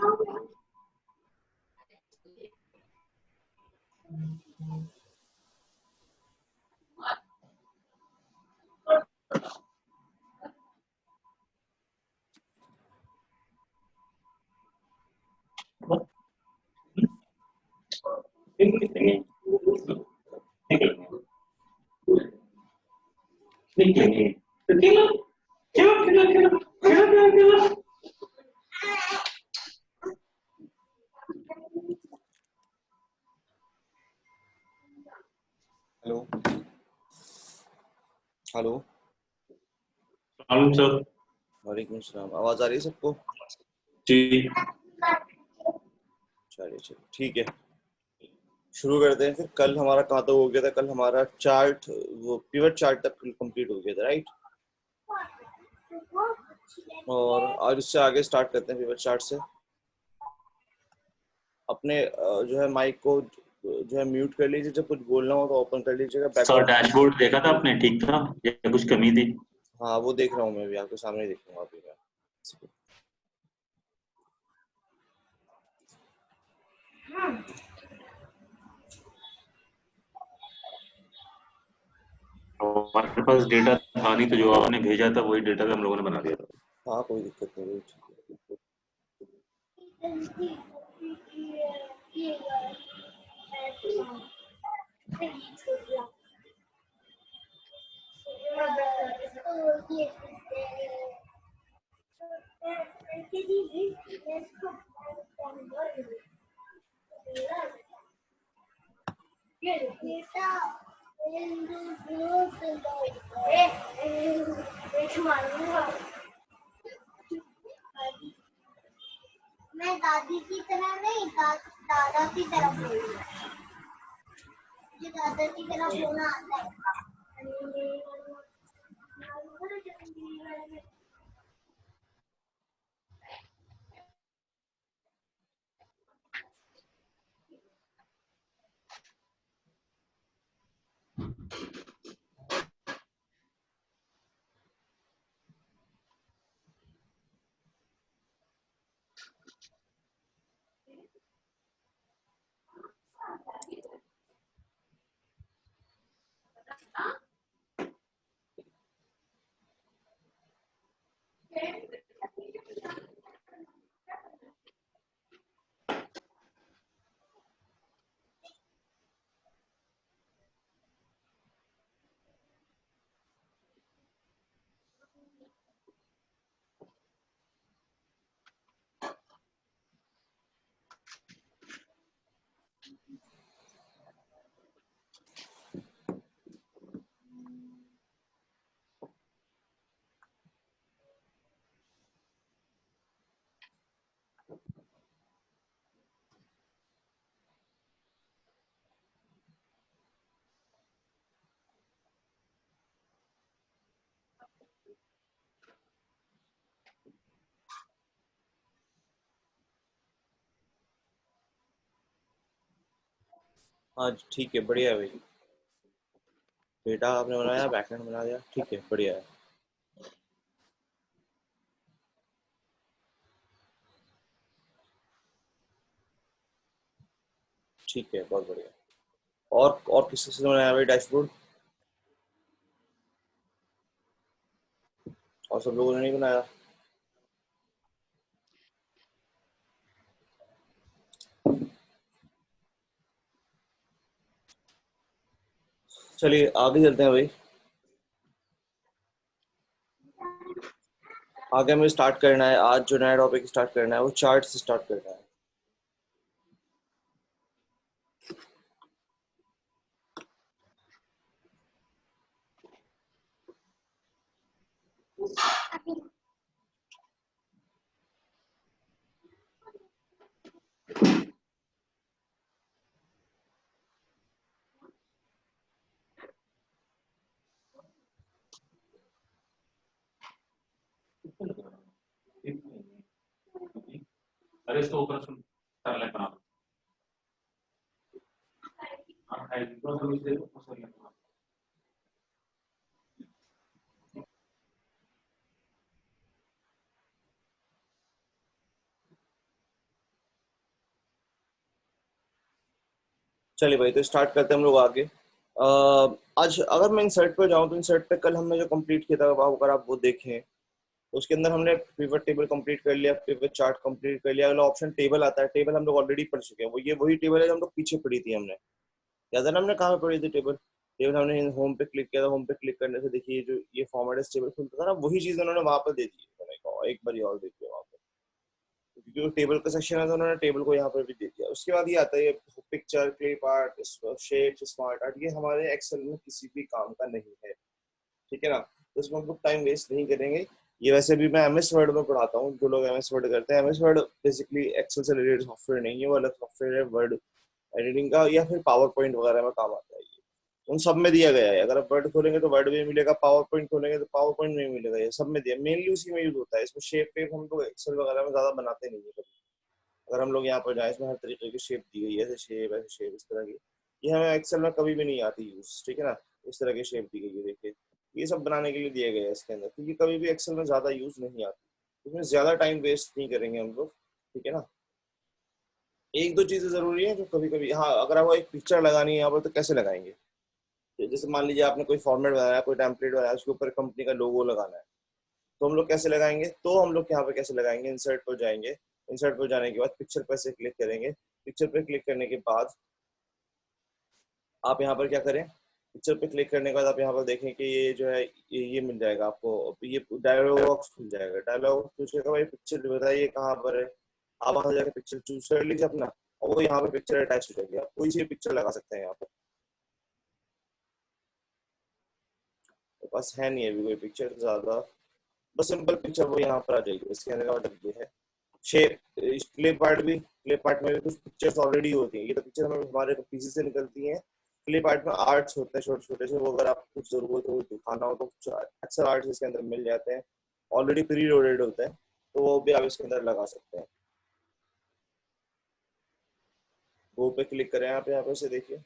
Hello hello. Sir. वालेकुम सलाम। आवाज आ रही है सबको? जी। चलिए ठीक है, शुरू करते हैं फिर। कल हमारा कहाँ तक हो गया था? कल हमारा चार्ट, वो पिवट चार्ट तक कंप्लीट हो गया था, राइट? और आज उससे आगे स्टार्ट करते हैं पिवट चार्ट से। अपने जो है माइक को जो है म्यूट कर लीजिए, जब कुछ बोलना हो तो ओपन कर लीजिएगा। सर बैकग्राउंड डैशबोर्ड देखा था आपने, ठीक था या कुछ कमी थी? हाँ वो देख रहा हूँ, मैं भी आपके सामने देख रहा हूँ अभी मैं। हमारे पास डेटा था नहीं, तो जो आपने भेजा था वही डेटा पे हम लोगों ने बना दिया था। हाँ कोई दिक्कत नहीं, ठीक है। मैं दादी की तरह नहीं, दादा की तरह बोल रही हूँ। मुझे दादा की तरह बोलना आता है। हाँ ठीक है, बढ़िया है भाई। डेटा आपने बनाया, बैकएंड बना दिया, ठीक है, बढ़िया है। ठीक है, बहुत बढ़िया। और किस किसने बनाया भाई डैशबोर्ड? और सब लोगों ने नहीं बनाया? चलिए आगे चलते हैं भाई। आगे हमें स्टार्ट करना है, आज जो नया टॉपिक स्टार्ट करना है वो चार्ट से स्टार्ट करना है। अरे इसको ऊपर सुन कर ले बना। हाँ है तो हम इसे ऊपर ले बना। चलिए भाई, तो स्टार्ट करते हैं हम लोग आगे। आज अगर मैं इंसर्ट पे जाऊं तो इंसर्ट पे कल हमने जो कंप्लीट किया था, अगर आप वो देखें तो उसके अंदर हमने पिवट टेबल कंप्लीट कर लिया, पिवट चार्ट कंप्लीट कर लिया। अगला ऑप्शन टेबल आता है। टेबल हम लोग ऑलरेडी पढ़ चुके हैं, वो ये वही टेबल है जो हम लोग पीछे पढ़ी थी हमने। याद है ना हमने कहाँ पे पढ़ी थी टेबल? टेबल हमने होम पे क्लिक किया था, होम पे क्लिक करने से देखिए जो ये फॉर्मेट टेबल खुलता था ना, वही चीज उन्होंने वहां पर दे दी है। मैंने कहा एक बार और देखिए वहां पर, क्योंकि वो टेबल का सेक्शन है तो उन्होंने टेबल को यहाँ पर भी दे दिया। उसके बाद ये आता है picture, clip art, shape, smart art. ये हमारे एक्सेल में किसी भी काम का नहीं है, ठीक है ना। तो इसमें हम लोग टाइम वेस्ट नहीं करेंगे। ये वैसे भी मैं एमएस वर्ड में पढ़ाता हूँ, जो लोग एमएस वर्ड करते हैं। एमएस वर्ड बेसिकली एक्सेल से रिलेटेड सॉफ्टवेयर नहीं है, वो अलग सॉफ्टवेयर है वर्ड एडिटिंग का, या फिर पावर पॉइंट वगैरह में काम आता है। ये उन सब में दिया गया है। अगर आप वर्ड खोलेंगे तो वर्ड में मिलेगा, पावर पॉइंट खोलेंगे तो पावर पॉइंट में मिलेगा। ये सब में दिया, मेनली उसी में यूज होता है। इसमें शेप वेप हम लोग एक्सेल वगैरह में ज्यादा बनाते नहीं है कभी। अगर हम लोग यहाँ पर जाए, इसमें हर तरीके की शेप दी गई है, ऐसे शेप, ऐसे शेप, इस तरह की। ये हमें एक्सेल में कभी भी नहीं आती यूज, ठीक है ना। इस तरह की शेप दी गई है, देखिए ये सब बनाने के लिए दिया गया है इसके अंदर, क्योंकि कभी भी एक्सेल में ज्यादा यूज नहीं आती। इसमें ज्यादा टाइम वेस्ट नहीं करेंगे हम लोग, ठीक है ना। एक दो चीजें जरूरी है जो कभी कभी, हाँ, अगर आपको एक पिक्चर लगानी है यहाँ पर तो कैसे लगाएंगे? तो जैसे मान लीजिए आपने कोई फॉर्मेट बनाया, कोई टेम्पलेट बनाया, उसके ऊपर कंपनी का लोगो लगाना है, तो हम लोग कैसे लगाएंगे? तो हम लोग यहाँ पे कैसे लगाएंगे? इंसर्ट पर जाएंगे, इंसर्ट पर जाने के बाद पिक्चर पर से क्लिक करेंगे। पिक्चर पे क्लिक करने के बाद आप यहाँ पर क्या करें, पिक्चर पे क्लिक करने के बाद आप यहाँ पर देखें कि ये जो है ये मिल जाएगा आपको, ये डायलॉग बॉक्स खुल जाएगा। डायलॉग बॉक्स पूछेगा भाई पिक्चर बताइए कहाँ पर है। आप वहां जाकर पिक्चर चूज कर लीजिए अपना, और वो यहाँ पे पिक्चर अटैच हो जाएगी। आप कोई सी पिक्चर लगा सकते हैं यहाँ पर। तो पास है नहीं अभी कोई पिक्चर ज्यादा, बस सिंपल पिक्चर वो यहाँ पर आ जाएगी। इसके अंदर का मतलब ये है। शेप, क्लिप आर्ट भी, क्लिप आर्ट में भी कुछ पिक्चर्स ऑलरेडी होती हैं। ये तो पिक्चर हमें हमारे पीसी से निकलती हैं। क्लिप आर्ट में आर्ट्स होते हैं छोटे छोटे से, वो अगर आपको कुछ जरूरत हो दिखाना हो तो कुछ अक्सर आर्ट्स इसके अंदर मिल जाते हैं, ऑलरेडी प्री लोडेड होते हैं, तो वो भी आप इसके अंदर लगा सकते हैं। वो पे क्लिक करें आप यहाँ पे से देखिए,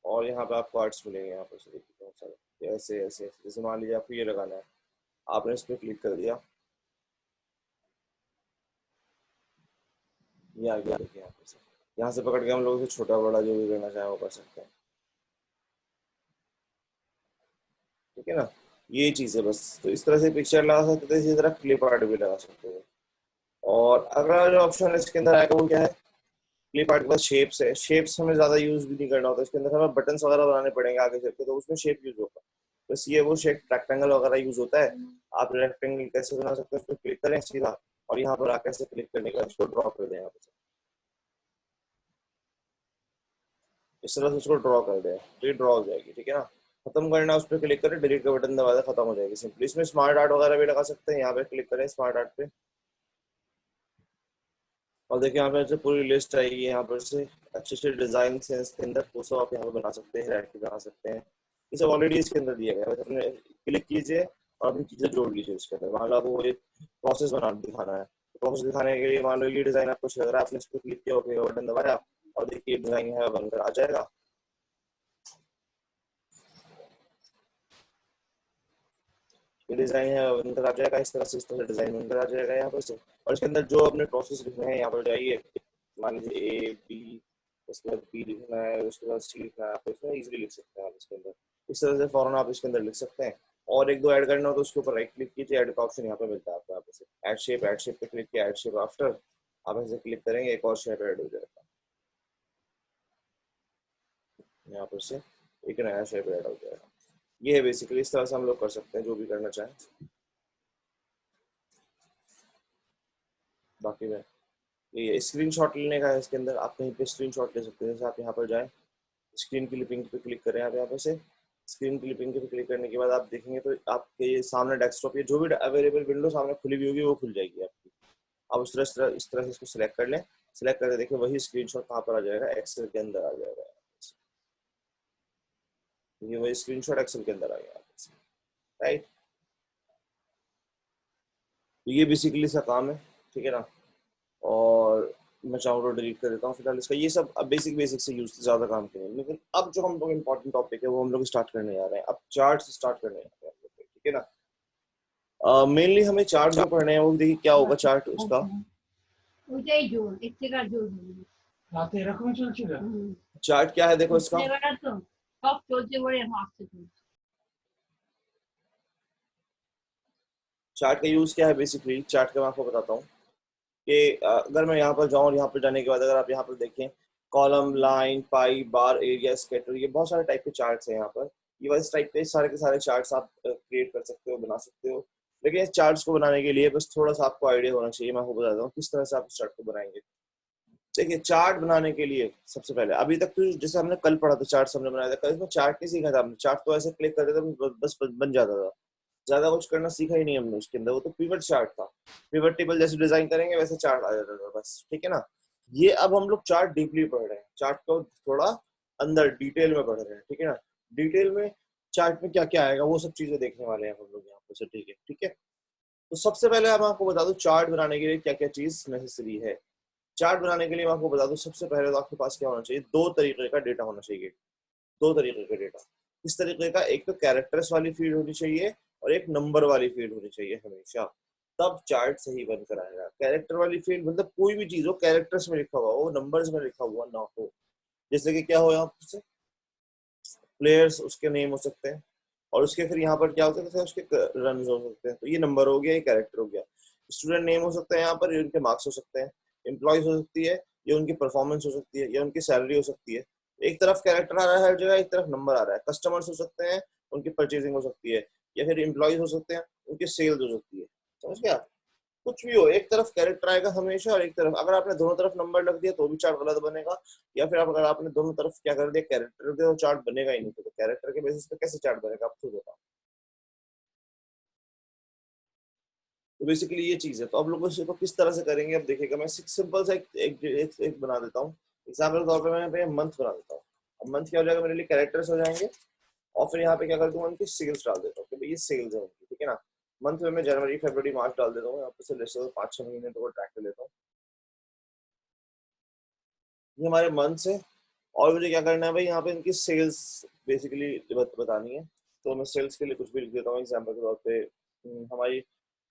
और यहाँ पे आपको आर्ट्स मिलेंगे। यहाँ पे से देखिए बहुत सारे ऐसे ऐसे, जैसे मान लीजिए आपको ये लगाना है, आपने इस पर क्लिक कर दिया, ये आ गया। देखिए यहाँ पे से, यहाँ से पकड़ के हम लोग इसे छोटा बड़ा जो भी करना चाहें वो कर सकते हैं, ठीक है ना। ये चीज है बस। तो इस तरह से पिक्चर लगा सकते थे, इसी तरह क्लिप आर्ट भी लगा सकते थे। और अगला जो ऑप्शन है इसके अंदर आएगा वो क्या है? क्लिप आर्ट के बाद शेप्स है। शेप्स हमें ज्यादा यूज भी नहीं करना होता, इसके अंदर हमें बटन्स वगैरह बनाने पड़ेंगे आगे चल के, तो उसमें शेप यूज होगा। बस ये वो शेप रेक्टेंगल वगैरह यूज होता है। आप रेक्टेंगल कैसे बना सकते हैं, उस पर क्लिक करें सीधा, और यहाँ पर आकर से क्लिक करने के बाद इसको ड्रॉ कर दें। यहाँ पर इस तरह से उसको ड्रॉ कर दें तो ये ड्रॉ हो जाएगी, ठीक है ना। खत्म करना, उस पर क्लिक करें, डिलीट का बटन दबा दें, खत्म हो जाएगी सिंपली। इसमें स्मार्ट आर्ट वगैरह भी लगा सकते हैं। यहाँ पे क्लिक करें स्मार्ट आर्ट पे, और देखिए यहाँ पे पूरी लिस्ट आएगी। यहाँ पर से अच्छे अच्छे डिजाइन है इसके अंदर, वो सब आप यहाँ पे बना सकते हैं, रेड बना सकते हैं। ये सब ऑलरेडी इसके अंदर दिया गया है, बस अपने क्लिक कीजिए और अपनी चीजें जोड़ लीजिए उसके अंदर। मान लो आपको एक प्रोसेस बना दिखाना है, प्रोसेस दिखाने के लिए मान लो ये डिजाइन आपको लग रहा है, आपने इस पर क्लिक किया, ओके बटन दबाया, और देखिए डिजाइन है बनकर आ जाएगा। ये डिजाइन है बनकर आ जाएगा इस तरह से, इस तरह से डिजाइन बनकर आ जाएगा यहाँ पर से। और इसके अंदर जो अपने प्रोसेस लिखने हैं यहाँ पर जाइए, मान लीजिए ए बी, उसके बाद बी लिखना है, उसके बाद सी लिखना है, आप इसमें इजीली लिख सकते हैं आप इसके अंदर। इस तरह से फौरन आप इसके अंदर लिख सकते हैं। और एक दो ऐड करना हो तो उसके ऊपर राइट क्लिक कीजिए, ऐड का ऑप्शन यहाँ पे मिलता है आपको। यहाँ पे ऐड शेप पे क्लिक किया, ऐड शेप आफ्टर, आप ऐसे क्लिक करेंगे एक और शेप ऐड हो जाएगा यहाँ पर से, एक नया शेप ऐड हो जाएगा। ये है बेसिकली, इस तरह से हम लोग कर सकते हैं जो भी करना चाहें। बाकी में ये स्क्रीनशॉट लेने का है इसके अंदर, आप कहीं पे स्क्रीनशॉट ले सकते हैं। जैसे आप यहाँ पर जाएं, स्क्रीन क्लिपिंग पे क्लिक करें आप यहाँ पे से। स्क्रीन क्लिपिंग पे क्लिक करने के बाद आप देखेंगे तो आपके ये सामने डेस्कटॉप, ये जो भी अवेलेबल विंडो सामने खुली हुई होगी वो खुल जाएगी आपकी। आप इस तरह से इसको सिलेक्ट कर लें। सिलेक्ट करके देखिए वही स्क्रीनशॉट कहाँ पर आ जाएगा, एक्सेल के अंदर आ जाएगा। ये वही स्क्रीनशॉट एक्सेल के अंदर आ गया, राइट। ये बेसिकली इसका काम है, ठीक है ना। और मैं चाहूँ तो डिलीट कर देता हूँ फिलहाल इसका। ये सब अब बेसिक से यूज ज्यादा काम करेंगे, लेकिन अब जो हम लोग इम्पोर्टेंट टॉपिक है वो हम लोग स्टार्ट करने जा रहे हैं। अब चार्ट स्टार्ट करने जा रहे हैं, ठीक है ना। मेनली हमें चार्ट जो पढ़ने हैं वो देखिए क्या होगा चार्ट उसका। ওইটাই জোর, এর থেকে আর জোর নেই। রাতে এরকমই চলছিল। चार्ट क्या है देखो इसका, चार्ट का यूज क्या है बेसिकली। चार्ट का मैं आपको बताता हूँ कि अगर मैं यहाँ पर जाऊँ और यहाँ पर जाने के बाद अगर आप यहाँ पर देखें कॉलम, लाइन, पाई, बार, एरिया, स्कैटर, ये बहुत सारे टाइप के चार्ट्स हैं यहाँ पर। ये इस टाइप के सारे चार्ट्स आप क्रिएट कर सकते हो, बना सकते हो। लेकिन इस चार्ट्स को बनाने के लिए बस थोड़ा सा आपको आइडिया होना चाहिए। मैं आपको बताता हूँ किस तरह से आप इस चार्ट को बनाएंगे। देखिए चार्ट बनाने के लिए सबसे पहले, अभी तक तो जैसे हमने कल पढ़ा था चार्ट हमने बनाया था, कल इसमें चार्ट नहीं सीखा था हमने। चार्ट तो ऐसे क्लिक करते थे बस बन जाता था, ज्यादा कुछ करना सीखा ही नहीं हमने उसके अंदर। वो तो पिवट चार्ट था, पिवट टेबल जैसे डिजाइन करेंगे वैसे चार्ट आ जाता था बस, ठीक है ना। ये अब हम लोग चार्ट डीपली पढ़ रहे हैं, चार्ट को थोड़ा अंदर डिटेल में पढ़ रहे हैं, ठीक है ना। डिटेल में चार्ट में क्या क्या आएगा वो सब चीजें देखने वाले हैं हम लोग यहाँ पर से, ठीक है ठीक है। तो सबसे पहले मैं आपको बता दूं चार्ट बनाने के लिए क्या क्या चीज नेसेसरी है। चार्ट बनाने के लिए मैं आपको बता दूं सबसे पहले तो आपके पास क्या होना चाहिए, दो तरीके का डेटा होना चाहिए। दो तरीके का डेटा, इस तरीके का, एक तो कैरेक्टर्स वाली फील्ड होनी चाहिए और एक नंबर वाली फील्ड होनी चाहिए हमेशा, तब चार्ट सही बनकर आएगा। कैरेक्टर वाली फील्ड मतलब कोई भी चीज हो कैरेक्टर्स में लिखा हुआ हो, नंबर्स में लिखा हुआ ना हो। जैसे कि क्या हो यहाँ से प्लेयर्स, उसके नेम हो सकते हैं, और उसके फिर यहाँ पर क्या हो सकता है उसके रन हो सकते हैं, तो ये नंबर हो गया, ये कैरेक्टर हो गया। स्टूडेंट नेम हो सकता है यहाँ पर, ये उनके मार्क्स हो सकते हैं। एम्प्लॉयज हो सकती है, ये उनकी परफॉर्मेंस हो सकती है, या उनकी सैलरी हो सकती है। एक तरफ कैरेक्टर आ रहा है हर जगह, एक तरफ नंबर आ रहा है। कस्टमर्स हो सकते हैं, उनकी परचेजिंग हो सकती है, या फिर एम्प्लॉयज हो सकते हैं, उनकी सेल्स हो सकती है। समझ गया। कुछ भी हो, एक तरफ कैरेक्टर आएगा हमेशा और एक तरफ, अगर आपने दोनों तरफ नंबर लग दिया तो भी चार्ट गलत बनेगा, या फिर अगर आपने दोनों तरफ क्या कर दिया कैरेक्टर रख दिया तो चार्ट बनेगा ही नहीं। तो कैरेक्टर के बेसिस पे कैसे चार्ट बनेगा आप खुद बताओ। तो बेसिकली ये चीज है। तो अब लोग इसको किस तरह से करेंगे अब देखिएगा। मैं सिंपल सा एक बना देता हूँ। एग्जाम्पल के तौर पर मैं पे मंथ बना देता हूँ। अब मंथ क्या हो जाएगा मेरे लिए, कैरेक्टर्स हो जाएंगे, और फिर यहाँ पे क्या कर दूंगा उनकी सेल्स डाल देता हूँ कि भाई ये सेल्स है उनकी, ठीक है ना। मंथ में मैं जनवरी, फरवरी, मार्च डाल देता हूँ, यहाँ पे से 5-6 महीने तो ट्रैक कर लेता हूँ। ये हमारे मंथ्स है। और मुझे क्या करना है भाई, यहाँ पे इनकी सेल्स बेसिकली बतानी है। तो मैं सेल्स के लिए कुछ भी लिख देता हूँ। एग्जाम्पल के तौर पे हमारी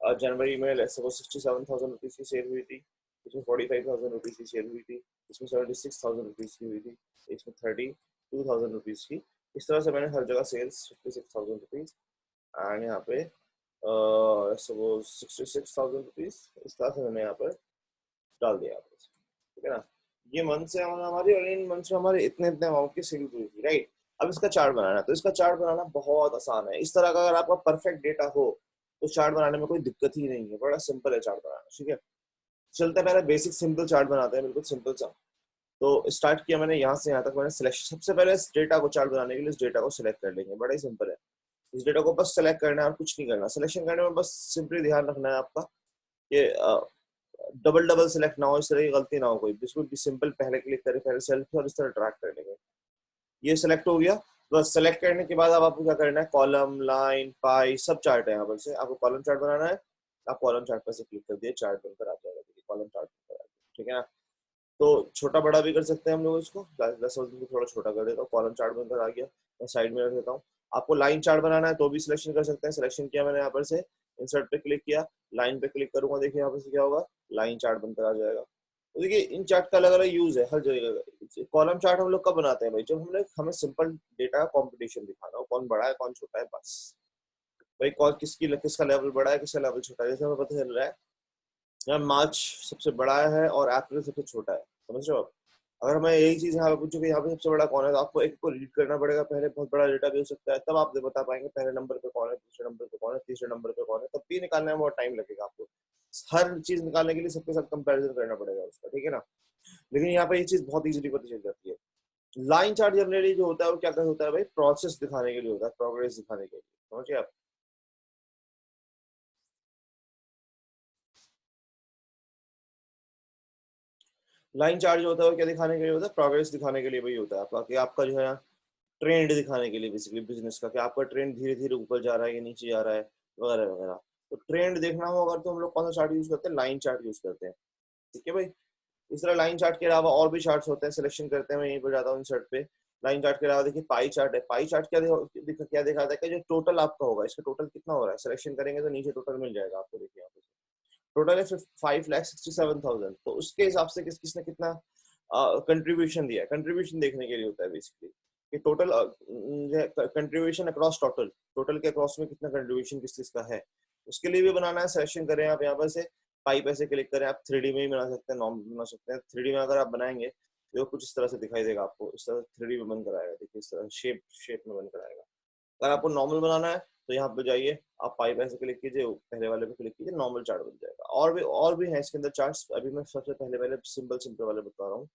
जनवरी में 67,000 रुपीज की सेल हुई थी, इसमें 45,000 रुपीज की सेल हुई थी, इसमें 76,000 रुपीज की हुई थी, इसमें 32,000 रुपीज की। इस तरह से मैंने हर जगह सेल्स 56,000 रुपीज, एंड यहाँ पे सपोज 66,000 रुपीज, इस तरह से मैंने यहाँ पर डाल दिया, ठीक है ना। ये मंथ से हमारी, और इन मंथ में हमारे इतने इतने अमाउंट की सेल हुई थी, राइट। अब इसका चार्ट बनाना है, तो इसका चार्ट बनाना बहुत आसान है। इस तरह का अगर आपका परफेक्ट डेटा हो तो चार्ट बनाने में कोई दिक्कत ही नहीं है, बड़ा सिंपल है चार्ट बनाना, ठीक है। चलते पहले बेसिक सिंपल चार्ट बनाते हैं, बिल्कुल सिंपल सा। तो स्टार्ट किया मैंने यहाँ से यहाँ तक, मैंने सिलेक्शन सबसे पहले इस डेटा को चार्ट बनाने के लिए इस डेटा को सिलेक्ट कर लेंगे, बड़ा ही सिंपल है। इस डेटा को बस सेलेक्ट करना है और कुछ नहीं करना। सिलेक्शन करने में बस सिंपली ध्यान रखना है आपका कि डबल डबल सेलेक्ट ना हो, इस तरह की गलती ना हो कोई। बिल्कुल भी सिंपल, पहले क्लिक करें, पहले सेलेक्ट और इस तरह ट्रैक कर लेंगे। ये सेलेक्ट हो गया। बस सेलेक्ट करने के बाद अब आपको क्या करना है, कॉलम, लाइन, पाई सब चार्ट है यहाँ पर से। आपको कॉलम चार्ट बनाना है, आप कॉलम चार्ट पर से क्लिक कर दिए, चार्ट बनकर आ जाएगा, कॉलम चार्ट बनकर आ जाएगा, ठीक है ना। तो छोटा बड़ा भी कर सकते हैं हम लोग इसको, 10 थोड़ा छोटा कर देता हूँ, कॉलम चार्ट बनकर आ गया, मैं साइड में रख देता हूँ। आपको लाइन चार्ट बनाना है तो भी सिलेक्शन कर सकते हैं। सिलेक्शन किया मैंने यहाँ पर से, इंसर्ट पे क्लिक किया, लाइन पे क्लिक करूंगा, देखिए यहाँ पर से क्या होगा, लाइन चार्ट बनकर आ जाएगा। तो देखिए इन चार्ट का अलग अलग यूज है हर जगह। कॉलम चार्ट हम लोग कब बनाते हैं भाई, जब हमें सिंपल डेटा कंपटीशन दिखाना हो, कौन बड़ा है कौन छोटा है, बस भाई कौन किसका लेवल बड़ा है किसका लेवल छोटा है। जैसे हमें पता चल रहा है यार मार्च सबसे बड़ा है और अप्रैल सबसे छोटा है, समझ रहे हो आप। अगर मैं यही चीज यहाँ पे पूछूं कि यहाँ पे सबसे बड़ा कौन है, तो आपको एक को रीड करना पड़ेगा पहले, बहुत बड़ा डेटा भी हो सकता है, तब आप बता पाएंगे पहले नंबर पे कौन है, दूसरे नंबर पे कौन है, तीसरे नंबर पे कौन है। तब भी निकालने में बहुत टाइम लगेगा आपको, हर चीज निकालने के लिए सबके साथ कंपैरिजन करना पड़ेगा उसका, ठीक है ना। लेकिन यहाँ पे ये चीज बहुत इजीली पता चल जाती है। लाइन चार्ट जनरली जो होता है वो क्या होता है भाई, प्रोसेस दिखाने के लिए होता है, प्रोग्रेस दिखाने के लिए, समझिए आप। लाइन चार्ट जो होता है वो क्या दिखाने के लिए होता है, प्रोग्रेस दिखाने के लिए भाई होता है आपका, कि आपका जो है ट्रेंड दिखाने के लिए बेसिकली बिजनेस का, कि आपका ट्रेंड धीरे धीरे ऊपर जा रहा है या नीचे जा रहा है, वगैरह वगैरह। तो ट्रेंड देखना हो अगर, तो हम लोग कौन सा चार्ट यूज करते हैं, लाइन चार्ट यूज करते हैं, ठीक है भाई। इस तरह लाइन चार्ट के अलावा और भी चार्ट्स होते हैं, सिलेक्शन करते हैं, मैं यहीं पर जाता हूँ इंसर्ट पे। लाइन चार्ट के अलावा देखिए पाई चार्ट है। पाई चार्ट क्या दिखाता है कि जो टोटल आपका होगा, इसका टोटल कितना हो रहा है, सिलेक्शन करेंगे तो नीचे टोटल मिल जाएगा आपको, देखिए यहाँ पे टोटल है 5,67,000। तो उसके हिसाब से किसने कितना कंट्रीब्यूशन दिया है, कंट्रीब्यूशन देखने के लिए होता है बेसिकली कि टोटल कंट्रीब्यूशन अक्रॉस टोटल के अक्रॉस में कितना कंट्रीब्यूशन किस चीज का है, उसके लिए भी बनाना है। सिलेक्शन करें आप यहाँ पर से, पाई पे से क्लिक करें, आप 3D में ही बना सकते हैं, नॉर्मल बना सकते हैं। 3D में अगर आप बनाएंगे तो कुछ इस तरह से दिखाई देगा आपको, इस तरह 3D में बन कराएगा, देखिए इस तरह शेप में बन कराएगा। अगर आपको नॉर्मल बनाना है तो यहाँ पे जाइए, आप पाई पे से क्लिक कीजिए, पहले वाले पे क्लिक कीजिए, नॉर्मल चार्ट बन जाएगा। और भी है इसके अंदर चार्ट्स, अभी मैं सबसे पहले सिंपल वाले बता रहा हूँ,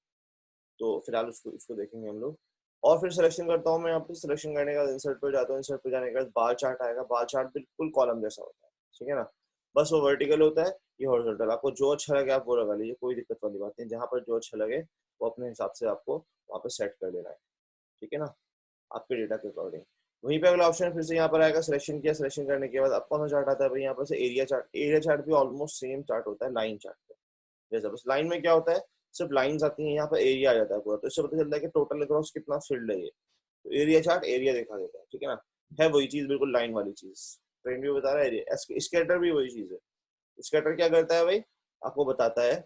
तो फिलहाल उसको देखेंगे हम लोग। और फिर सिलेक्शन करता हूँ मैं यहाँ पे, सिलेक्शन करने के बाद इंसर्ट पे जाता हूँ, इंसर्ट पे जाने के बाद बार चार्ट आएगा। बार चार्ट बिल्कुल कॉलम जैसा होता है, ठीक है ना, बस वो वर्टिकल होता है, ये हॉरिजॉन्टल। आपको जो अच्छा लगे आप वो लगा लीजिए, कोई दिक्कत वाली बात नहीं, जहाँ पर जो अच्छा लगे वो अपने हिसाब से आपको वहाँ पे सेट कर लेना है, ठीक है ना, आपके डेटा के अकॉर्डिंग। वहीं पे अगला ऑप्शन फिर से यहाँ पर आएगा, सिलेक्शन किया, सिलेक्शन करने के बाद अब कौन सा चार्ट आता है भाई, यहाँ पर से एरिया चार्ट। एरिया चार्ट भी ऑलमोस्ट सेम चार्ट होता है लाइन चार्ट पे जैसा, बस लाइन में क्या होता है, सिर्फ लाइंस आती हैं, यहाँ पर एरिया आ जाता है पूरा, तो इससे पता चलता है कि टोटल अक्रॉस कितना फील्ड है ये, तो एरिया चार्ट एरिया दिखा देता है, ठीक है ना, है वही चीज बिल्कुल लाइन वाली चीज। ट्रेंड भी बता रहा है एरिया। स्कैटर भी वही चीज है। स्कैटर क्या करता है भाई, आपको बताता है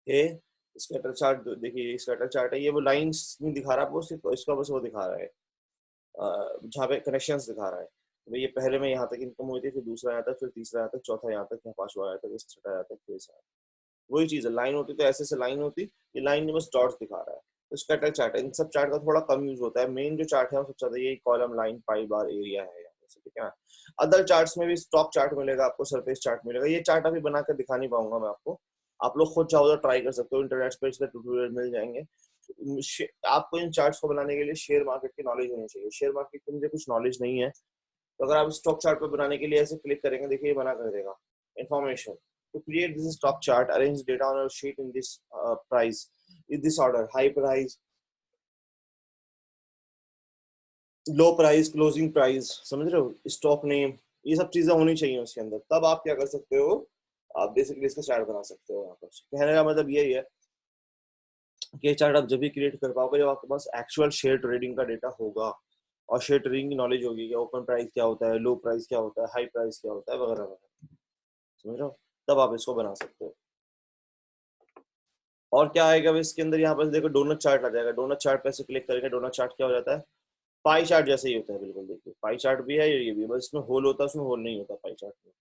कि स्कैटर चार्ट देखिए, स्कैटर चार्ट है ये, वो लाइंस नहीं दिखा रहा आपको, सिर्फ इसका बस वो दिखा रहा है जहाँ पे कनेक्शंस दिखा रहा है। तो ये पहले में यहाँ तक इनकम हुई थी, फिर दूसरा यहाँ तक, फिर तीसरा यहाँ तक, चौथा यहाँ तक, पांचवा यहाँ तक, छठा यहाँ तक, फिर वही चीज है। लाइन होती तो ऐसे से लाइन होती, ये लाइन में बस डॉट्स दिखा रहा है। तो स्कैटर चार्ट है, इन सब चार्ट का थोड़ा कम यूज होता है। मेन जो चार्ट है वो सबसे ज्यादा ये कॉलम, लाइन, पाई, बार, एरिया है यहाँ पे, ठीक है ना। अदर चार्ट्स में भी स्टॉक चार्ट मिलेगा आपको, सरफेस चार्ट मिलेगा। ये चार्ट अभी बनाकर दिखा नहीं पाऊंगा मैं आपको, आप लोग खुद चाहो तो ट्राई कर सकते हो, इंटरनेट पे इसके ट्यूटोरियल मिल जाएंगे। आपको इन चार्ट्स को बनाने के लिए शेयर मार्केट की नॉलेज होनी चाहिए। शेयर मार्केट की मुझे कुछ नॉलेज नहीं है, तो अगर आप स्टॉक चार्ट पे बनाने के लिए ऐसे क्लिक करेंगे, देखिए ये बना कर देगा information. To create this stock chart, arrange data on a sheet in this price, in this order: high price, low price, closing price, समझ रहे हो, स्टॉक नेम, ये सब चीजें होनी चाहिए उसके अंदर, तब आप क्या कर सकते हो, आप बेसिकली इसका चार्ट बना सकते हो। यहाँ पर कहने का मतलब यही है कि ये चार्ट आप जब भी क्रिएट कर पाओगे जब आपके पास एक्चुअल शेयर ट्रेडिंग का डेटा होगा और शेयर ट्रेडिंग की नॉलेज होगी कि ओपन प्राइस क्या होता है, लो प्राइस क्या होता है, हाई प्राइस क्या होता है, वगैरह वगैरह, समझ रहे हो, तब आप इसको बना सकते हो। और क्या आएगा इसके अंदर, यहाँ पर देखो डोनट चार्ट आ जाएगा। डोनट चार्ट पे से क्लिक करेंगे, डोनट चार्ट क्या हो जाता है, पाई चार्ट जैसे ही होता है बिल्कुल। देखिए पाई चार्ट भी है, ये भी, बस इसमें होल होता है, उसमें होल नहीं होता पाई चार्ट में।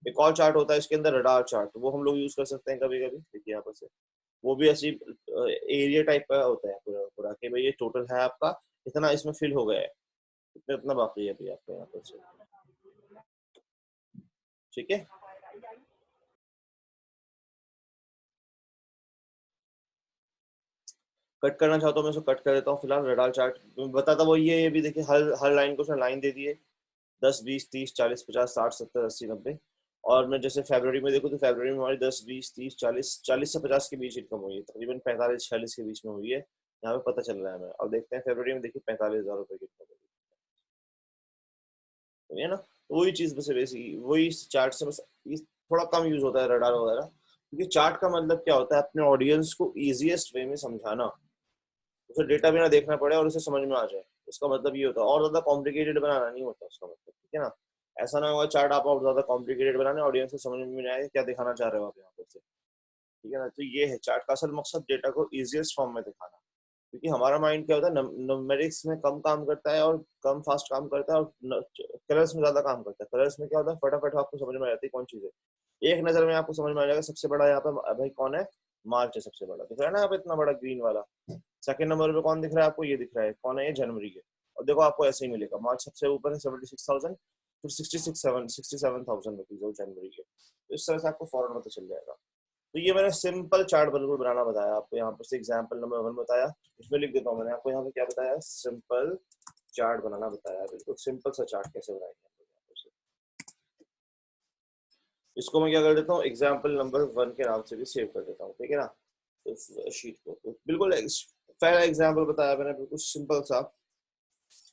एक और चार्ट होता है इसके अंदर, रडार चार्ट, वो हम लोग यूज कर सकते हैं कभी कभी। देखिए यहाँ पर से वो भी ऐसी एरिया टाइप का होता है पूरा पूरा, कि भाई ये टोटल है आपका, इतना इसमें फिल हो गया है, इतना बाकी है अभी आपका यहाँ पर से, ठीक है। कट करना चाहता हूँ मैं इसको कट कर देता हूँ। फिलहाल रडार चार्ट बताता वो ये भी देखिए, हर लाइन को उसने लाइन दे दी है, 10, 20, 30, 40, 50, 60, 70, 80, 90। और मैं जैसे फरवरी में देखूँ तो फरवरी में हमारी 10, 20, 30, 40, 40 से 50 के बीच इनकम हुई है, तकरीबन 45, 46 के बीच में हुई है, यहाँ पे पता चल रहा है हमें। अब देखते हैं फरवरी में, देखिए 45,000 रुपए की इनकम हुई है ना। तो वही चीज बस बेसिक वही चार्ट से बस ये थोड़ा कम यूज होता है रडार वगैरह, क्योंकि चार्ट का मतलब क्या होता है, अपने ऑडियंस को इजीएस्ट वे में समझाना, उसे डेटा भी ना देखना पड़े और उसे समझ में आ जाए। इसका मतलब ये होता है, और ज्यादा कॉम्प्लिकेटेड बनाना नहीं होता उसका मतलब, ठीक है ना। ऐसा ना होगा चार्ट आप और ज्यादा कॉम्प्लिकेटेड बनाने, ऑडियंस को समझ में नहीं आए क्या दिखाना चाह रहे हो आप यहाँ पर से, ठीक है ना। तो ये है चार्ट का असल मकसद, डेटा को इजीएस्ट फॉर्म में दिखाना, क्योंकि हमारा माइंड क्या होता है, न्यूमेरिक्स में कम काम करता है और कम फास्ट काम करता है, और कलर्स में ज्यादा काम करता है। कलर्स में क्या होता है, फटाफट आपको समझ में आ जाती है कौन चीज है, एक नजर में आपको समझ में आ जाएगा। सबसे बड़ा यहाँ पे भाई कौन है, मार्च है सबसे बड़ा, दिख रहा है ना यहाँ पे इतना बड़ा ग्रीन वाला। सेकंड नंबर पे कौन दिख रहा है आपको, ये दिख रहा है, कौन है ये, जनवरी है। और देखो आपको ऐसे ही मिलेगा, मार्च सबसे ऊपर है 76,000, फिर 67,000 रुपीज है जनवरी के। तो इस तरह से आपको फौरन पता चल जाएगा। तो ये मैंने सिंपल चार्ट बिल्कुल बनाना बताया आपको, यहाँ पर से एग्जाम्पल नंबर 1 बताया, इसमें लिख देता हूँ मैंने आपको यहाँ पे क्या बताया, सिंपल चार्ट बनाना बताया, बिल्कुल सिंपल सा चार्ट कैसे बनाएंगे। इसको मैं क्या कर देता हूँ, एग्जाम्पल नंबर 1 के नाम से भी सेव कर देता हूँ, ठीक है ना। तो शीट को तो बिल्कुल पहला एग्जाम्पल बताया मैंने, बिल्कुल सिंपल सा,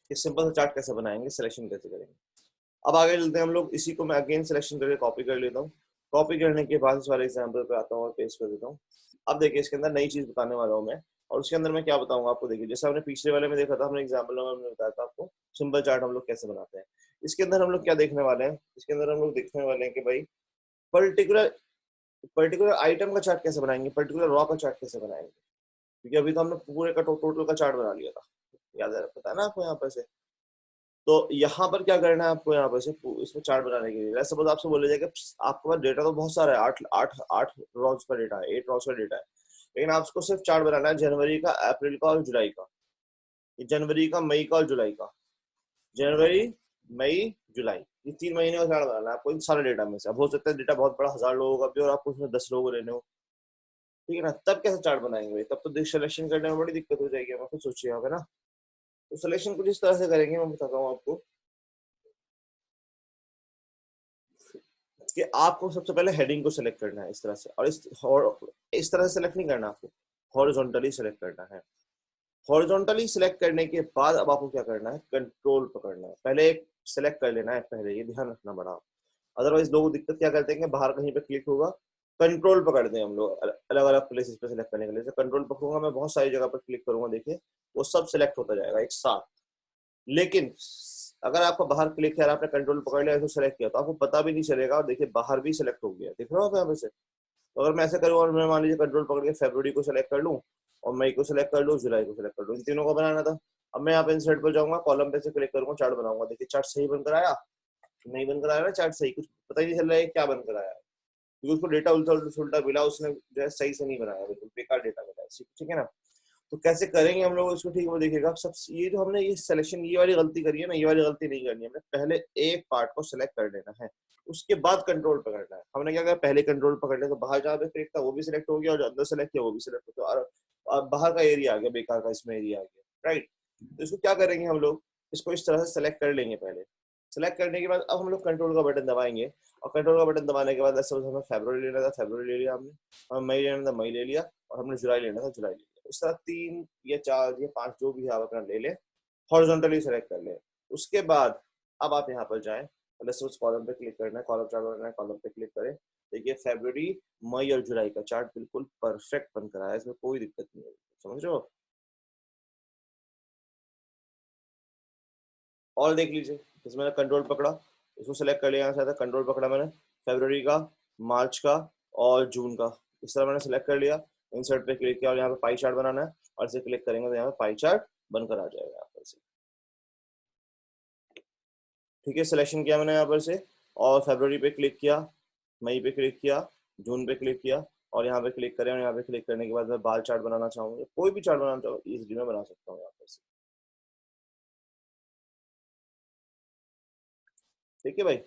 कि सिंपल सा चार्ट कैसे बनाएंगे, सिलेक्शन कैसे करेंगे। अब आगे चलते हैं हम लोग, इसी को मैं अगेन सिलेक्शन करके कॉपी कर लेता हूँ। कॉपी करने के बाद इस वाले एग्जाम्पल पे आता हूँ और पेस्ट कर देता हूँ। अब देखिए इसके अंदर नई चीज बताने वाला हूँ मैं, और उसके अंदर मैं क्या बताऊंगा आपको। देखिए जैसे हमने पिछले वाले में देखा था, हमने एग्जाम्पल नंबर में बताया था आपको सिंपल चार्ट हम लोग कैसे बनाते हैं। इसके अंदर हम लोग क्या देखने वाले हैं, इसके अंदर हम लोग देखने वाले हैं कि भाई पर्टिकुलर पर्टिकुलर आइटम का चार्ट कैसे बनाएंगे, पर्टिकुलर रॉ का चार्ट कैसे बनाएंगे, क्योंकि अभी तो हमने पूरे का टोटल का चार्ट बना लिया था, याद है, पता है ना आपको यहाँ पर से। तो यहाँ पर क्या करना है आपको, यहाँ पर से इसमें चार्ट बनाने के लिए सपोज आपसे बोले जाए कि आपके पास डेटा तो बहुत सारा है, आठ आठ आठ रॉज का डेटा है, 8 रॉज का डेटा है, लेकिन आपको सिर्फ चार्ट बनाना है जनवरी का, अप्रैल का और जुलाई का, जनवरी का, मई का और जुलाई का, जनवरी, मई, जुलाई, ये 3 महीने का चार्ट बनाना है आपको इन सारे डेटा में से। अब हो सकता है डेटा बहुत बड़ा 1000 लोगों का भी और आपको उसमें 10 लोग लेने हो, ठीक है ना, तब कैसे चार्ट बनाएंगे भाई, तब तो सिलेक्शन करने में बड़ी दिक्कत हो जाएगी, आप खुद सोचिए होगा ना। तो सिलेक्शन कुछ इस तरह से करेंगे, मैं बताता हूँ आपको कि आपको सबसे पहले हेडिंग को सिलेक्ट करना है इस तरह से, और इस तरह से सिलेक्ट नहीं करना, आपको हॉरिजॉन्टली सिलेक्ट करना है। हॉरिजॉन्टली सिलेक्ट करने के बाद अब आपको क्या करना है, कंट्रोल पकड़ना है, पहले एक सिलेक्ट कर लेना है पहले, ये ध्यान रखना बड़ा, अदरवाइज लोग दिक्कत क्या करते हैं कि बाहर कहीं पे क्लिक होगा, कंट्रोल पकड़ते हैं हम लोग अलग अलग प्लेसेस पे सिलेक्ट करने के लिए, कंट्रोल पकड़ूंगा मैं, बहुत सारी जगह पर क्लिक करूंगा, देखिए वो सब सिलेक्ट होता जाएगा एक साथ। लेकिन अगर आपका बाहर क्लिक है, आपने कंट्रोल पकड़ लिया, इसको सिलेक्ट किया, तो आपको पता भी नहीं चलेगा, और देखिए बाहर भी सिलेक्ट हो गया, दिख रहा होगा यहाँ पे से। तो अगर मैं ऐसे करूँ और मैं मान लीजिए कंट्रोल पकड़ के फरवरी को सिलेक्ट कर लूँ, और मई को सिलेक्ट कर लूँ, जुलाई को सिलेक्ट कर लूँ, इन तीनों को बनाना था। अब मैं यहाँ पे इंसर्ट पर जाऊंगा, कॉलम पे से क्लिक करूंगा, चार्ट बनाऊंगा, देखिए चार्ट सही बनकर आया, नहीं बनकर आया ना चार्ट सही, कुछ पता ही नहीं चल रहा है क्या बनकर आया, क्योंकि उसको डेटा उल्टा उल्टा मिला, उसने जो है सही से नहीं बनाया, बिल्कुल बेकार डेटा मिला, ठीक है ना। तो कैसे करेंगे हम लोग इसको, ठीक है वो देखिएगा सब, ये जो हमने ये सिलेक्शन ये वाली गलती करी है ना, ये वाली गलती नहीं करनी है, हमने पहले एक पार्ट को सिलेक्ट कर लेना है, उसके बाद कंट्रोल पकड़ना है। हमने क्या किया, पहले कंट्रोल पकड़ लिया तो बाहर जहाँ पे क्लिक था वो भी सिलेक्ट हो गया, और जो अंदर सेलेक्ट किया वो भी सिलेक्ट हो गया, और बाहर का एरिया आ गया, बेकार का इसमें एरिया आ गया, राइट। तो इसको क्या करेंगे हम लोग, इसको इस तरह से सेलेक्ट कर लेंगे पहले, सेलेक्ट करने के बाद अब हम लोग कंट्रोल का बटन दबाएंगे, और कंट्रोल का बटन दबाने के बाद सपोज हमें फरवरी लेना था, फरवरी ले लिया हमने, हमें मई लेना था, मई ले लिया, और हमने जुलाई लेना था, जुलाई ले लिया। इस तरह 3 या 4 या 5 जो भी आप अपना ले लें, हॉरिजॉन्टली सेलेक्ट कर लें। उसके बाद अब आप यहाँ पर जाएं, पहले से उस कॉलम पे क्लिक करना है, कॉलम चार्ट बनाना है, कॉलम पे क्लिक करें, देखिए फरवरी, मई और जुलाई का चार्ट बिल्कुल परफेक्ट बनकर आया, इसमें कोई दिक्कत नहीं है, समझ रहे हो। और देख लीजिए, जैसे मैंने कंट्रोल पकड़ा, इसको सेलेक्ट कर लिया, यहाँ से कंट्रोल पकड़ा मैंने, फरवरी का, मार्च का और जून का, इस तरह मैंने सेलेक्ट कर लिया, इंसर्ट पे क्लिक किया, और यहाँ पे पाई चार्ट बनाना है, और इसे क्लिक करेंगे तो यहाँ पे पाई चार्ट बनकर आ जाएगा यहाँ पर से, ठीक है। सिलेक्शन किया मैंने यहाँ पर से, और फरवरी पे क्लिक किया, मई पे क्लिक किया, जून पे क्लिक किया, और यहाँ पे क्लिक करें, और यहाँ पे क्लिक करने के बाद मैं बार चार्ट बनाना चाहूँगा, कोई भी चार्ट बनाना चाहूँ इजीली मैं बना सकता हूँ यहाँ पर से, ठीक है भाई।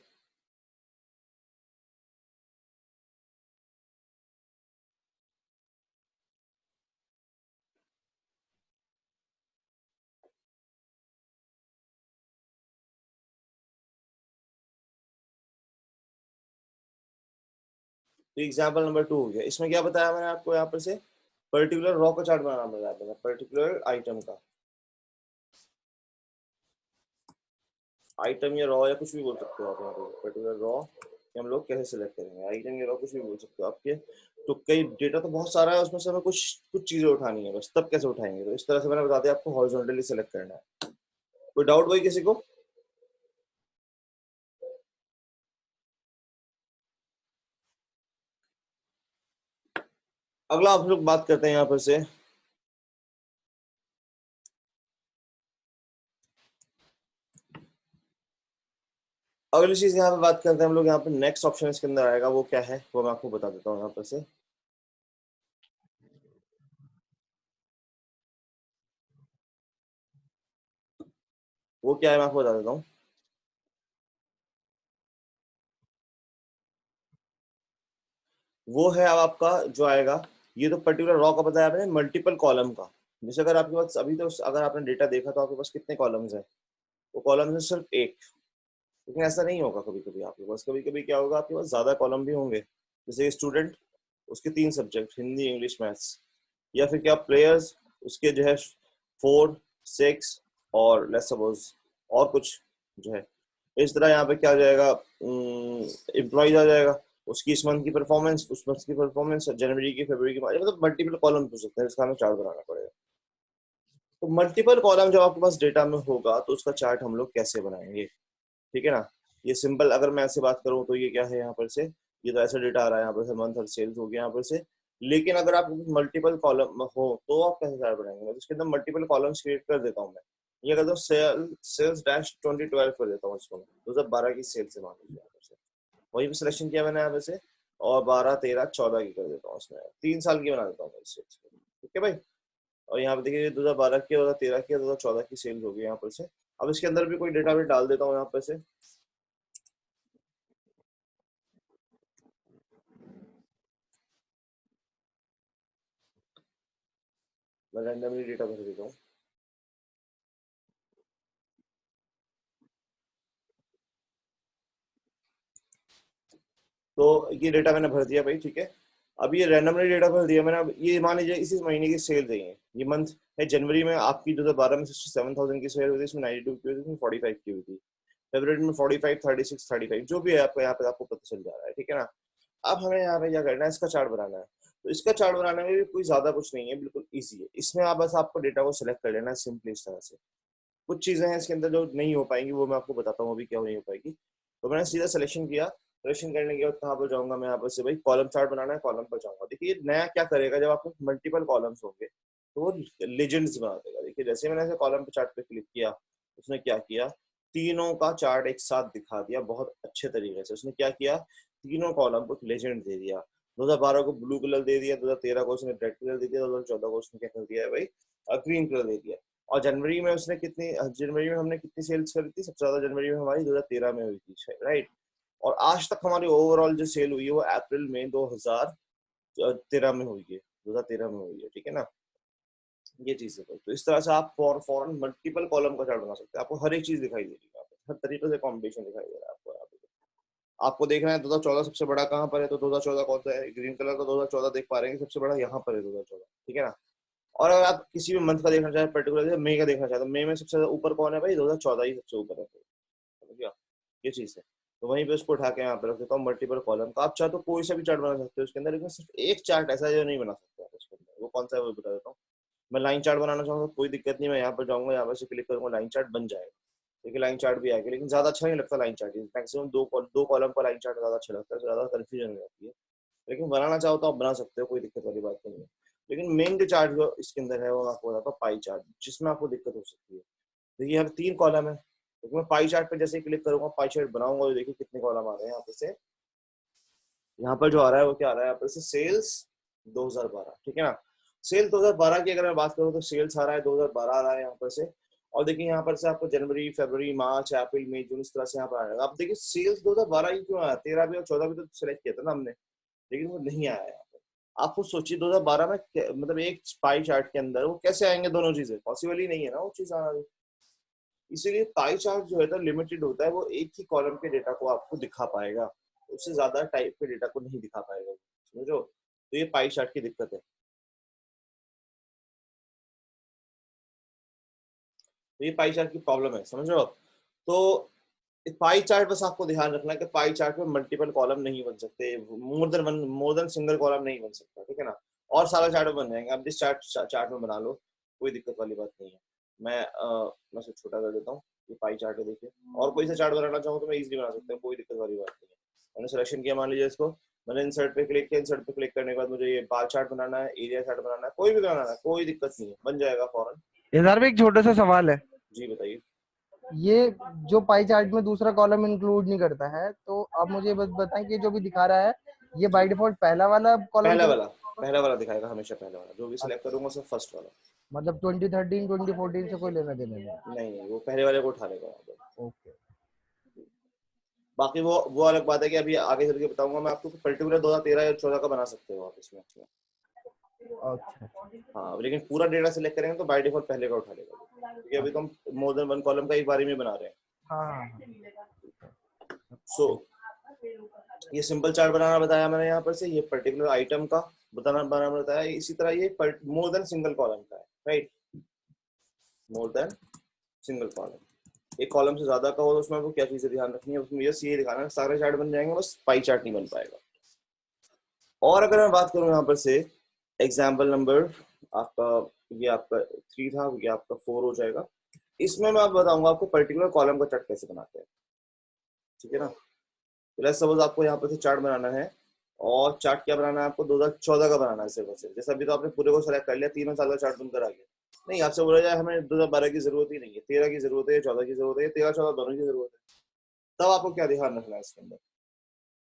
तो एग्जाम्पल नंबर 2 हो गया, इसमें क्या बताया मैंने आपको, यहाँ पर से पर्टिकुलर रॉ का चार्ट बनाना बताया, पर्टिकुलर आइटम का, आइटम या रॉ या कुछ भी बोल सकते हो आप, यहाँ पे पर्टिकुलर रॉ हम लोग कैसे सिलेक्ट करेंगे, आइटम या रॉ कुछ भी बोल सकते हो आपके। तो कई डेटा तो बहुत सारा है, उसमें से हमें कुछ कुछ चीजें उठानी है बस, तब कैसे उठाएंगे, तो इस तरह से मैंने बता दिया आपको, हॉरिजॉन्टली सिलेक्ट करना है। कोई डाउट भाई किसी को। अगला आप लोग बात करते हैं यहाँ पर से, अगली चीज यहाँ पे बात करते हैं हम लोग, यहाँ पे नेक्स्ट ऑप्शन इसके अंदर आएगा, वो क्या है वो मैं आपको बता देता हूँ यहाँ पर से। वो क्या है मैं आपको बता देता हूँ, वो है अब आपका जो आएगा, ये तो पर्टिकुलर रॉ का बताया आपने, मल्टीपल कॉलम का। जैसे अगर आपके पास अभी तो अगर आपने डेटा देखा तो आपके पास कितने कॉलम्स है, वो कॉलम्स है सिर्फ एक, लेकिन ऐसा नहीं होगा, कभी कभी आपके पास, कभी कभी क्या होगा आपके पास ज्यादा कॉलम भी होंगे, जैसे स्टूडेंट उसके 3 सब्जेक्ट, हिंदी, इंग्लिश, मैथ्स, या फिर क्या प्लेयर्स उसके जो है 4, 6 और लेट्स सपोज और कुछ जो है, इस तरह यहाँ पे क्या आ जाएगा, एम्प्लॉइज आ जाएगा, उसकी इस मंथ की परफॉर्मेंस, उस मंथ की परफॉर्मेंस, जनवरी की, फरवरी की, मतलब मल्टीपल कॉलम हो सकते हैं, इसका हमें चार्ट बनाना पड़ेगा। तो मल्टीपल कॉलम जब आपके पास डेटा में होगा तो उसका चार्ट हम लोग कैसे बनाएंगे, ठीक है ना। ये सिंपल, अगर मैं ऐसे बात करूं तो ये क्या है यहाँ पर से, ये तो ऐसा डेटा आ रहा है यहाँ पर से, मंथ और सेल्स हो गया यहाँ पर से। लेकिन अगर आप मल्टीपल कॉलम हो तो आप कैसे चार्ट बनाएंगे? तो इसके अंदर मल्टीपल कॉलम्स क्रिएट कर देता हूँ मैं। ये करता हूँ सेल्स डैश 2012 कर देता हूँ इसको, 2012 की सेल्स से मान लीजिए यहाँ पर से, वही भी सिलेक्शन किया मैंने यहाँ पर से, और 12, 13, 14 की कर देता हूँ इसमें, 3 साल की बना देता हूँ सेल्स। ठीक है भाई। और यहाँ पे देखिए 2012 की, 2013 की, 2014 की सेल्स होगी यहाँ पर से। अब इसके अंदर भी कोई डेटा भी डाल देता हूँ यहाँ पर से। मैं रैंडमली डेटा भर देता हूँ। तो ये डेटा मैंने भर दिया भाई, ठीक है। अब ये रैंडमली डेटा भर दिया मैंने। अब ये मान लीजिए इसी महीने की सेल है, ये मंथ है जनवरी में आपकी 2012 में 67,000 की सेल हुई थी, इसमें 92 की हुई थी, इसमें 45 की हुई थी, फरवरी में 45, 36, 35 जो भी है आपको यहाँ पे आपको पता चल जा रहा है, ठीक है ना। अब हमें यहाँ पे क्या करना है, इसका चार्ट बनाना है। तो इसका चार्ट बनाने में भी कोई ज्यादा कुछ नहीं है, बिल्कुल इजी है। इसमें आप बस आपको डेटा को सिलेक्ट कर लेना है सिंपली इस तरह से। कुछ चीजें हैं इसके अंदर जो नहीं हो पाएंगी, वो मैं आपको बताता हूँ अभी क्या नहीं हो पाएगी। तो मैंने सीधा सिलेक्शन किया। सिलेक्शन करने के बाद कहाँ पर जाऊंगा मैं, यहाँ पर से भाई कॉलम चार्ट बनाना है, कॉलम पर जाऊंगा। देखिए नया क्या करेगा, जब आपको मल्टीपल कॉलम्स होंगे तो वो लेजेंड्स बना देगा। देखिए जैसे मैंने ऐसे कॉलम पे चार्ट पे क्लिक किया, उसने क्या किया, तीनों का चार्ट एक साथ दिखा दिया बहुत अच्छे तरीके से। उसने क्या किया, तीनों कॉलम को लेजेंड दे दिया। 2012 को ब्लू कलर दे दिया, 2013 को उसने रेड कलर दे दिया, 2014 को उसने क्या कर दिया है भाई, ग्रीन कलर दे दिया। और जनवरी में उसने जनवरी में हमने कितनी सेल्स करी थी, सबसे ज्यादा जनवरी में हमारी 2013 में हुई थी, राइट। और आज तक हमारी ओवरऑल जो सेल हुई है वो अप्रैल में 2013 में हुई है, 2013 में हुई है, ठीक है ना। ये चीज है। तो इस तरह से आप फॉरन मल्टीपल कॉलम का चार्ट बना सकते हैं। आपको हर एक चीज दिखाई दे रही है, हर तरीके से कॉम्बिनेशन दिखाई दे रहा है आपको यहाँ पे। आपको देखना है 2014 सबसे बड़ा कहाँ पर है, तो 2014 कौन सा है, ग्रीन कलर का 2014 देख पा रहे हैं, सबसे बड़ा यहाँ पर है 2014, ठीक है ना। और अगर आप किसी भी मंथ का देखना चाहें, पर्टिकुलर मई का देखना चाहते हैं, मई में सबसे ज्यादा ऊपर कौन है भाई, 2014 ही सबसे ऊपर है, समझ गया। ये चीज है। तो वहीं पे उसको उठा के यहाँ पे रख देता हूँ मल्टीपल कॉलम का। आप चाहे तो कोई सा भी चार्ट बना सकते हो उसके अंदर, लेकिन सिर्फ एक चार्ट ऐसा है जो नहीं बना सकते आप उसके अंदर। वो कौन सा है वो बता देता हूँ। मैं लाइन चार्ट बनाना चाहूंगा कोई दिक्कत नहीं, मैं यहाँ पर जाऊंगा, यहाँ पर से क्लिक करूंगा, लाइन चार्ट बन जाएगा। देखिए लाइन चार्ट भी आएगा, लेकिन ज्यादा अच्छा नहीं लगता लाइन चार्ट। मैक्सिमम दो कॉलम का लाइन चार्ट ज्यादा अच्छा लगता है, ज्यादा कंफ्यूजन हो जाती है। लेकिन बनाना चाहो तो आप बना सकते हो, कोई दिक्कत वाली बात नहीं है। लेकिन मेन जो चार्ट जो इसके अंदर है वो मैं आपको बताता हूँ, पाई चार्ट, जिसमें आपको दिक्कत हो सकती है। देखिए यहाँ पे 3 कॉलम है, तो मैं पाई चार्ट पे जैसे क्लिक करूंगा, पाई चार्ट बनाऊंगा, तो देखिए कितने कॉलम आ रहे हैं यहाँ पे से। यहाँ पर जो आ रहा है वो क्या आ रहा है, यहाँ पर से सेल्स 2012, ठीक है ना। सेल 2012 की अगर मैं बात करूँ तो सेल्स आ रहा है 2012 आ रहा है यहाँ पर से। और देखिए यहाँ पर से आपको जनवरी, फरवरी, मार्च, अप्रैल, मई, जून इस तरह से यहाँ पर आएगा। आप देखिए सेल्स 2012 ही क्यों आया, 13 भी और 14 भी तो सिलेक्ट किया था ना हमने, लेकिन वो नहीं आया यहाँ पर। आप खुद सोचिए 2012 में मतलब एक पाई चार्ट के अंदर वो कैसे आएंगे दोनों चीजें, पॉसिबल ही नहीं है ना वो चीज आना। इसीलिए पाई चार्ट जो है तो लिमिटेड होता है, वो एक ही कॉलम के डेटा को आपको दिखा पाएगा, उससे ज्यादा टाइप के डेटा को नहीं दिखा पाएगा, समझो। तो ये पाई चार्ट की दिक्कत है। तो ये पाई चार्ट की प्रॉब्लम है, समझ रहे हो आप। तो पाई चार्ट बस आपको ध्यान रखना है कि पाई चार्ट में मल्टीपल कॉलम नहीं बन सकते, मोर देन सिंगल कॉलम नहीं बन सकता, ठीक है ना। और सारा चार्ट बन जाएंगे, आप जिस चार्ट में बना लो, कोई दिक्कत वाली बात नहीं है। मैं इसे छोटा कर देता हूँ, ये पाई चार्ट है देखिए। और कोई सा चार्ट बनाना चाहूँ तो मैं इजीली बना सकता हूँ, कोई दिक्कत वाली बात नहीं है। मैंने सिलेक्शन किया, मान लीजिए इसको, मैंने इंसर्ट पे क्लिक किया, इंसर्ट पे क्लिक करने के बाद मुझे ये बार चार्ट बनाना है, एरिया चार्ट बनाना है, कोई भी बनाना है, कोई दिक्कत नहीं है, बन जाएगा फौरन। इधर भी एक छोटा सा सवाल है, जी बताइए। ये जो पाई चार्ट में दूसरा कॉलम इंक्लूड नहीं करता है, तो आप मुझे बस बताएं कि जो भी दिखा रहा है ये बाय डिफॉल्ट पहला वाला कॉलम पहला वाला दिखाएगा हमेशा, पहला वाला जो भी सिलेक्ट करूंगा सिर्फ फर्स्ट वाला। मतलब 2013 2014 से कोई लेना देना नहीं? नहीं, वो पहले वाले को उठा लेगा वहाँ पे। ओके। बाकी वो अलग बात है कि अभी आगे चल के बताऊंगा मैं आपको, पर्टिकुलर 2013 या 14 का बना सकते हो आप इसमें। अच्छा। हाँ, लेकिन पूरा डेटा सिलेक्ट करेंगे तो बाय डिफॉल्ट पहले का उठा लेगा, क्योंकि अभी तो हम मोर देन वन कॉलम का एक बारी में बना रहे हैं। हाँ। सो ये सिंपल चार्ट बनाना बताया मैंने यहाँ पर से, ये पर्टिकुलर आइटम का बनाना बताया। इसी तरह ये मोर देन सिंगल कॉलम का है, right, more than single column. एक कॉलम से ज्यादा का हो तो उसमें आपको क्या चीजें ध्यान रखनी है, उसमें बस ये दिखाना है, सारे चार्ट बन जाएंगे, बस पाई चार्ट नहीं बन पाएगा। और अगर मैं बात करूं यहाँ पर से एग्जाम्पल नंबर आपका, ये आपका 3 था, ये आपका 4 हो जाएगा। इसमें मैं बताऊंगा आपको पर्टिकुलर कॉलम का चार्ट कैसे बनाते हैं, ठीक है ना। लेट्स सपोज आपको यहाँ पर से चार्ट बनाना है, और चार्ट क्या बनाना है आपको, 2014 का बनाना है सिर्फ और सिर्फ। जैसे अभी तो आपने पूरे को सेलेक्ट कर लिया, 3 साल का चार्ट बनकर आ गया। नहीं, आपसे बोला जाए हमें 2012 की जरूरत ही नहीं है, 13 की जरूरत है, 14 की जरूरत है, 13-14 दोनों की जरूरत है, तब आपको क्या ध्यान रखना है इसके अंदर।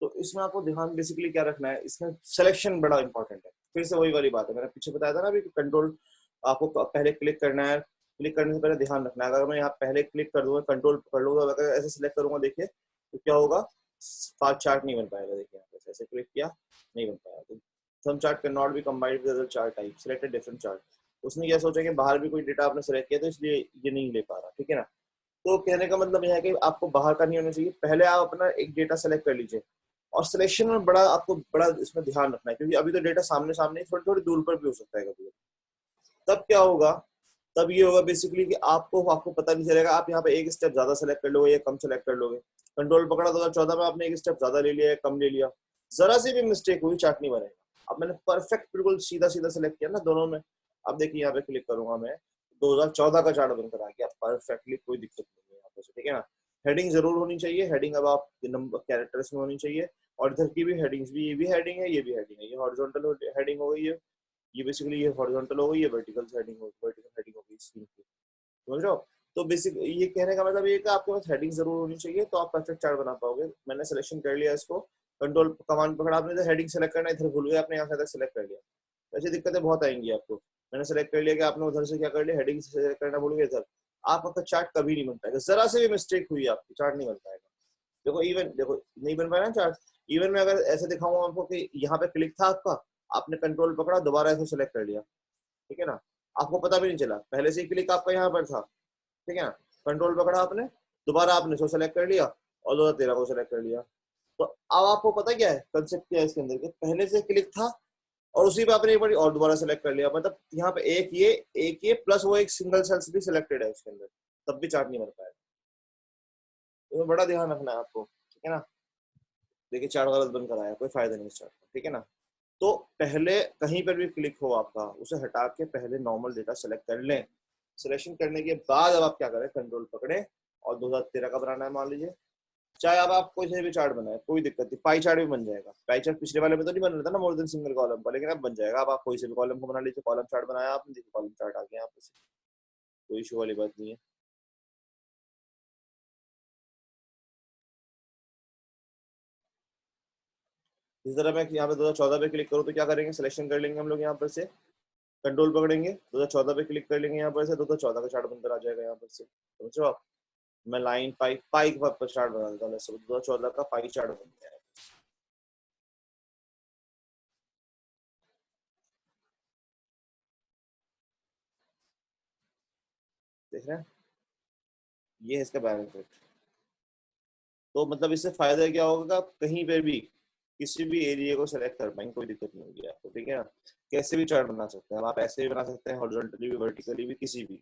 तो इसमें आपको ध्यान बेसिकली क्या रखना है, इसमें सिलेक्शन बड़ा इंपॉर्टेंट है। फिर से वही वाली बात है, मैंने पीछे बताया था ना अभी, कंट्रोल आपको पहले क्लिक करना है, क्लिक करने से पहले ध्यान रखना है। अगर मैं यहाँ पहले क्लिक कर दूंगा, कंट्रोल कर लूंगा, अगर ऐसे सिलेक्ट करूंगा, देखिए तो क्या होगा, पांच चार्ट नहीं बन पाएगा। देखिए यहाँ पे ऐसे क्लिक किया, नहीं बन पाया। तो some chart can not be combined with other chart type, selected different chart. उसने क्या सोचा कि बाहर भी कोई डेटा आपने सेलेक्ट किया, तो इसलिए ये नहीं ले पा रहा, ठीक है ना। तो कहने का मतलब यह है कि आपको बाहर का नहीं होना चाहिए, पहले आप अपना एक डेटा सेलेक्ट कर लीजिए। और सिलेक्शन में बड़ा आपको बड़ा इसमें ध्यान रखना है, क्योंकि अभी तो डेटा सामने सामने थोड़ी थोड़ी दूर पर भी हो सकता है कभी। तब क्या होगा, तब ये होगा बेसिकली कि आपको आपको पता नहीं चलेगा, आप यहाँ पे एक स्टेप ज्यादा सेलेक्ट कर लोगे या कम सेलेक्ट कर लोगे। कंट्रोल पकड़ा 2014 में, आपने एक स्टेप ज्यादा ले लिया या कम ले लिया, जरा सी भी मिस्टेक हुई चार्ट नहीं बनेगा। अब मैंने परफेक्ट बिल्कुल सीधा सीधा सेलेक्ट किया ना दोनों में। अब देखिए यहाँ पे क्लिक करूंगा मैं, 2014 का चार्ट बनकर आ गया परफेक्टली, कोई दिक्कत नहीं है यहाँ पे, ठीक है ना। हेडिंग जरूर होनी चाहिए, हेडिंग अब आप नंबर कैरेक्टर्स में होनी चाहिए। और इधर की भी हेडिंग्स भी, ये भी हेडिंग है, ये भी हेडिंग है, ये हॉरिजॉन्टल हेडिंग हो गई है, ये बेसिकली ये हॉरिजॉन्टल हो गई, ये वर्टिकल हेडिंग हो गई, वर्टिकल हेडिंग हो गई स्क्रीन की, समझ रहे हो। तो बेसिक ये कहने का मतलब ये कि आपके पास हेडिंग जरूर होनी चाहिए, तो आप परफेक्ट चार्ट बना पाओगे। मैंने सिलेक्शन कर लिया इसको, कंट्रोल कमांड पकड़ा, आपने इधर हेडिंग सेलेक्ट करना, इधर भूल गए आपने, यहाँ से तक सेलेक्ट कर लिया। ऐसी दिक्कतें बहुत आएंगी आपको। मैंने सेलेक्ट कर लिया कि आपने उधर से क्या कर लिया, हेडिंग सेलेक्ट करना भूल गए इधर, आपका चार्ट कभी नहीं बन पाएगा। जरा से भी मिस्टेक हुई आपकी, चार्ट नहीं बन पाएगा। देखो इवन, देखो नहीं बन पाया ना चार्ट। इवन में अगर ऐसे दिखाऊंगा आपको कि यहाँ पे क्लिक था आपका, आपने कंट्रोल पकड़ा, दोबारा ऐसे सेलेक्ट कर लिया, ठीक है ना, आपको पता भी नहीं चला, पहले से ही क्लिक आपका यहाँ पर था, ठीक है ना। कंट्रोल पकड़ा आपने, दोबारा आपने इसको सेलेक्ट कर लिया और 2013 को सेलेक्ट कर लिया। तो अब आपको पता क्या है कंसेप्ट, क्या है इसके अंदर के, पहले से क्लिक था और उसी पे आपने एक बार और दोबारा सेलेक्ट कर लिया, मतलब यहाँ पे एक ये प्लस वो एक सिंगल सेल्स भी सिलेक्टेड है उसके अंदर, तब भी चार्ट नहीं बन पाएगा। तो बड़ा ध्यान रखना है आपको, ठीक है ना। देखिए चार्ट गलत बनकर आया, कोई फायदा नहीं इस चार्ट का, ठीक है ना। तो पहले कहीं पर भी क्लिक हो आपका, उसे हटा के पहले नॉर्मल डेटा सेलेक्ट कर लें। सिलेक्शन करने के बाद अब आप क्या करें, कंट्रोल पकड़े और 2013 का बनाना है मान लीजिए, चाहे अब आप कोई से भी चार्ट बनाए कोई दिक्कत नहीं, पाई चार्ट भी बन जाएगा। पाई चार्ट पिछले वाले में तो नहीं बन रहा था ना मोर देन सिंगल कॉलम का, लेकिन अब बन जाएगा। अब आप कोई से भी कॉलम को बना लीजिए, कॉलम चार्ट बनाया आपने, देखिए कॉलम चार्ट आ गया यहाँ पे, कोई इशू वाली बात नहीं है। इस तरह मैं यहाँ पे 2014 पे क्लिक करूँ तो क्या करेंगे, सिलेक्शन कर लेंगे हम लोग, यहाँ पर से कंट्रोल पकड़ेंगे, 2014 पे क्लिक कर लेंगे, यहाँ पर से 2014 का चार्ट बनकर आ जाएगा यहाँ पर से, समझ रहे हो आप। मैं लाइन पाई पाई पर चार्ट बना देता हूँ, 2014 का पाई चार्ट बन गया है, देख रहे हैं, ये है इसका बेनिफिट। तो मतलब इससे फायदा क्या होगा, कहीं पे भी किसी भी एरिया को सेलेक्ट कर पाएंगे, कोई दिक्कत नहीं होगी आपको, ठीक है ना। कैसे भी चार्ट बना सकते हैं आप, ऐसे भी बना सकते हैं, हॉरिजॉन्टली भी, वर्टिकली भी, किसी भी।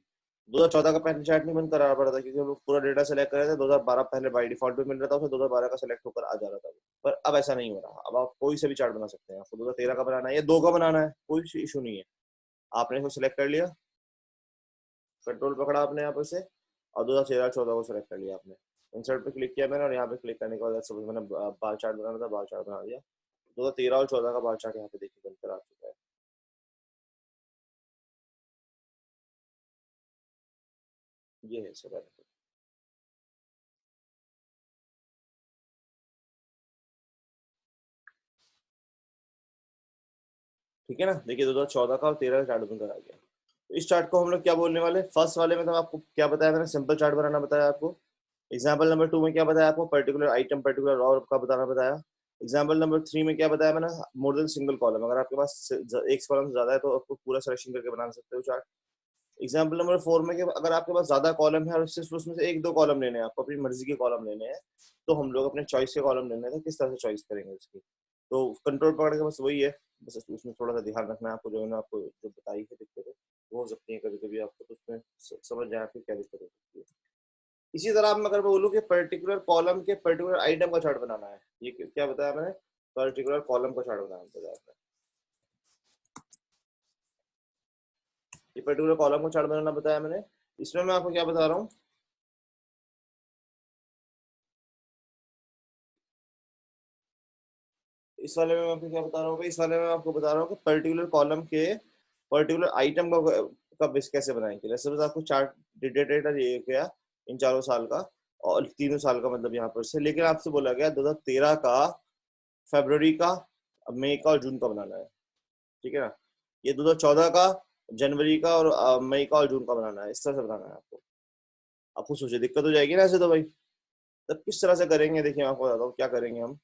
2014 का पहले चार्ट नहीं बनकर आ पड़ा था, क्योंकि हम लोग पूरा डेटा सेलेक्ट कर रहे थे। 2012 पहले बाई डिफॉल्ट पे मिल रहा था, उसे 2012 का सेलेक्ट होकर आ जा रहा था, पर अब ऐसा नहीं हो रहा। अब आप कोई से भी चार्ट बना सकते हैं, आपको 2013 का बनाना है या 2 का बनाना है, कोई इशू नहीं है। आपने इसको सिलेक्ट कर लिया, कंट्रोल पकड़ा आपने यहाँ पर से, और 2013-14 को सिलेक्ट कर लिया आपने, इंसर्ट पे क्लिक किया मैंने, और यहाँ पे क्लिक करने के बाद सब मैंने बार चार्ट बनाना था, बार चार्ट बना दिया। 2013 और 14 का बार चार्ट यहाँ पे देखिए बनकर आ चुका है। ये है सब बेनिफिट, ठीक है ना। देखिए 2014 का और 13 का चार्ट बनकर आ गया। तो इस चार्ट को हम लोग क्या बोलने वाले, फर्स्ट वाले में तो आपको क्या बताया मैंने, सिंपल चार्ट बनाना बताया आपको। एग्जाम्पल नंबर 2 में क्या बताया आपको, पर्टिकुलर आइटम पर्टिकुलर रॉ का बताना बताया। एग्जाम्पल नंबर 3 में क्या बताया मैंने, मोर देन सिंगल कॉलम, अगर आपके पास एक कॉलम से ज्यादा है तो आपको पूरा सिलेक्शन करके बना सकते हो चार्ट। एग्जाम्पल नंबर 4 में कि अगर आपके पास ज्यादा कॉलम है और सिर्फ उसमें से 1-2 कॉलम लेने हैं, आपको अपनी मर्जी के कॉलम लेने हैं, तो हम लोग अपने चॉइस के कॉलम लेने हैं, तो किस तरह से चॉइस करेंगे उसकी। तो कंट्रोल पकड़ के बस वही है, बस उसमें थोड़ा सा ध्यान रखना है आपको, जो मैंने आपको जो बताई है दिक्कतें, वो हो सकती है कभी कभी आपको, तो उसमें समझ जाए आपकी क्या दिक्कत हो सकती है। इसी तरह अब मैं अगर बोलूँ कि पर्टिकुलर कॉलम के पर्टिकुलर आइटम का चार्ट बनाना है, ये क्या बताया मैंने, पर्टिकुलर कॉलम का चार्ट बनाना बताया आपने, ये पर्टिकुलर कॉलम का चार्ट बनाना बताया मैंने। इसमें मैं आपको क्या बता रहा हूँ, इस वाले में मैं आपको क्या बता रहा हूँ, इस वाले में आपको बता रहा हूँ कि पर्टिकुलर कॉलम के पर्टिकुलर आइटम का बेस कैसे बनाएंगे। जैसे बस आपको चार्ट डेटा दिया गया इन 4 साल का और 3 साल का, मतलब यहाँ पर से, लेकिन आपसे बोला गया 2013 का, फरवरी का, मई का और जून का बनाना है, ठीक है ना। ये 2014 का, जनवरी का और मई का और जून का बनाना है, इस तरह से बनाना है आपको। आपको सोचिए दिक्कत हो जाएगी ना ऐसे तो भाई। तब किस तरह से करेंगे, देखिए मैं आपको बताता हूँ क्या करेंगे हम।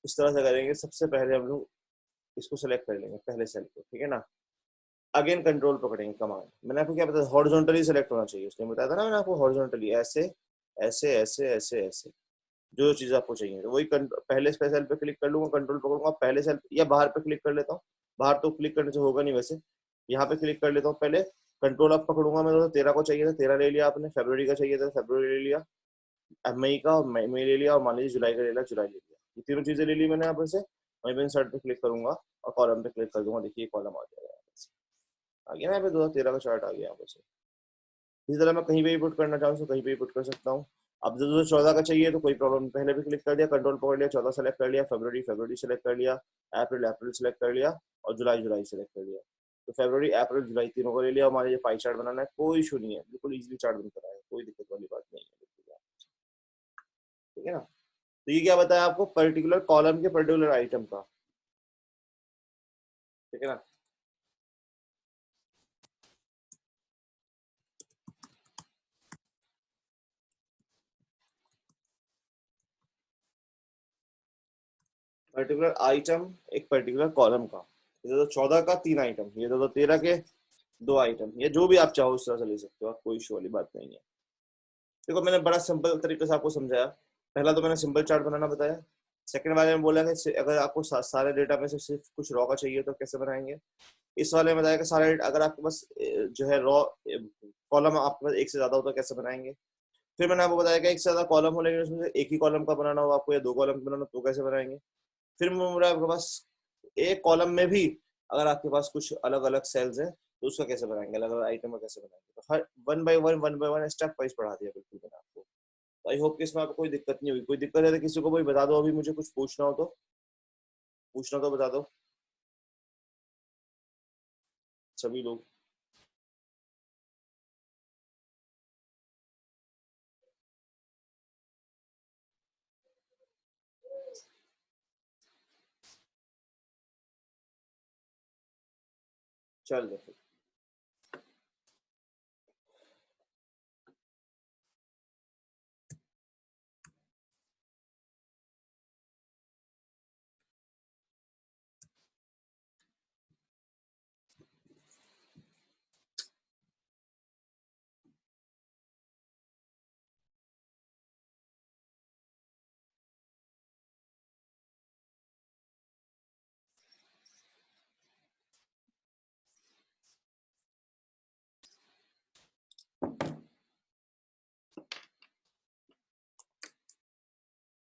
इस तरह से करेंगे, सबसे पहले हम लोग इसको सेलेक्ट कर लेंगे पहले सेल को, ठीक है ना। अगेन कंट्रोल पकड़ेंगे, कमांड, मैंने आपको क्या बताया, हॉरिजॉन्टली सेलेक्ट होना चाहिए, उसने बताया था ना मैंने आपको, हॉरिजॉन्टली ऐसे ऐसे ऐसे ऐसे ऐसे, जो चीज आपको चाहिए। तो वही पहले सेल पे क्लिक कर लूंगा, कंट्रोल पकड़ूंगा, पहले सेल या बाहर पे क्लिक कर लेता हूँ, बाहर तो क्लिक करने से होगा नहीं वैसे, यहाँ पे क्लिक कर लेता हूँ पहले, कंट्रोल अप पकड़ूंगा मैं। तो 13 को चाहिए था 13 ले लिया आपने, फरवरी का चाहिए था फरवरी ले लिया, अब मई का मई ले लिया, और मान लीजिए जुलाई का ले लिया, जुलाई ले लिया। ये तीनों चीजें ले ली मैंने यहाँ पर से। वहीं पे इंसर्ट पे क्लिक करूंगा और कॉलम पे क्लिक कर दूंगा, देखिए कॉलम आ जाएगा, आ गया ना यहाँ पे 2013 का चार्ट आ गया यहाँ पर से। इसी तरह मैं कहीं पे भी पुट करना चाहूँ तो कहीं पे भी पुट कर सकता हूँ। अब 2014 का चाहिए तो कोई प्रॉब्लम, पहले भी क्लिक कर दिया, कंट्रोल पकड़ लिया, 14 सेलेक्ट कर लिया, फरवरी फरवरी सेलेक्ट कर लिया, अप्रैल सेलेक्ट कर लिया, और जुलाई जुलाई सेलेक्ट कर लिया। तो फरवरी अप्रैल जुलाई तीनों को ले लिया। हमारे ये पाई चार्ट बनाना है, कोई इशू नहीं है, बिल्कुल इजीली चार्ट बनता है, कोई दिक्कत वाली बात नहीं है, ठीक है ना। तो ये क्या बताया आपको, पर्टिकुलर कॉलम के पर्टिकुलर आइटम का, ठीक है ना। पर्टिकुलर आइटम एक पर्टिकुलर कॉलम का, ये 2014 का 3 आइटम, ये 2013 के 2 आइटम, ये जो भी आप चाहो उस तरह से ले सकते हो आप, कोई इशू वाली बात नहीं है। देखो मैंने बड़ा सिंपल तरीके से आपको समझाया। पहला तो मैंने सिंपल चार्ट बनाना बताया। सेकंड वाले में बोला कि अगर आपको सारे डेटा में से सिर्फ कुछ रॉ का चाहिए तो कैसे बनाएंगे। इस वाले में बताया कि सारे अगर आपके पास जो है रॉ कॉलम आपके पास एक से ज्यादा हो तो कैसे बनाएंगे। फिर मैंने आपको बताया कि एक से ज्यादा कॉलम हो लेकिन उसमें से एक ही कॉलम का बनाना हो आपको, या 2 कॉलम का बनाना तो कैसे बनाएंगे। फिर मेरा आपके पास एक कॉलम में भी अगर आपके पास कुछ अलग अलग सेल्स हैं तो उसका कैसे बनाएंगे, अलग अलग आइटम का कैसे बनाएंगे। तो हर one by one step wise पढ़ा दिया बिल्कुल मैंने आपको। तो आई होप कि इसमें आपको कोई दिक्कत नहीं हुई। कोई दिक्कत है तो किसी को कोई बता दो, अभी मुझे कुछ पूछना हो तो, पूछना तो बता दो सभी लोग। चल देखो,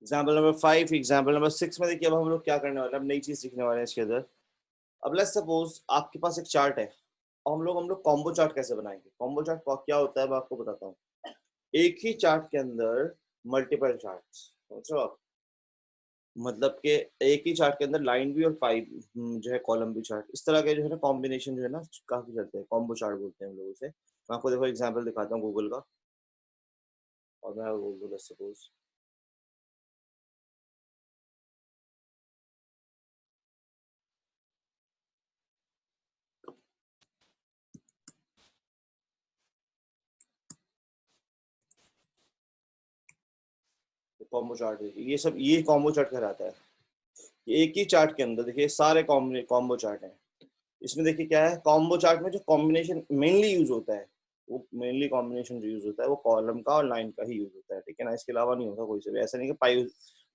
एग्जाम्पल नंबर 5, एग्जाम्पल नंबर 6 में देखिए अब हम लोग क्या करने वाले हैं, अब नई चीज सीखने वाले हैं इसके अंदर। अब लेट्स सपोज आपके पास एक चार्ट है और हम लोग कॉम्बो चार्ट कैसे बनाएंगे। कॉम्बो चार्ट क्या होता है मैं आपको बताता हूँ। एक ही चार्ट के अंदर मल्टीपल चार्ट, समझ रहे हो आप, मतलब कि एक ही चार्ट के अंदर लाइन भी और पाई जो है कॉलम भी चार्ट, इस तरह के जो है ना कॉम्बिनेशन जो है ना काफी चलते हैं, कॉम्बो चार्ट बोलते हैं हम लोग उसे। मैं आपको देखो एग्जांपल दिखाता हूँ गूगल का, और मैं गूगल सपोज कॉम्बो चार्ट है, ये सब ये कॉम्बो चार्ट कहलाता है। एक ही चार्ट के अंदर देखिए सारे कॉम्बो चार्ट हैं। इसमें देखिए क्या है, कॉम्बो चार्ट में जो कॉम्बिनेशन मेनली यूज होता है, वो मेनली कॉम्बिनेशन जो यूज होता है वो कॉलम का और लाइन का ही यूज होता है, ठीक है ना। इसके अलावा नहीं होता कोई से भी। ऐसा नहीं कि पाई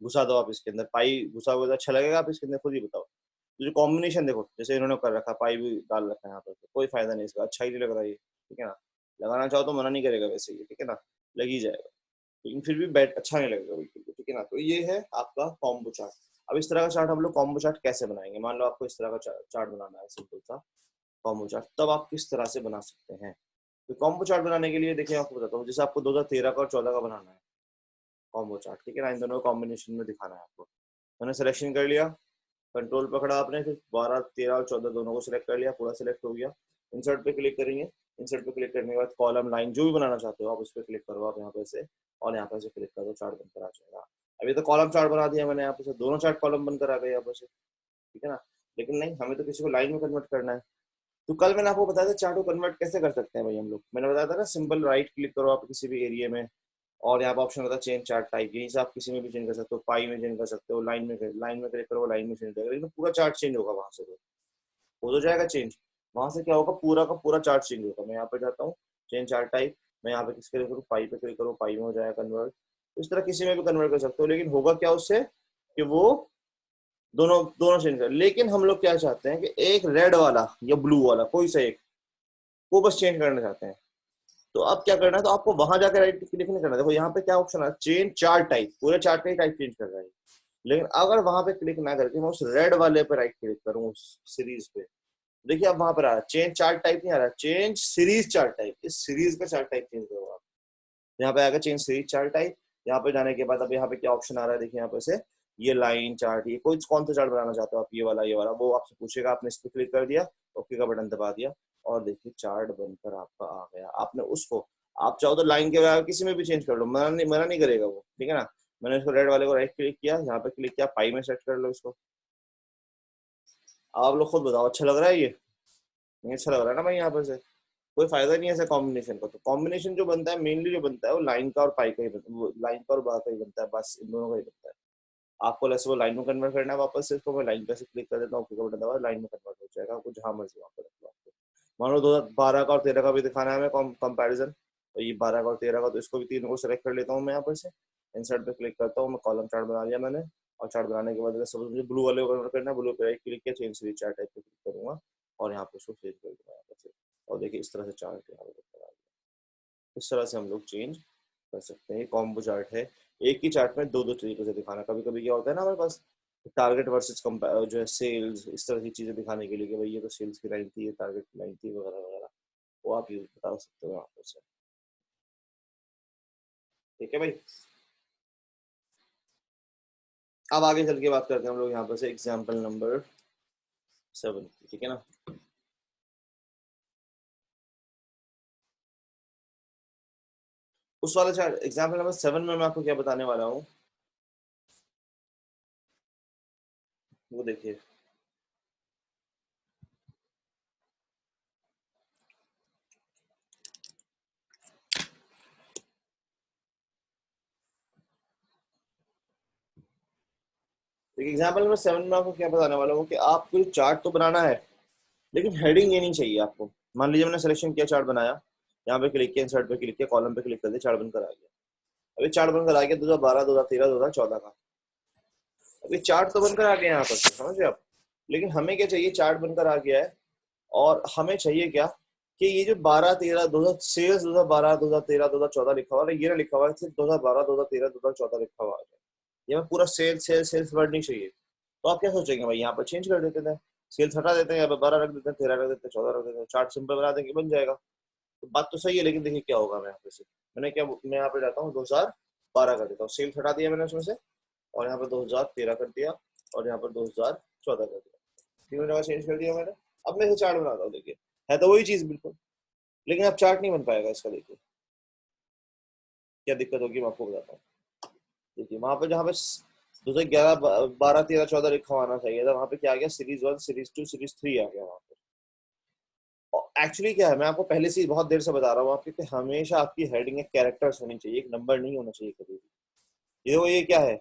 घुसा दो आप इसके अंदर, पाई घुसा हुआ तो अच्छा लगेगा, आप इसके अंदर खुद ही बताओ। तो जो कॉम्बिनेशन देखो जैसे इन्होंने कर रखा, पाई भी डाल रखा है यहाँ पर, तो कोई फायदा नहीं इसका, अच्छा ही नहीं लग रहा ये, ठीक है ना। लगाना चाहो तो मना नहीं करेगा वैसे ये, ठीक है ना, लग ही जाएगा, लेकिन फिर भी बैट अच्छा नहीं लगेगा बिल्कुल, ठीक है ना। तो ये है आपका कॉम्बो चार्ट। अब इस तरह का चार्ट हम लोग कॉम्बो चार्ट कैसे बनाएंगे, मान लो आपको इस तरह का चार्ट बनाना है सिंपल सा कॉम्बो चार्ट, तब आप किस तरह से बना सकते हैं। तो कॉम्बो चार्ट बनाने के लिए देखिए आपको बताता हूँ, जैसे आपको 2013 का और 14 का बनाना है कॉम्बो चार्ट, ठीक है ना, इन दोनों कॉम्बिनेशन में दिखाना है आपको। मैंने सिलेक्शन कर लिया, कंट्रोल पकड़ा आपने, फिर 12, 13 और 14 दोनों को सिलेक्ट कर लिया, पूरा सिलेक्ट हो गया। इंसर्ट पे क्लिक करेंगे, इंसर्ट पे क्लिक करने के बाद कॉलम लाइन जो भी बनाना चाहते हो आप उस पर क्लिक करो आप यहाँ पे से, और यहाँ पे से क्लिक कर दो, चार्ट बनकर आ जाएगा। अभी तो कॉलम चार्ट बना दिया मैंने यहाँ पे से, दोनों चार्ट कॉलम बनकर आ गए यहाँ पे से, ठीक है ना। लेकिन नहीं, हमें तो किसी को लाइन में कन्वर्ट करना है। तो कल मैंने आपको बताया था चार्ट को कन्वर्ट कैसे कर सकते हैं भाई हम लोग। मैंने बताया था ना, सिंपल राइट क्लिक करो आप किसी भी एरिया में, और यहाँ पर ऑप्शन होता है चेंज चार्ट टाइप, यहीं से आप किसी में भी चेंज कर सकते हो, पाई में चेंज कर सकते हो, लाइन में क्लिक करो, लाइन में चेंज करेगा, लेकिन पूरा चार्ट चेंज होगा वहां से, तो हो तो जाएगा चेंज। वहां से क्या होगा, पूरा का पूरा चार्ट चेंज होगा। मैं यहाँ पे जाता हूँ चेंज चार्ट टाइप, मैं यहाँ पे किस क्लिक करूँ, पाई पे क्लिक करूँ, पाई में हो जाएगा कन्वर्ट। तो इस तरह किसी में भी कन्वर्ट कर सकते हो, लेकिन होगा क्या उससे कि वो दोनों दोनों चेंज कर। लेकिन हम लोग क्या चाहते हैं कि एक रेड वाला या ब्लू वाला कोई सा एक, वो बस चेंज करना चाहते हैं। तो अब क्या करना है, तो आपको वहां जाकर राइट क्लिक नहीं करना। देखो यहाँ पे क्या ऑप्शन है, चेंज चार्ट टाइप, पूरे चार्ट का ही टाइप चेंज कर रहा है। लेकिन अगर वहां पे क्लिक ना करके मैं उस रेड वाले पे राइट क्लिक करूँ, उस सीरीज पे, देखिए अब वहां पर आ रहा है चेंज चार्ट टाइप, नहीं आ रहा चेंज सीरीज चार्ट टाइप। इस सीरीज का चार्ट टाइप चेंज करो आप, यहाँ पे आएगा चेंज सीरीज चार्ट टाइप। यहाँ पे जाने के बाद अब यहाँ पे क्या ऑप्शन आ रहा है, देखिए यहाँ पे से ये लाइन चार्ट, ये कोई कौन सा चार्ट बनाना चाहते हो आप, ये वाला वो आपसे पूछेगा। आपने इस पर क्लिक कर दिया, ओके का बटन दबा दिया, और देखिए चार्ट बनकर आपका आ गया। आपने उसको, आप चाहो तो लाइन के बजाय किसी में भी चेंज कर लो, मना नहीं करेगा वो, ठीक है ना। मैंने इसको रेड वाले को राइट क्लिक किया, यहाँ पे क्लिक किया, पाई में सेट कर लो इसको। आप लोग खुद बताओ अच्छा लग रहा है ये? नहीं अच्छा लग रहा है ना भाई। यहाँ पर से कोई फायदा नहीं है ऐसे कॉम्बिनेशन का। तो कॉम्बिनेशन जो बनता है, मेनली जो बनता है वो लाइन का और पाई का ही बनता है, लाइन का और बार का ही बनता है, बस इन दोनों का ही बनता है। आपको जैसे वो लाइन में कन्वर्ट करना है वापस से, इसको मैं लाइन पे से क्लिक कर देता हूँ, ओके का बटन दबाया, लाइन में कन्वर्ट हो जाएगा। आपको जहां मर्जी वहां पर रख लो। आपको मान लो 2012 का और 13 का भी दिखाना है हमें कंपैरिजन, तो ये 12 का और 13 का, तो इसको भी तीनों को सेलेक्ट कर लेता हूँ मैं यहाँ पर से, इंसर्ट पे क्लिक करता हूँ, मैं कॉलम चार्ट बना लिया मैंने। और चार्ट बनाने के बाद सब मुझे ब्लू वाले को कन्वर्ट करना है, ब्लू पे राइट क्लिक किया, चेंज सीरीज चार्ट टाइप पे क्लिक करूंगा, और यहाँ पे उसको चेंज कर दूंगा यहाँ पर से। और देखिए इस तरह से चार्ट यहाँ पर, इस तरह से हम लोग चेंज कर सकते हैं। कॉम्बो चार्ट है, एक ही चार्ट में दो दो तरीके से दिखाना। कभी कभी क्या होता है ना, हमारे पास टारगेट वर्सेस जो है सेल्स, इस तरह की चीजें दिखाने के लिए कि भाई ये तो सेल्स की लाइन थी, ये टारगेट की लाइन थी, वगैरह वगैरह, वो आप यूज बता सकते हो यहाँ पर से। ठीक है भाई, अब आगे चल के बात करते हैं हम लोग यहाँ पर से एग्जाम्पल नंबर 7, ठीक है ना। उस वाले चार्ट एग्जाम्पल नंबर 7 में मैं आपको क्या बताने वाला हूँ, वो देखिए। एग्जाम्पल नंबर 7 में आपको क्या बताने वाला हूँ कि आपको चार्ट तो बनाना है, लेकिन हेडिंग ये नहीं चाहिए आपको। मान लीजिए मैंने सिलेक्शन किया, चार्ट बनाया, यहाँ पे क्लिक किया, इंसर्ट पे क्लिक किया, कॉलम पे क्लिक कर दिया, चार्ट बनकर आ गया। अभी चार्ट बनकर आ गया 2012, 2013, 2014 का। अभी चार्ट तो बनकर आ गया यहाँ पर, समझ रहे आप। लेकिन हमें क्या चाहिए, चार्ट बनकर आ गया है, और हमें चाहिए क्या कि ये जो 12, 13, 2000 सेल्स 2012, 2013, 2014 लिखा हुआ है, ये ना लिखा हुआ है सिर्फ 2012, 2013, 2014 लिखा हुआ है। ये मैं पूरा सेल्स सेल्स सेल्स वर्ड नहीं चाहिए। तो आप क्या सोचेंगे भाई, यहाँ पर चेंज कर देते हैं, सेल्स हटा देते हैं, यहाँ पे 12 रख देते हैं, 13 रख देते हैं, 14 रख देते हैं, चार्ट सिंपल बना देंगे, बन जाएगा। तो बात तो सही है, लेकिन देखिए क्या होगा। मैं यहाँ पे से मैं यहाँ पे जाता हूँ 2012 कर देता हूँ, सेल्स हटा दिया मैंने उसमें से, और यहाँ पर 2013 कर दिया, और यहाँ पर 2014 कर दिया, तीनों जगह चेंज कर दिया मैंने। अब मैं इसे चार्ट बनाता हूँ, देखिए है तो वही चीज बिल्कुल, लेकिन अब चार्ट नहीं बन पाएगा इसका। देखिए क्या दिक्कत होगी मैं आपको बताता हूँ। देखिए वहां पे जहाँ पे 2011, 12, 13, 14 लिखा आना चाहिए था, वहां पे क्या आ गया, सीरीज 1, सीरीज 2, सीरीज 3 आ गया वहां पे। एक्चुअली क्या है, मैं आपको पहले से बहुत देर से बता रहा हूँ आपके कि हमेशा आपकी हेडिंग एक कैरेक्टर्स होनी चाहिए, एक नंबर नहीं होना चाहिए कभी भी। ये क्या है,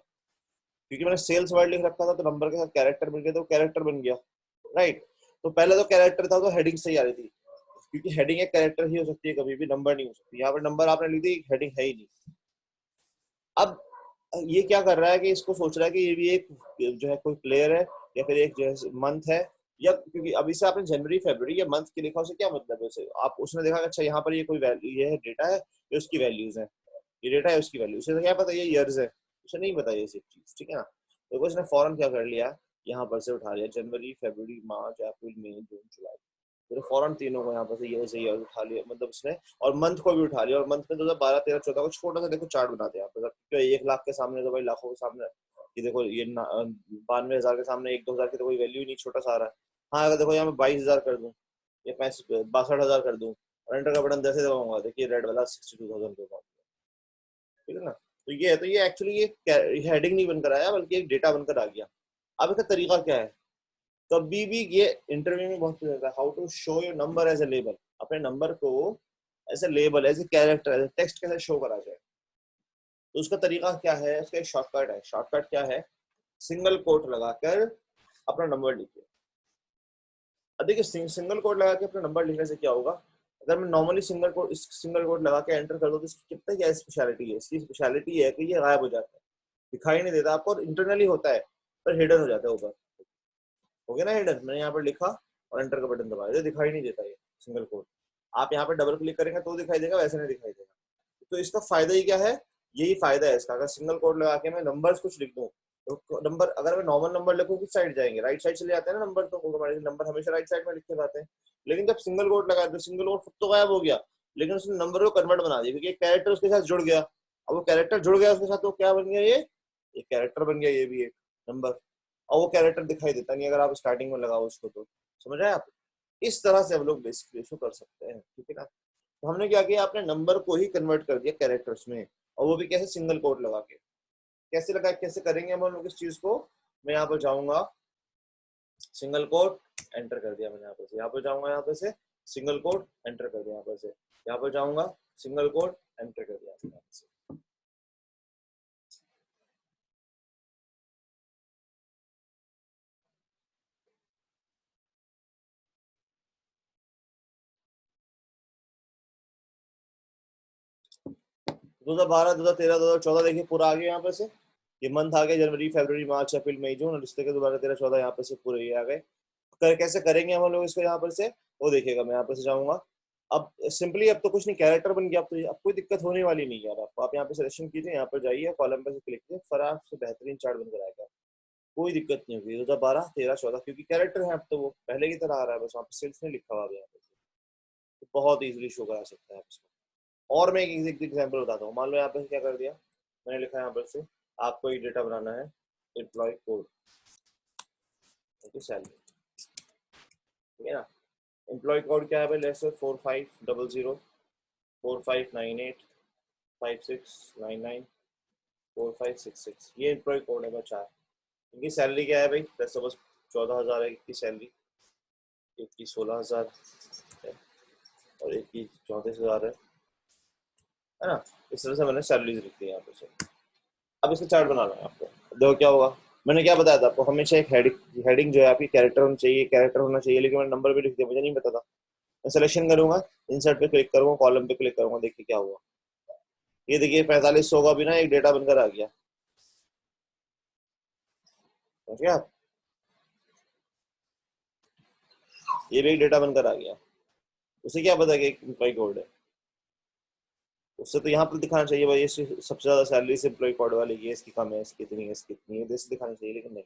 क्योंकि मैंने सेल्स वर्ड लिख रखा था, तो नंबर के साथ कैरेक्टर मिल गया, तो कैरेक्टर बन गया, राइट। तो पहले तो कैरेक्टर था, तो हेडिंग सही आ रही थी, क्योंकि हेडिंग एक कैरेक्टर ही हो सकती है, कभी भी नंबर नहीं हो सकती। यहाँ पर नंबर आपने ली थी, हेडिंग है ही नहीं। अब ये क्या कर रहा है कि इसको सोच रहा है कि ये भी एक जो है कोई प्लेयर है, या फिर एक जो है मंथ है, या क्योंकि अभी से आपने जनवरी, फरवरी या मंथ के लिखा, उसे क्या मतलब है उसे। आप उसने देखा अच्छा यहाँ पर ये कोई वैल्यू, ये है डेटा है, ये उसकी वैल्यूज है, ये डेटा है उसकी वैल्यू, उसे तो क्या पता ये ईयर्स है, उसे नहीं पता ये सब चीज, ठीक है ना। तो उसने फौरन क्या कर लिया, यहाँ पर से उठा लिया जनवरी, फरवरी, मार्च, अप्रैल, मई, जून, जुलाई, तो फौरन तीनों को यहाँ पर से ईयर उठा लिया, मतलब उसने, और मंथ को भी उठा लिया। और मंथ में 2012, 13, 14 को छोटा सा देखो चार्ट बना दिया, मतलब 1 लाख के सामने तो भाई लाखों के सामने कि देखो ये 92,000 के सामने 1-2,000 की तो कोई वैल्यू ही नहीं, छोटा सा आ रहा है। हाँ अगर देखो यहाँ मैं 22,000 कर दूं या 62,000 कर दूं और एंटर का बटन जैसे दबाऊंगा, देखिए रेड वाला 62,000 पे पहुंच गया, ठीक है ना। तो ये है, तो ये एक्चुअली ये हेडिंग नहीं बनकर आया बल्कि एक डेटा बनकर आ गया। अब इसका तरीका क्या है, कभी भी ये इंटरव्यू में बहुत पूछा, how to show your number as a label, अपने नंबर को as a label, as a character, as a text कैसे शो करा जाए। तो उसका तरीका क्या है, उसका एक शॉर्टकट है। शॉर्टकट क्या है, सिंगल कोट लगाकर अपना नंबर लिखिए। अब देखिए सिंगल कोट लगा के अपना नंबर लिखने से क्या होगा, अगर मैं नॉर्मली सिंगल कोट लगा के एंटर कर दूं तो इसकी कितना क्या स्पेशलिटी है, इसकी स्पेशलिटी है कि ये गायब हो जाता है, दिखाई नहीं देता आपको, इंटरनली होता है पर हिडन हो जाता है ऊपर, हो गया ना हिडन। मैंने यहाँ पर लिखा और एंटर का बटन दबाया, दिखाई नहीं देता ये सिंगल कोट। आप यहाँ पे डबल क्लिक करेंगे तो दिखाई देगा, वैसे नहीं दिखाई देगा। तो इसका फायदा ही क्या है, यही फायदा है इसका। अगर सिंगल कोड लगा के मैं नंबर्स कुछ लिख दूं तो नंबर, अगर मैं नॉर्मल नंबर लिखूं किस साइड जाएंगे, राइट साइड चले जाते हैं ना नंबर, तो ऑटोमेटिकली नंबर हमेशा राइट साइड में लिखे जाते हैं। लेकिन जब सिंगल कोड लगा तो सिंगल कोड खुद तो गायब हो गया, लेकिन उसने नंबर को कन्वर्ट बना दिया, क्योंकि एक कैरेक्टर उसके साथ जुड़ गया। अब वो कैरेक्टर जुड़ गया उसके साथ, तो क्या बन गया, ये एक कैरेक्टर बन गया, ये भी एक नंबर। और वो कैरेक्टर दिखाई देता नहीं अगर आप स्टार्टिंग में लगाओ उसको, तो समझ आए आप। इस तरह से हम लोग बेसिकली इसको कर सकते हैं, ठीक है ना। तो हमने क्या किया, आपने नंबर को ही कन्वर्ट कर दिया कैरेक्टर्स में, और वो भी कैसे, सिंगल कोट लगा के। कैसे लगा, कैसे करेंगे हम लोग इस चीज को, मैं यहाँ पर जाऊंगा सिंगल कोट एंटर कर दिया मैंने, यहाँ पर से यहाँ पर जाऊंगा, यहाँ पर से सिंगल कोट एंटर कर दिया, यहाँ पर से यहाँ पर जाऊंगा सिंगल कोट एंटर कर दिया यहाँ से। 2012, 2013, 2014 देखिए पूरा आ गया यहाँ पर से, ये मंथ आ गए, जनवरी, फरवरी, मार्च, अप्रैल, मई, जून, और इस तरह के 12, 13, 14 यहाँ पर से पूरे ये आ गए। कैसे करेंगे हम लोग इसको यहाँ पर से, वो देखिएगा। मैं यहाँ पर से जाऊंगा, अब सिंपली अब तो कुछ नहीं, कैरेक्टर बन गया। अब कोई दिक्कत होने वाली नहीं है। अब आप यहाँ पे सिलेक्शन कीजिए, यहाँ पर जाइए, कॉलम पे से क्लिक कीजिए, फटाक से बेहतरीन चार्ट बनकर आएगा, कोई दिक्कत नहीं होगी। 2012, 13, 14 क्योंकि कैरेक्टर है अब तो वो पहले की तरह आ रहा है, बस वहाँ पे सेल्स नहीं लिखा हुआ है यहाँ पे, तो बहुत इजीली शो करा सकते हैं आप इसको। और मैं एक एग्जाम्पल बताता हूँ। मान लो यहाँ पे क्या कर दिया मैंने, लिखा यहाँ पर से आपको एक डेटा बनाना है, एम्प्लॉय कोड, सैलरी, ठीक है ना। एम्प्लॉय कोड क्या है भाई, लेट्स से 4500 4598 5699 4566, ये एम्प्लॉय कोड है भाई 4। इनकी सैलरी क्या है भाई, सपोज 14,000 है इनकी सैलरी, एक की 16,000 है और एक की 34,000 है ना। इस तरह से मैंने सैलरीज लिख दी यहाँ पे से। अब इसका चार्ट बनाना है आपको, देखो क्या होगा। मैंने क्या बताया था आपको, हमेशा एक हेडिंग जो है आपकी कैरेक्टर होना चाहिए, कैरेक्टर होना चाहिए, लेकिन मैंने नंबर भी लिख दिया, मुझे नहीं पता था। मैं सिलेक्शन करूंगा, इंसर्ट पे क्लिक करूंगा, कॉलम पे क्लिक करूंगा, देखिए क्या हुआ। ये देखिए 4500 का भी ना एक डेटा बनकर आ गया, समझ गए आप, ये भी एक डेटा बनकर आ गया। उसे क्या पता कि एक एम्प्लॉय कोड है, उससे तो यहाँ पर दिखाना चाहिए भाई ये सबसे ज्यादा सैलरी से एम्प्लॉय कोड वाली, ये इसकी कम है, इसकी इतनी है, इसकी इतनी है, जैसे दिखाना चाहिए, लेकिन नहीं।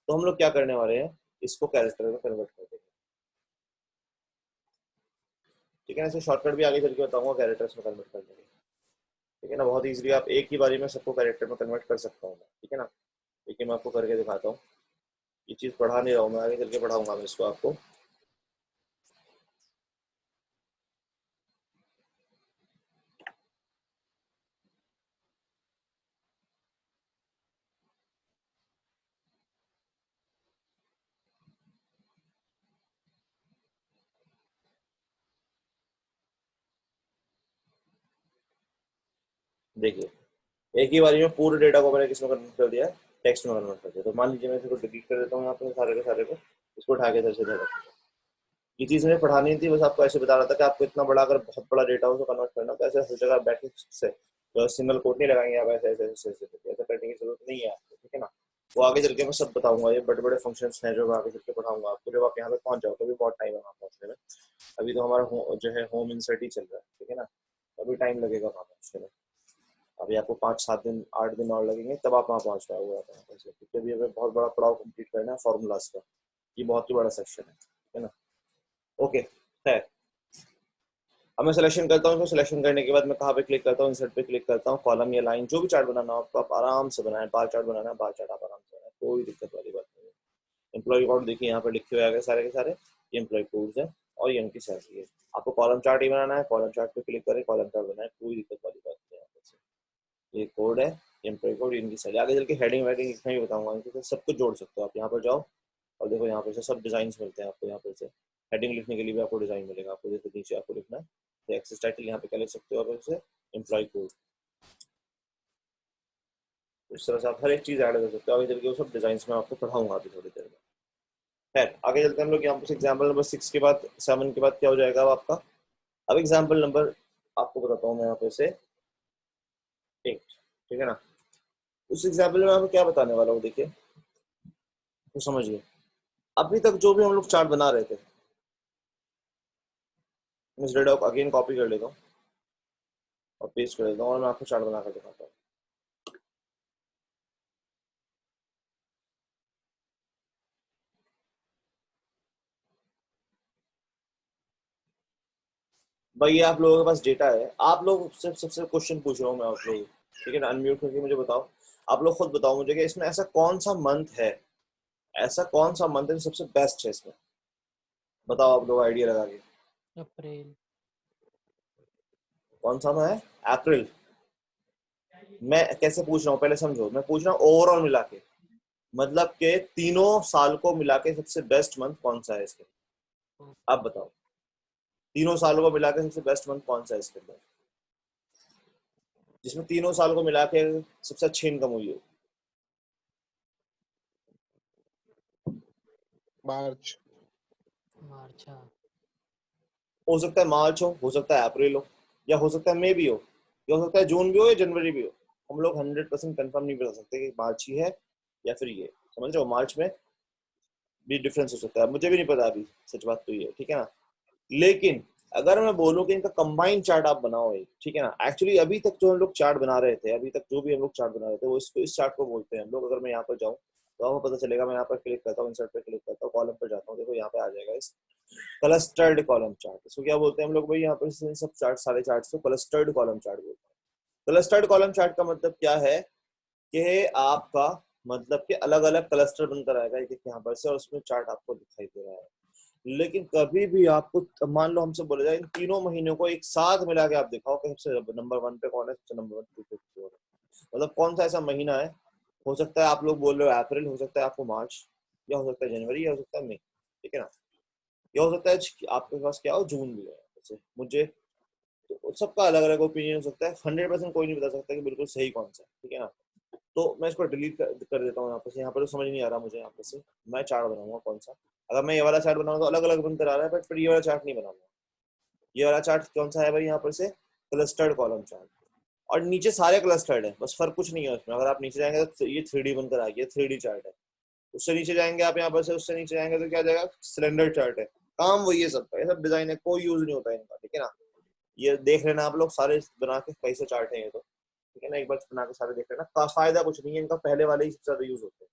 तो हम लोग क्या करने वाले हैं, इसको कैरेक्टर में कन्वर्ट कर देंगे, ठीक है ना। इसे शॉर्टकट भी आगे चल के बताऊंगा, कैरेक्टर्स में कन्वर्ट कर देंगे, ठीक है ना। बहुत इजीली आप एक ही बारी में सबको कैरेक्टर में कन्वर्ट कर सकता हूँ, ठीक है ना। लेकिन मैं आपको करके दिखाता हूँ, ये चीज़ पढ़ा नहीं रहा हूँ मैं, आगे चल के पढ़ाऊंगा मैं इसको आपको। देखिए एक ही बारी में पूरे डेटा को मैंने किसमें कन्वर्ट कर दिया, टेक्स्ट में कन्वर्ट कर दिया। तो मान लीजिए मैं इसको डिलीट कर देता हूँ यहाँ पे सारे के सारे को, इसको उठा के इधर से इधर, ये चीज़ मुझे पढ़ानी थी, बस आपको ऐसे बता रहा था कि आपको इतना बड़ा अगर बहुत बड़ा डेटा हो तो कन्वर्ट करना, तो ऐसे हर जगह बैठे से तो सिंगल कोट नहीं लगाएंगे आप, ऐसे ऐसे ऐसे ऐसे ऐसा करने की जरूरत नहीं है आपको, ठीक है ना। वो आगे चल के मैं सब बताऊंगा, ये बड़े बड़े फंक्शंस हैं जो मैं आगे चल के पढ़ाऊंगा आपको, जब आप यहाँ पे पहुंच जाओ, तो भी बहुत टाइम है वहाँ पहुंचने में। अभी तो हमारा जो है होम इंसर्ट ही चल रहा है, ठीक है ना, अभी टाइम लगेगा वहाँ पहुंचने में। अभी आपको 5-7 दिन 8 दिन और लगेंगे, तब आप वहाँ पहुँच पाओगे क्योंकि अभी हमें बहुत बड़ा पड़ाव कंप्लीट करना है फॉर्मूलाज का, ये बहुत ही बड़ा सेक्शन है, ठीक है ना। ओके खैर, अब मैं सिलेक्शन करता हूँ, इसको सिलेक्शन करने के बाद मैं कहाँ पे क्लिक करता हूँ, इंसर्ट पे क्लिक करता हूँ, कॉलम या लाइन जो भी चार्ट बनाना हो आपको, आप आराम से बनाएं। बार चार्ट बनाना है, बार चार्ट आप आराम से बनाएं, कोई दिक्कत वाली बात नहीं है। एम्प्लॉय अकाउंट देखिए यहाँ पे लिखे हुए आ गए सारे के सारे, ये एम्प्लॉय कोड्स है और ये उनकी सैलरी है। आपको कॉलम चार्ट ही बनाना है, कॉलम चार्ट पे क्लिक करें, कॉलम चार्ट बनाए, कोई दिक्कत वाली बात नहीं है। यहाँ पे ये कोड है, एम्प्लॉय कोड, इनकी सैलरी। आगे चल के हेडिंग वेडिंग इतना ही बताऊंगा, इनको सब कुछ जोड़ सकते हो आप। यहाँ पर जाओ और देखो यहाँ पर से सब डिजाइन मिलते हैं आपको। यहाँ पर से हेडिंग लिखने के लिए भी आपको डिजाइन मिलेगा, आपको जैसे नीचे आपको लिखना है तो एक्सेस टाइटल यहाँ पे क्या लिख सकते हो आप, इसे एम्प्लॉय कोड। इस तरह से आप हर एक चीज ऐड कर सकते हो। आगे चल के वो सब डिजाइन में आपको पढ़ाऊंगा अभी थोड़ी देर में। खैर आगे चलते हैं हम लोग। यहाँ पर एग्जाम्पल नंबर 6 के बाद 7 के बाद क्या हो जाएगा अब आपका। अब एग्जाम्पल नंबर आपको बताता हूँ मैं यहाँ पे से 8, ठीक है ना। उस एग्जाम्पल में आपको क्या बताने वाला हूँ देखिए, तो समझिए। अभी तक जो भी हम लोग चार्ट बना रहे थे, मैं इस डेटा को अगेन कॉपी कर लेता हूँ और पेस्ट कर देता हूँ और मैं आपको चार्ट बना कर दिखाता हूँ। भाई ये आप लोगों के पास डेटा है, आप लोग सबसे क्वेश्चन पूछ रहा हूँ मैं आप लोग, ठीक है ना। अनम्यूट करके मुझे बताओ, आप लोग खुद बताओ मुझे कि इसमें ऐसा कौन सा मंथ है, ऐसा कौन सा मंथ है सबसे बेस्ट है इसमें, बताओ आप लोग आइडिया लगा के। अप्रैल। कौन सा है? अप्रैल। मैं कैसे पूछ रहा हूँ पहले समझो, मैं पूछ रहा हूँ ओवरऑल मिला के, मतलब के तीनों साल को मिला के सबसे बेस्ट मंथ कौन सा है इसके, आप बताओ। तीनों सालों को मिला के सबसे बेस्ट मंथ कौन सा है इसके अंदर, जिसमें तीनों साल को मिला के सबसे अच्छी इनकम हुई हो। मार्च। मार्च। हो सकता है मार्च हो सकता है अप्रैल हो, या हो सकता है मई भी हो, या हो सकता है जून भी हो या जनवरी भी हो। हम लोग 100% कंफर्म नहीं बता सकते कि मार्च ही है या फिर ये, समझ रहे हो। मार्च में भी डिफरेंस हो सकता है, मुझे भी नहीं पता अभी, सच बात तो ये है, ठीक है ना। लेकिन अगर मैं बोलूं कि इनका कंबाइंड चार्ट आप बनाओ एक, ठीक है ना। एक्चुअली अभी तक जो हम लोग चार्ट बना रहे थे, अभी तक जो भी हम लोग चार्ट बना रहे थे वो इसको, इस चार्ट को बोलते हैं हम लोग। अगर मैं यहाँ पर जाऊँ तो आपको पता चलेगा, मैं यहाँ पर क्लिक करता हूँ, इंसर्ट पे क्लिक करता हूँ, कॉलम पर जाता हूँ, देखो यहाँ पे आ जाएगा इस क्लस्टर्ड कॉलम चार्ट। इसको क्या बोलते हैं हम लोग भाई, यहाँ पर सब चार्ट, सारे चार्ट को क्लस्टर्ड कॉलम चार्ट बोलते हैं। क्लस्टर्ड कॉलम चार्ट का मतलब क्या है कि आपका मतलब कि अलग अलग क्लस्टर बनकर आएगा एक यहाँ पर से, और उसमें चार्ट आपको दिखाई दे रहा है। लेकिन कभी भी आपको मान लो हमसे बोला जाए इन तीनों महीनों को एक साथ मिला के आप दिखाओ कि सबसे नंबर 1 पे कौन है, सबसे नंबर 2 पे कौन है, मतलब कौन सा ऐसा महीना है। हो सकता है आप लोग बोल रहे हो अप्रैल, हो सकता है आपको मार्च, या हो सकता है जनवरी, या हो सकता है मई, ठीक है ना। या हो सकता है कि आपके पास क्या हो, जून भी है। जैसे मुझे तो सबका अलग अलग ओपिनियन हो सकता है, 100% कोई नहीं बता सकता कि बिल्कुल सही कौन सा है, ठीक है ना। तो मैं इसको डिलीट कर देता हूँ यहाँ पर तो समझ नहीं आ रहा मुझे। यहाँ पर से मैं चार्ट बनाऊंगा कौन सा, अगर मैं ये वाला चार्ट बनाऊंगा तो अलग अलग बनकर आ रहा है, बट फिर ये वाला चार्ट नहीं बनाऊंगा। ये वाला चार्ट कौन सा है भाई, यहाँ पर से क्लस्टर्ड कॉलम चार्ट, और नीचे सारे क्लस्टर्ड है, बस फर्क कुछ नहीं है उसमें। अगर आप नीचे जाएंगे तो ये 3D बनकर आ गया, 3D चार्ट है। उससे नीचे जाएंगे आप यहाँ पर से, उससे नीचे जाएंगे तो क्या जाएगा, सिलेंडर चार्ट है। काम वही है सबका, ये सब डिजाइन है, कोई यूज नहीं होता है इनका, ठीक है ना। ये देख लेना आप लोग सारे बना के कैसे चार्ट है ये तो, ठीक है ना। एक बार बना के सारे देख लेना, फायदा कुछ नहीं है इनका, पहले वाले ही सबसे ज्यादा यूज होते हैं,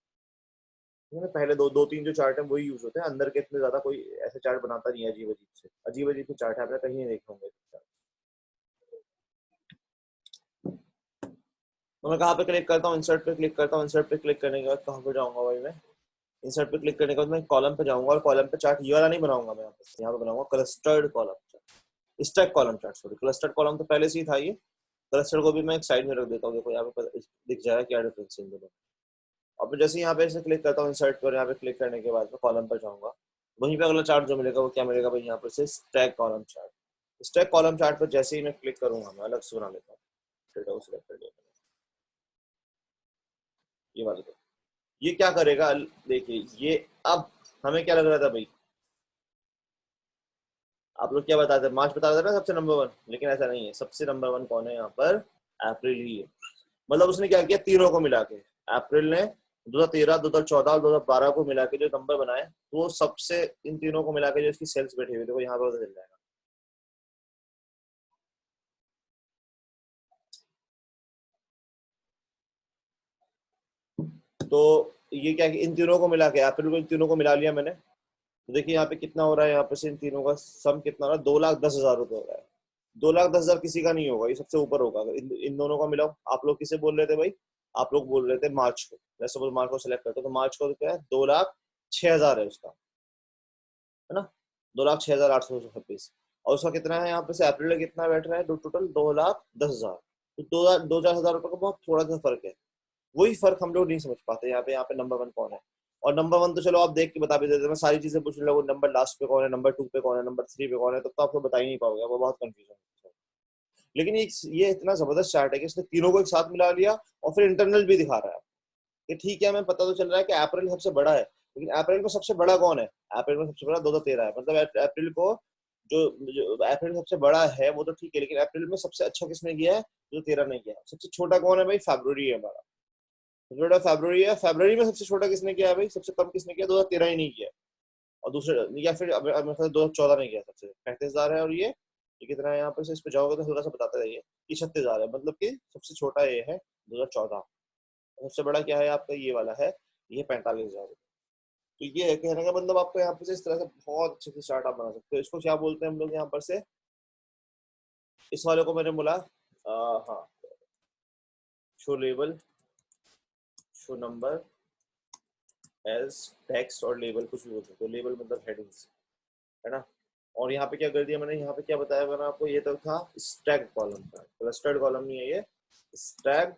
ठीक है ना। पहले दो तीन जो चार्ट है वही यूज होते हैं, अंदर के इतने ज्यादा कोई ऐसे चार्ट बनाता नहीं है अजीब अजीब से, अजीब अजीब के चार्ट है, आपने कहीं नहीं देखे होंगे। तो मैं कहाँ पे क्लिक करता हूँ, इंसर्ट पे क्लिक करता हूँ। इंसर्ट पे क्लिक करने के बाद कहाँ पे जाऊंगा भाई मैं, इंसर्ट पे क्लिक करने के बाद मैं कॉलम पे जाऊंगा, और कॉलम पे चार्ट ये वाला नहीं बनाऊंगा मैं, यहाँ पे बनाऊंगा clustered column chart, stack column chart, sorry. Clustered column तो पहले से ही था, ये क्लस्टर को भी मैं एक साइड में रख देता हूँ। देखो यहाँ पे दिख जाएगा क्या डिफरेंस है इन दोनों। अब मैं जैसे यहाँ पे ऐसे क्लिक करता हूँ इंसर्ट पर, यहाँ पे क्लिक करने के बाद मैं कॉलम पर जाऊंगा, वहीं पे अगला चार्ट जो मिलेगा वो क्या मिलेगा भाई, यहाँ पर से stack column chart. Stack column chart पर जैसे ही मैं क्लिक करूंगा, मैं अलग से बना लेता हूँ, ये वाले तो ये क्या करेगा देखिए ये। अब हमें क्या लग रहा था भाई, आप लोग क्या बताते हैं, मार्च बता रहे थे ना सबसे नंबर 1, लेकिन ऐसा नहीं है। सबसे नंबर 1 कौन है यहाँ पर, अप्रैल ही है। मतलब उसने क्या किया, तीनों को मिला के, अप्रैल ने 2013, 2014 और 2012 को मिला के जो नंबर बनाए, तो वो सबसे इन तीनों को मिला के जो इसकी सेल्स बैठी हुई, देखो यहाँ पर पता चल जाएगा। तो ये क्या कि इन तीनों को मिला के, अप्रैल को इन तीनों को मिला लिया मैंने, तो देखिए यहाँ पे कितना हो रहा है, यहाँ पे से इन तीनों का सम कितना हो रहा है, 2,10,000 रुपये हो रहा है। 2,10,000 किसी का नहीं होगा, ये सबसे ऊपर होगा। इन दोनों का मिलाओ। आप लोग किसे बोल रहे थे भाई? आप लोग बोल रहे थे मार्च को। जैसे सपोज मार्च को सिलेक्ट करते तो मार्च को क्या है, 2,06,000 है उसका, है ना, 2,06,826। और उसका कितना है यहाँ पे से अप्रैल में कितना बैठ रहा है टोटल? 2,10,000। तो 2,000 रुपए का बहुत थोड़ा सा फर्क है। वही फर्क हम लोग नहीं समझ पाते। यहाँ पे नंबर 1 कौन है, और नंबर 1 तो चलो आप देख के बता भी देते। मैं सारी चीजें पूछ रहा हूँ, नंबर लास्ट पे कौन है, नंबर 2 पे कौन है, नंबर 3 पे कौन है, तब तो आपको बता ही नहीं पाओगे, वो बहुत कंफ्यूजन है। लेकिन ये इतना जबरदस्त चार्ट है कि इसने तीनों को एक साथ मिला लिया और फिर इंटरनल भी दिखा रहा है कि ठीक है, हमें पता तो चल रहा है कि अप्रैल सबसे बड़ा है, लेकिन अप्रैल में सबसे बड़ा कौन है? अप्रैल में सबसे बड़ा 2013 है। मतलब अप्रैल को जो अप्रैल सबसे बड़ा है वो तो ठीक है, लेकिन अप्रैल में सबसे अच्छा किसने किया है? 2013 ने किया है। सबसे छोटा कौन है भाई? फरवरी है हमारा, सबसे बड़ा फरवरी है। फरवरी में सबसे छोटा किसने किया है भाई? सबसे कम किसने किया? 2013 ही नहीं किया। और दूसरे या फिर 2014 नहीं किया। सबसे 35,000 है। और ये कितना है यहाँ पर से? इस पे जाओगे तो थोड़ा सा बताते रहिए। ये 36,000 है, मतलब कि सबसे छोटा ये है 2014। सबसे बड़ा क्या है आपका? ये वाला है, ये 45,000। तो ये है कहने का मतलब, आपको यहाँ पर से इस तरह से बहुत अच्छे से चार्ट आप बना सकते हो। इसको क्या बोलते हैं हम लोग यहाँ पर से? इस वाले को मैंने बोला हाँ, show label, show number as text, और लेबल कुछ भी बोल सकते हो। लेबल मतलब हेडिंग्स, है ना। और यहाँ पे क्या कर दिया मैंने? यहाँ पे क्या बताया मैंने आपको? ये तो था स्टैक कॉलम का, क्लस्टर्ड कॉलम नहीं है, ये स्टैक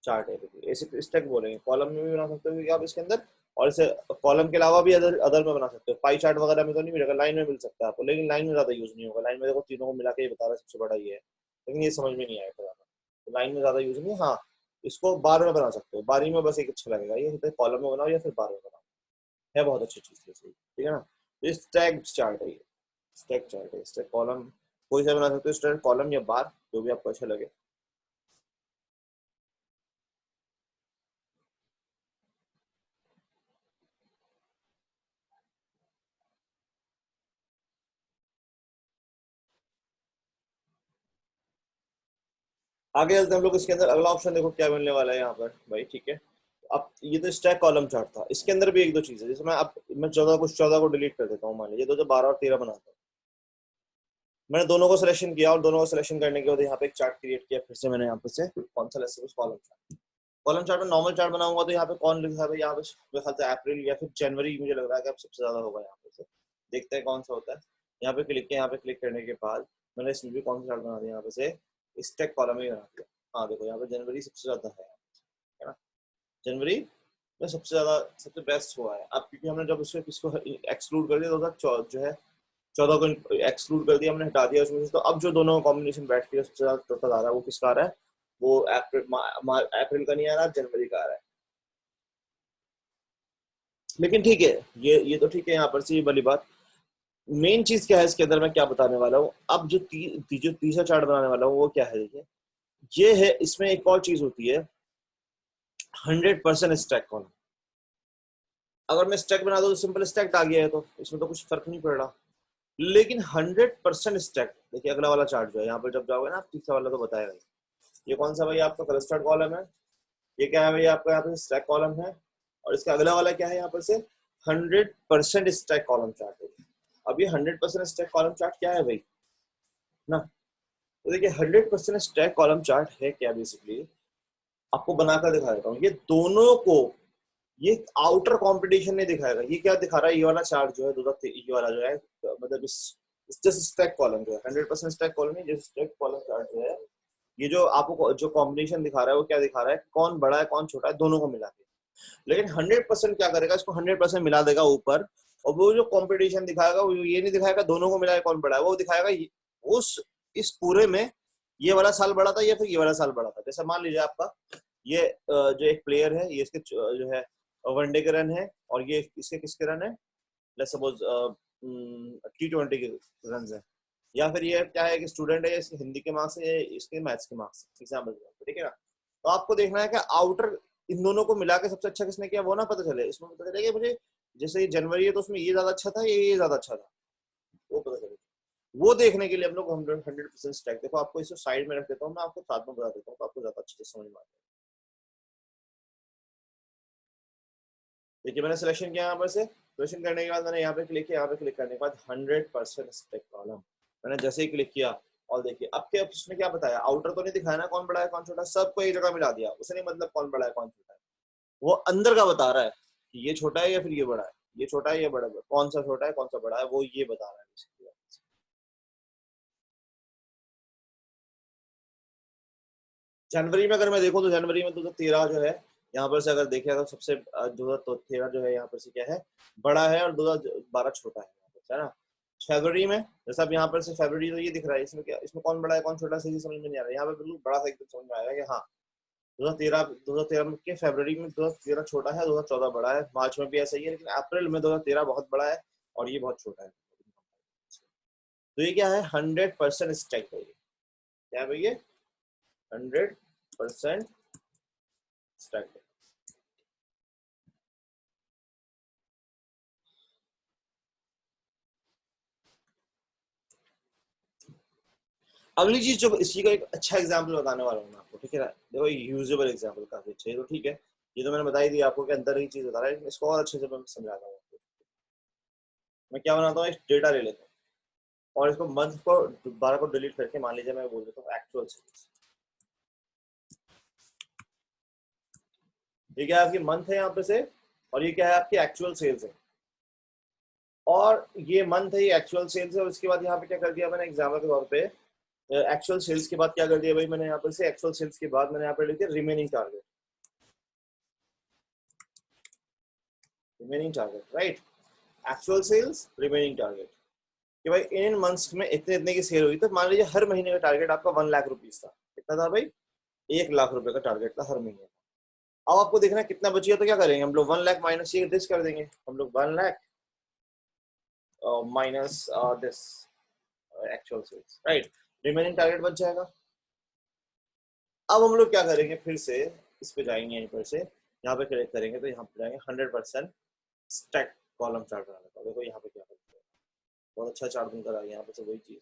चार्ट है। ऐसे स्टैक बोलेंगे, कॉलम में भी बना सकते हो आप इसके अंदर, और इसे कॉलम के अलावा भी अदर में बना सकते हो। पाई चार्ट वगैरह में तो नहीं मिलेगा, लाइन में मिल सकता है आपको, लेकिन लाइन में ज्यादा यूज नहीं होगा। लाइन में देखो तीनों को मिला के ये बता रहा है सबसे बड़ा ये है, लेकिन ये समझ में नहीं आएगा, तो लाइन में ज्यादा यूज नहीं। हाँ, इसको बार में बना सकते हो, बारी में बस एक अच्छा लगेगा। ये कॉलम में बनाओ या फिर बार में बनाओ, है बहुत अच्छी चीज है, ठीक है ना। तो स्टैक चार्ट है ये, स्टैक चार्ट है। स्टैक कॉलम कोई सा बना सकते हो, स्टैक कॉलम या बार, जो भी आपको अच्छा लगे। आगे चलते हम लोग इसके अंदर। अगला ऑप्शन देखो क्या मिलने वाला है यहाँ पर भाई, ठीक है। अब ये तो स्टैक कॉलम चार्ट था, इसके अंदर भी एक दो चीजें, जैसे मैं 14 को डिलीट कर देता हूँ। मान लीजिए 2012 और 13 बनाता हूँ। मैंने दोनों को सिलेक्शन किया, और दोनों को सिलेक्शन करने के बाद यहाँ पे एक चार्ट क्रिएट किया फिर से मैंने। यहाँ पे से कौन सा कॉलम चार्ट, कॉलम चार्ट में नॉर्मल चार्ट बनाऊंगा तो यहाँ पे कौन लिखा है? यहाँ पे मेरे ख्याल से अप्रैल या फिर जनवरी, मुझे लग रहा है कि अब सबसे ज्यादा होगा यहाँ पे से। देखते हैं कौन सा होता है। यहाँ पे क्लिक किया, यहाँ पे क्लिक करने के बाद मैंने इसमें भी कौन सा चार्ट बना दिया? यहाँ पे से स्टैक कॉलम ही बना दिया। हाँ देखो, यहाँ पे जनवरी सबसे ज्यादा है ना। जनवरी में सबसे ज्यादा, सबसे बेस्ट हुआ है। अब क्योंकि हमने जब इसको एक्सक्लूड कर दिया तो जो है 14 को एक्सक्लूड कर दिया हमने, हटा दिया उसमें से। तो अब जो दोनों कॉम्बिनेशन बैठ के सबसे ज्यादा टोटल आ रहा है वो किसका आ रहा है? वो अप्रैल का नहीं आ रहा, जनवरी का आ रहा है। लेकिन ठीक है, ये तो ठीक है यहाँ पर से, ये वाली बात। मेन चीज क्या है इसके अंदर, मैं क्या बताने वाला हूँ अब? जो तीसरा चार्ट बनाने वाला हूँ वो क्या है? देखिए, ये है, इसमें एक और चीज होती है, 100% स्टैक कॉलम। अगर मैं स्टैक बना दूं तो सिंपल स्टैक आ गया है, तो इसमें तो कुछ फर्क नहीं पड़ रहा। लेकिन 100% स्टैक, देखिए अगला वाला चार्ट जो है यहाँ पर जब जाओगे ना आप, तीसरा वाला तो बताएगा। ये कौन सा भाई आपका? क्लस्टर्ड कॉलम है। ये क्या है भाई आपका? यहाँ पे स्टैक कॉलम है। और इसका अगला वाला क्या है यहाँ पर से? 100% स्टैक कॉलम चार्ट है। अब ये 100% स्टैक कॉलम चार्ट क्या है भाई ना? तो देखिए 100% स्टैक कॉलम चार्ट है क्या? बेसिकली आपको बनाकर दिखा देता हूँ। ये दोनों को, ये आउटर कंपटीशन नहीं दिखाएगा। ये क्या दिखा रहा है? ये वाला चार्ट जो है ये वाला जो है, मतलब इस जस्ट स्टैक कॉलम जो है 100% स्टैक कॉलम नहीं, जस्ट स्टैक कॉलम चार्ट जो है, ये जो आपको जो कॉम्बिनेशन दिखा रहा है वो क्या दिखा रहा है? कौन बड़ा है कौन छोटा है, दोनों को मिला के। लेकिन 100% क्या करेगा? इसको 100% मिला देगा ऊपर, और वो जो कंपटीशन दिखाएगा वो ये नहीं दिखाएगा दोनों को मिला के कौन बड़ा है, वो दिखाएगा उस इस पूरे में ये वाला साल बड़ा था या फिर ये वाला साल बड़ा था। जैसे मान लीजिए आपका ये जो एक प्लेयर है, ये इसके जो है वनडे के रन है, और ये इसके किसके रन है? लेट्स सपोज T20 के रन है। या फिर ये क्या है कि स्टूडेंट है, इसके हिंदी के मार्क्स है, इसके मैथ्स के मार्क्स, एग्जाम्पल, ठीक है ना। तो आपको देखना है कि आउटर इन दोनों को मिला के सबसे अच्छा किसने किया वो ना पता चले। इसमें पता चलेगा मुझे, जैसे ये जनवरी है तो उसमें ये ज्यादा अच्छा था, ये ज्यादा अच्छा था, वो पता चलेगा। वो देखने के लिए हम लोग 100% स्टैक, देखो आपको इसे साइड में रख देता हूँ, मैं आपको साथ में बता देता हूँ तो आपको ज्यादा अच्छे से समझ में आ जाएगा। देखिए मैंने सिलेक्शन किया यहाँ पर से, सिलेक्शन करने के बाद मैंने यहाँ पे क्लिक किया, यहाँ पे क्लिक करने के बाद 100% स्टैक कॉलम मैंने जैसे ही क्लिक किया, और देखिए अब क्या उसने क्या बताया, आउटर तो नहीं दिखाया ना कौन बड़ा है कौन छोटा है, सबको एक जगह मिला दिया, उसे नहीं मतलब कौन बड़ा है कौन छोटा है, वो अंदर का बता रहा है कि ये छोटा है या फिर ये बड़ा है, ये छोटा है या बड़ा है, कौन सा छोटा है कौन सा बड़ा है, वो ये बता रहा है basically। जनवरी में अगर मैं देखूं तो जनवरी में 2013 जो है यहाँ पर से अगर देखें तो सबसे 2013 जो है यहाँ पर से क्या है बड़ा है और 2012 छोटा है यहाँ पर, है ना। फरवरी में जैसा अब यहाँ पर से फरवरी तो ये दिख रहा है, इसमें क्या इसमें कौन बड़ा है कौन छोटा है सही समझ में नहीं आ रहा है, यहाँ पे बिल्कुल बड़ा सा एकदम समझ में आएगा कि हाँ 2013 के फरवरी में 2013 छोटा है, 2014 बड़ा है, मार्च में भी ऐसा ही है, लेकिन अप्रैल में 2013 बहुत बड़ा है और ये बहुत छोटा है। तो ये क्या है 100% स्टैक है, ये क्या है भैया 100% स्टैक है। अगली चीज जो इसी का एक अच्छा एग्जांपल बताने वाला हूँ मैं आपको, ठीक है। देखो यूजेबल एग्जांपल काफी अच्छा है, तो ठीक है ये तो मैंने बताई दी आपको कि अंदर ही चीज बता रहा है, लेकिन इसको और अच्छे से मैं समझाता हूँ आपको। मैं क्या बनाता हूँ, एक डेटा ले लेता हूँ और इसको मंथ को 12 को डिलीट करके मान लीजिए मैं बोल देता हूँ एक्चुअल सेल्स। ये क्या है आपकी मंथ है यहाँ पे से, और ये क्या है आपकी एक्चुअल सेल्स है, और ये मंथ है ये एक्चुअल सेल्स है, और इसके बाद यहाँ पे क्या कर दिया मैंने एग्जाम्पल के तौर पे एक्चुअल सेल्स के बाद क्या कर दिया भाई मैंने यहाँ पर से एक्चुअल सेल्स के बाद मैंने यहाँ पे लिख दिया remaining target, remaining target right, actual sales remaining target कि भाई इन मंथ्स में इतने इतने की सेल हुई, तो मान लीजिए हर महीने का टारगेट आपका 1 लाख रुपीज था, कितना था भाई 1 लाख रुपए का टारगेट था हर महीने। अब आपको देखना है कितना बची है, तो क्या करेंगे हम लोग 1 लाख माइनस ये दिस कर देंगे, हम लोग 1 lakh minus this actual sales right, remaining target बच जाएगा। अब हम लोग क्या करेंगे फिर से इस पे जाएंगे, यहीं पर से यहाँ पे क्लिक करेंगे तो यहाँ पे जाएंगे 100% स्टैक कॉलम चार्ट बनाने का। देखो यहाँ पे क्या करते हैं, बहुत अच्छा चार्ट बनकर आ गया यहाँ पे से वही चीज,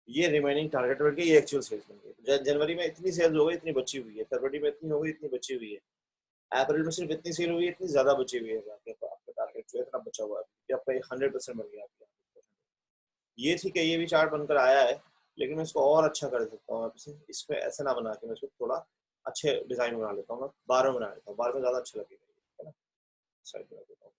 ये रिमेनिंग टारगेट बन गई, ये एक्चुअल सेल्स बन गई। जनवरी में इतनी सेल्स हो गई इतनी बची हुई है, फरवरी में इतनी हो गई इतनी बची हुई है, अप्रैल में सिर्फ इतनी सेल हुई है इतनी ज्यादा बची हुई है, आपका टारगेट जो इतना बचा हुआ है आपका 100% बन गया आपका। ये ठीक है ये भी चार्ट बनकर आया है, लेकिन मैं इसको और अच्छा कर सकता हूँ, इसमें ऐसा ना बना के मैं इसको थोड़ा अच्छे डिजाइन बना लेता हूँ, मैं बार में बना लेता हूँ, बार में ज्यादा अच्छा लगेगा, है ना। साइड बना देता हूँ,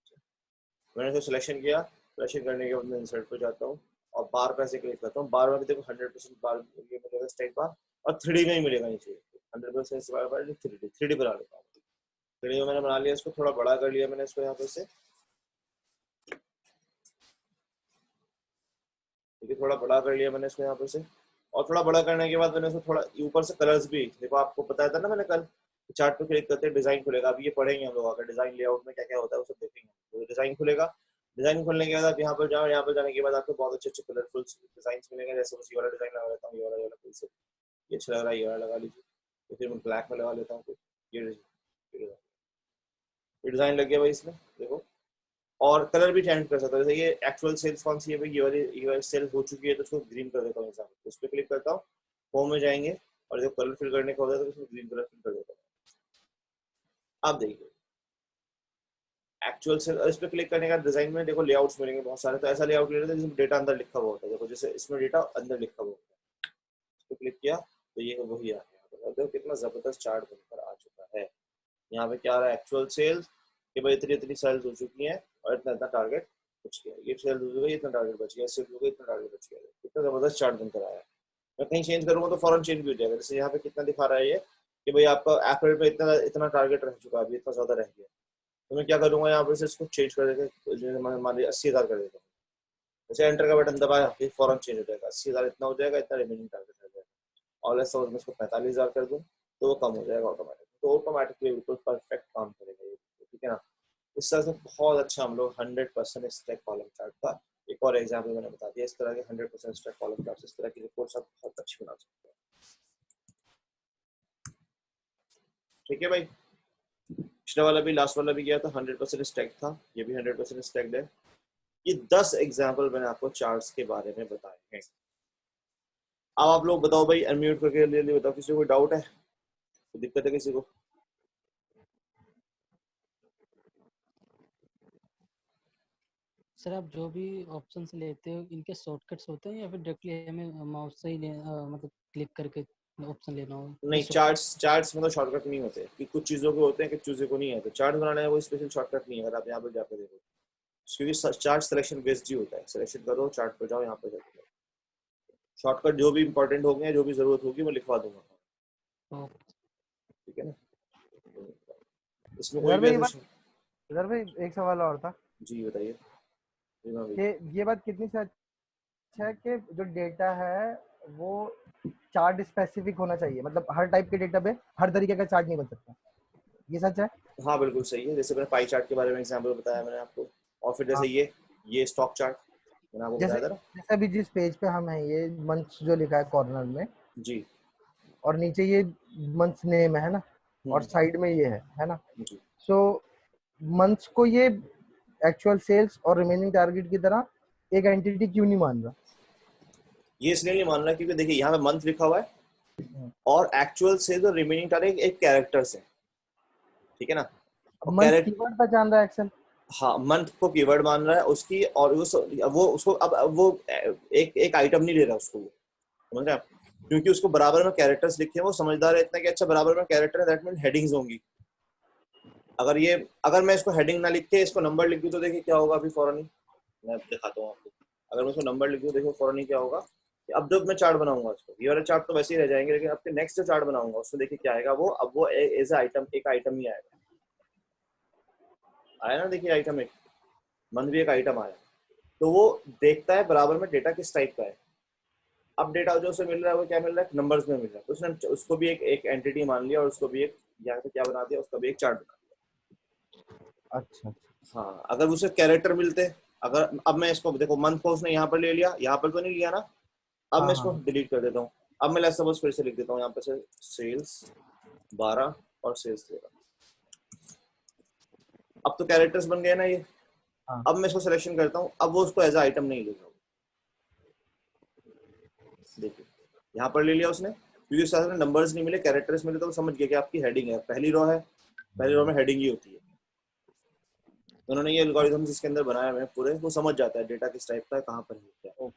मैंने इसको सिलेक्शन किया, सिलेक्शन करने के बाद मैं इंसर्ट पे जाता हूँ और बार पे ऐसे क्लिक करता हूँ, बार में भी देखो 100% बार ये मिलेगा स्टेट बार, और 3D में ही मिलेगा नीचे 100% बार 3D बना लेता हूँ। 3D में मैंने बना लिया, इसको थोड़ा बड़ा कर लिया मैंने इसको यहाँ पे से, ठीक है थोड़ा बड़ा कर लिया मैंने इसको यहाँ पे से, और थोड़ा बड़ा करने के बाद मैंने इसको थोड़ा ऊपर से कलर्स भी, देखो आपको बताया था ना मैंने कल, चार्ट पे क्लिक करते हैं डिजाइन खुलेगा, अब ये पढ़ेंगे हम लोग आकर डिजाइन लेआउट में क्या क्या होता है वो सब देखेंगे, तो डिजाइन खुलेगा, डिजाइन खोलने के बाद आप यहाँ पर जाओ, यहाँ पर जाने के बाद आपको बहुत अच्छे अच्छे कलरफुल डिजाइन मिलेंगे, जैसे बस ये वाला डिजाइन लगा लेता हूँ, ये वाला कोई से ये अच्छा लग रहा है ये वाला लगा लीजिए, तो फिर मैं ब्लैक में लगा लेता हूँ, ये डिजाइन लग गया भाई इसमें देखो, और कलर भी चेंज कर सकता हूँ, जैसे ये एक्चुअल सेल्स कौन सी है भाई, ये वाली सेल हो चुकी है तो उसको ग्रीन कर देता हूँ, उस पर क्लिक करता हूँ, होम में जाएंगे और जब कलर फिल करने का होता है तो उसमें ग्रीन कलर फिल कर देता हूँ। आप देखिए एक्चुअल सेल, इस पर क्लिक करने का डिजाइन में देखो लेआउट्स मिलेंगे बहुत सारे, तो ऐसा लेआउट ले लेते हैं जिसमें डेटा अंदर लिखा हुआ होता है, देखो जैसे इसमें डेटा अंदर लिखा हुआ होता है, इस पर क्लिक किया तो ये वही आ गया, देखो कितना जबरदस्त चार्ट बनकर आ चुका है। यहाँ पे क्या आ रहा है एक्चुअल सेल्स कि भाई इतनी इतनी सेल्स हो चुकी हैं और इतना इतना टारगेट बच गया, ये सेल्स हो गई इतना टारगेट बच गया, सेल्स हो गई इतना टारगेट बच गया, कितना जबरदस्त चार्ट बनकर आया है। मैं कहीं चेंज करूंगा तो फौरन चेंज भी हो जाएगा, जैसे यहाँ पे कितना दिखा रहा है ये कि भाई आपका अप्रैल में इतना इतना टारगेट रह चुका है, अभी इतना ज्यादा रह गया, तो मैं क्या करूंगा यहाँ पर से इसको चेंज कर देकर मान लीजिए 80,000 कर देता हूँ, जैसे एंटर का बटन दबाया फिर फौरन चेंज हो जाएगा, 80,000 इतना हो जाएगा, इतना रिमेनिंग टारगेट रह जाएगा, और ऐसा मैं इसको 45,000 कर दूँ तो वो कम हो जाएगा ऑटोमेटिक, तो ऑटोमेटिकली बिल्कुल परफेक्ट काम करेगा ये, ठीक है ना। इस तरह से बहुत अच्छा हम लोग 100% स्टैक कॉलम चार्ट का एक और एग्जाम्पल मैंने बता दिया, इस तरह के 100% स्टैक कॉलम चार्ट इस तरह की रिपोर्ट्स आप बहुत अच्छी बना सकते हैं, ठीक है भाई। पिछला वाला भी लास्ट वाला भी गया था 100% स्टैक था, ये भी 100% स्टैक्ड है। ये 10 एग्जाम्पल मैंने आपको चार्ट्स के बारे में बताए हैं। अब आप लोग बताओ भाई, अनम्यूट करके ले बताओ, किसी को कोई डाउट है, कोई दिक्कत है किसी को? सर आप जो भी ऑप्शन लेते हो इनके शॉर्टकट्स होते हैं या फिर डायरेक्टली हमें माउस से ही मतलब क्लिक करके ऑप्शन लेना हो? नहीं, चार्ट्स में तो शॉर्टकट नहीं होते कि कुछ चीज़ों के होते हैं, कुछ चीज़ों को नहीं है। तो चार्ट बनाने का कोई स्पेशल शॉर्टकट नहीं है, अगर आप यहाँ पे जाकर देखो, क्योंकि चार्ट सिलेक्शन बेस्ड ही होता है। सिलेक्शन करो, चार्ट पे जाओ, यहाँ पे जाओ, शॉर्टकट जो भी इंपॉर्टेंट हो गए, जो भी जरूरत होगी मैं लिखवा दूंगा, तो ठीक है ना। इसमें कोई इधर भी भाई ऐसे इधर भाई एक सवाल और था जी बताइए। जी मैं कि ये बात कितनी सच है कि जो डेटा है वो चार्ट स्पेसिफिक होना चाहिए, मतलब हर टाइप के डेटा पे हर तरीके का चार्ट नहीं बन सकता, ये सच है? हाँ बिल्कुल सही है। जैसे मैंने पाई चार्ट के बारे में एग्जांपल बताया मैंने आपको, और फिर हाँ, जैसे ये स्टॉक चार्ट मैंने आपको जैसे बताया था ना। जैसे अभी जिस पेज पे हम हैं, ये मंथ्स जो लिखा है कॉर्नर में, जी। और नीचे ये मंथ्स नेम है ना, और हम्म। साइड में ये है ना। जी। सो मंथ्स को ये एक्चुअल सेल्स और रिमेनिंग टारगेट की तरह एक एंटिटी क्यों नहीं मान रहा? ये इसलिए नहीं मान रहा क्योंकि देखिए यहाँ पे मंथ लिखा हुआ है और एक्चुअल सेल्स और रिमेनिंग टारगेट एक कैरेक्टर्स है, ठीक है ना। अब और मंथ कैरेक्टर, कीवर्ड पहचान रहा है एक्सेल। हाँ मंथ को कीवर्ड मान रहा है उसकी, और वो उसको अब वो एक आइटम नहीं ले रहा उसको, वो समझ रहे हैं आप, क्योंकि उसको बराबर में कैरेक्टर्स लिखे हैं, वो समझदार है इतना कि अच्छा बराबर में कैरेक्टर है, दैट मीन हेडिंग्स होंगी। अगर मैं इसको हेडिंग ना लिख के इसको नंबर लिख दूं तो देखिए क्या होगा, अभी फौरन ही मैं दिखाता हूँ आपको। अगर मैं इसको नंबर लिख दूं देखो फौरन ही क्या होगा कि अब जब मैं चार्ट बनाऊंगा उसको, ये वाला चार्ट तो वैसे ही रह जाएंगे, लेकिन आपके नेक्स्ट जो चार्ट बनाऊंगा उसमें देखिए क्या आएगा, वो अब वो एज आइटम, एक आइटम ही आएगा। आया ना, देखिए आइटम एक, मंथ भी एक आइटम आया। तो वो देखता है बराबर में डेटा किस टाइप का है। अब डेटा जो उसे मिल रहा है वो क्या मिल रहा है, नंबर्स में मिल रहा है, तो उसने उसको भी एक एंटिटी मान लिया और उसको भी एक, यहाँ पे क्या बना दिया, उसका भी एक चार्ट बना अच्छा अच्छा। दिया। हाँ अगर उसे कैरेक्टर मिलते, अगर अब मैं इसको देखो मंथ को उसने यहाँ पर ले लिया, यहाँ पर तो नहीं लिया ना, अब मैं हाँ इसको हाँ डिलीट कर देता हूँ। अब मैं लेट्स सपोज फिर से लिख देता हूँ यहाँ पे से सेल्स 12 और सेल्स 13। अब तो कैरेक्टर्स बन गए ना ये। हाँ। अब मैं इसको सिलेक्शन करता हूँ, अब वो उसको एज आइटम नहीं लेगा। देखिए यहाँ पर ले लिया उसने, क्योंकि उसके साथ नंबर्स नहीं मिले, कैरेक्टर्स मिले, तो वो समझ गया कि आपकी हेडिंग है, पहली रो है, पहली रो में हेडिंग ही होती है। तो उन्होंने ये एल्गोरिथम्स इसके अंदर बनाए हुए हैं पूरे, वो समझ जाता है डेटा किस टाइप का है, कहाँ पर है क्या है।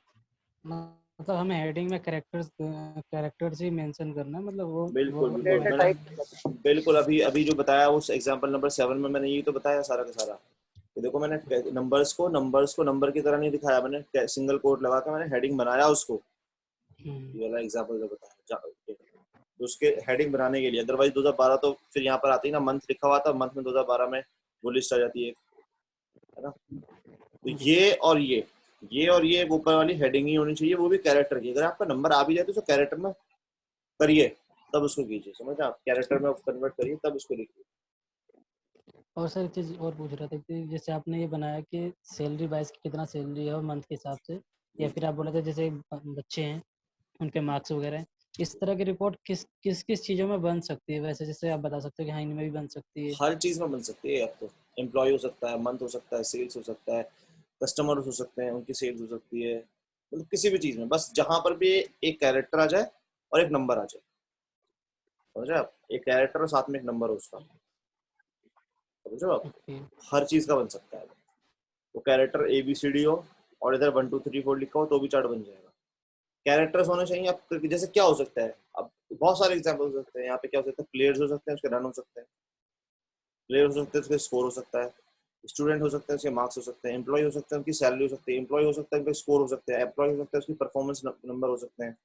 मतलब हमें हेडिंग में कैरेक्टर्स ही मेंशन करना है, मतलब वो बिल्कुल वाला बिल्कुल डेटा फॉर्मेट। मैंने बिल्कुल अभी जो बताया उस एग्जांपल नंबर 7 में मैंने यही तो बताया सारा का सारा कि देखो मैंने नंबर्स को नंबर की तरह नहीं दिखाया, मैंने सिंगल कोट लगा के मैंने हेडिंग बनाया उसको। ये वाला एग्जांपल जो बताया तो उसके हेडिंग बनाने के लिए, अदरवाइज 2012 तो फिर यहाँ पर आती है ना, मंथ लिखा हुआ था, मंथ में 2012 में वो लिस्ट आ जाती है ना। तो ये और ये ऊपर वाली हेडिंग ही होनी चाहिए, वो भी कैरेक्टर की। अगर आपका नंबर आ भी जाए तो उसको कैरेक्टर में करिए, तब उसको कीजिए, समझ आप, कैरेक्टर में कन्वर्ट करिए तब उसको लिखिए। और सर एक चीज़ और पूछ रहा था कि जैसे आपने ये बनाया कि सैलरी वाइज कितना सैलरी है और मंथ के हिसाब से, या जी फिर आप बोला था जैसे बच्चे हैं उनके मार्क्स वगैरह हैं, इस तरह की रिपोर्ट किस किस किस चीज़ों में बन सकती है वैसे? जैसे आप बता सकते हो कि हाँ इनमें भी बन सकती है। हर चीज में बन सकती है। अब तो एम्प्लॉय हो सकता है, मंथ हो सकता है, सेल्स हो सकता है, कस्टमर हो सकते हैं उनकी सेल्स हो सकती है, मतलब किसी भी चीज में, बस जहां पर भी एक कैरेक्टर आ जाए और एक नंबर आ जाए, समझ रहे आप, एक कैरेक्टर और साथ में एक नंबर हो उसका, समझो आप, ओके। हर चीज का बन सकता है। वो कैरेक्टर ABCD हो और इधर 1 2 3 4 लिखा हो तो भी चार्ट बन जाएगा। कैरेक्टर्स होने चाहिए। अब जैसे क्या हो सकता है, अब बहुत सारे एग्जाम्पल हो सकते हैं यहाँ पे, क्या हो सकता है, प्लेयर्स हो सकते हैं उसके रन हो सकते हैं, प्लेयर हो सकते हैं उसके स्कोर हो सकता है, स्टूडेंट हो सकते हैं उसके मार्क्स हो सकते हैं, एम्प्लॉय हो सकते हैं उनकी सैलरी हो सकती है, एम्प्लॉय हो सकता है उनके स्कोर हो सकते हैं, एम्प्लॉय हो सकता है उसकी परफॉर्मेंस नंबर हो सकते हैं,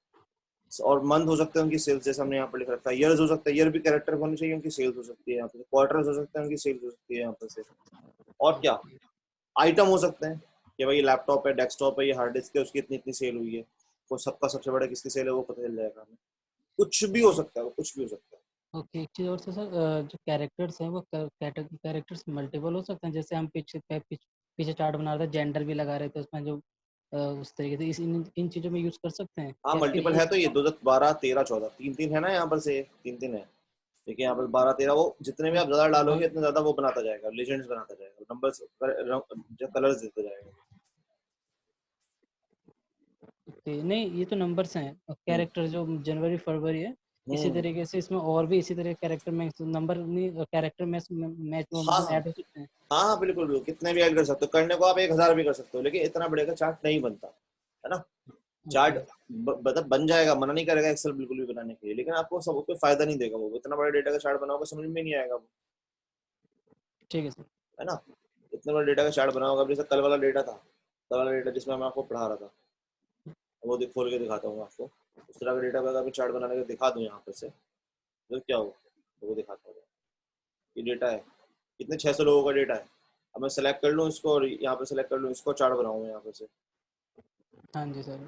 और मंथ हो सकते हैं उनकी सेल्स, जैसे हमने यहाँ पर लिख रखा है, ईयर्स हो सकता है, ईयर भी कैरेक्टर होनी चाहिए, उनकी सेल्स हो सकती है यहाँ पे, क्वार्टर्स हो सकते हैं उनकी सेल्स हो सकती है यहाँ पर से, और क्या आइटम हो सकते हैं कि भाई लैपटॉप है, डेस्कटॉप है, ये हार्ड डिस्क है, उसकी इतनी इतनी सेल हुई है, वो सबका सबसे बड़ा किसकी सेल है वो पता चल जाएगा हमें। कुछ भी हो सकता है, वो कुछ भी हो सकता है। ओके, एक चीज़ और से सर, जो कैरेक्टर्स हैं वो कैरेक्टर्स मल्टीपल हो सकते हैं? जैसे हम पीछे चार्ट बना रहे थे, जेंडर भी लगा रहे थे उसमें, जो उस तरीके से इन चीज़ों में यूज़ कर सकते हैं हाँ या फिर मल्टीपल ये? है, तो ये 2012 13 14 तीन तीन है ना यहाँ पर से, तीन तीन है। देखिए यहाँ पर 12 13, वो जितने भी आप ज्यादा डालोगे इतने ज्यादा वो बनाता जाएगा, लेजेंड्स बनाता जाएगा, नंबर्स जो कलर्स देते जाएगा। ओके, नहीं ये तो नंबर्स हैं, और कैरेक्टर जो जनवरी फरवरी है इसी तरीके से इसमें और भी इसी तरह कैरेक्टर में नंबर नहीं, कैरेक्टर मैच हाँ ऐड हो सकते हैं। हाँ बिल्कुल बिल्कुल, कितने भी ऐड कर सकते हो, करने को आप 1000 भी कर सकते हो, लेकिन इतना बड़े का चार्ट नहीं बनता है ना। चार्ट मतलब बन जाएगा, मना नहीं करेगा एक्सेल बिल्कुल भी बनाने के लिए, लेकिन आपको सब कोई फायदा नहीं देगा। वो इतना बड़ा डेटा का चार्ट बनाओगे समझ में नहीं आएगा वो, ठीक है सर। है ना। इतना बड़ा डेटा का चार्ट बनाओगे, जैसे कल वाला डेटा था, कल वाला डेटा जिसमें मैं आपको पढ़ा रहा था, वो खोल के दिखाता हूँ आपको। उस तरह का डेटा का चार्ट बनाने का दिखा दूँ यहाँ पर से, तो क्या होगा तो वो दिखाता हूँ। ये डेटा है, कितने 600 लोगों का डेटा है। अब मैं सेलेक्ट कर लूँ इसको और यहाँ पे सेलेक्ट कर लूँ इसको, चार्ट बनाऊँ यहाँ पर से। हाँ जी सर।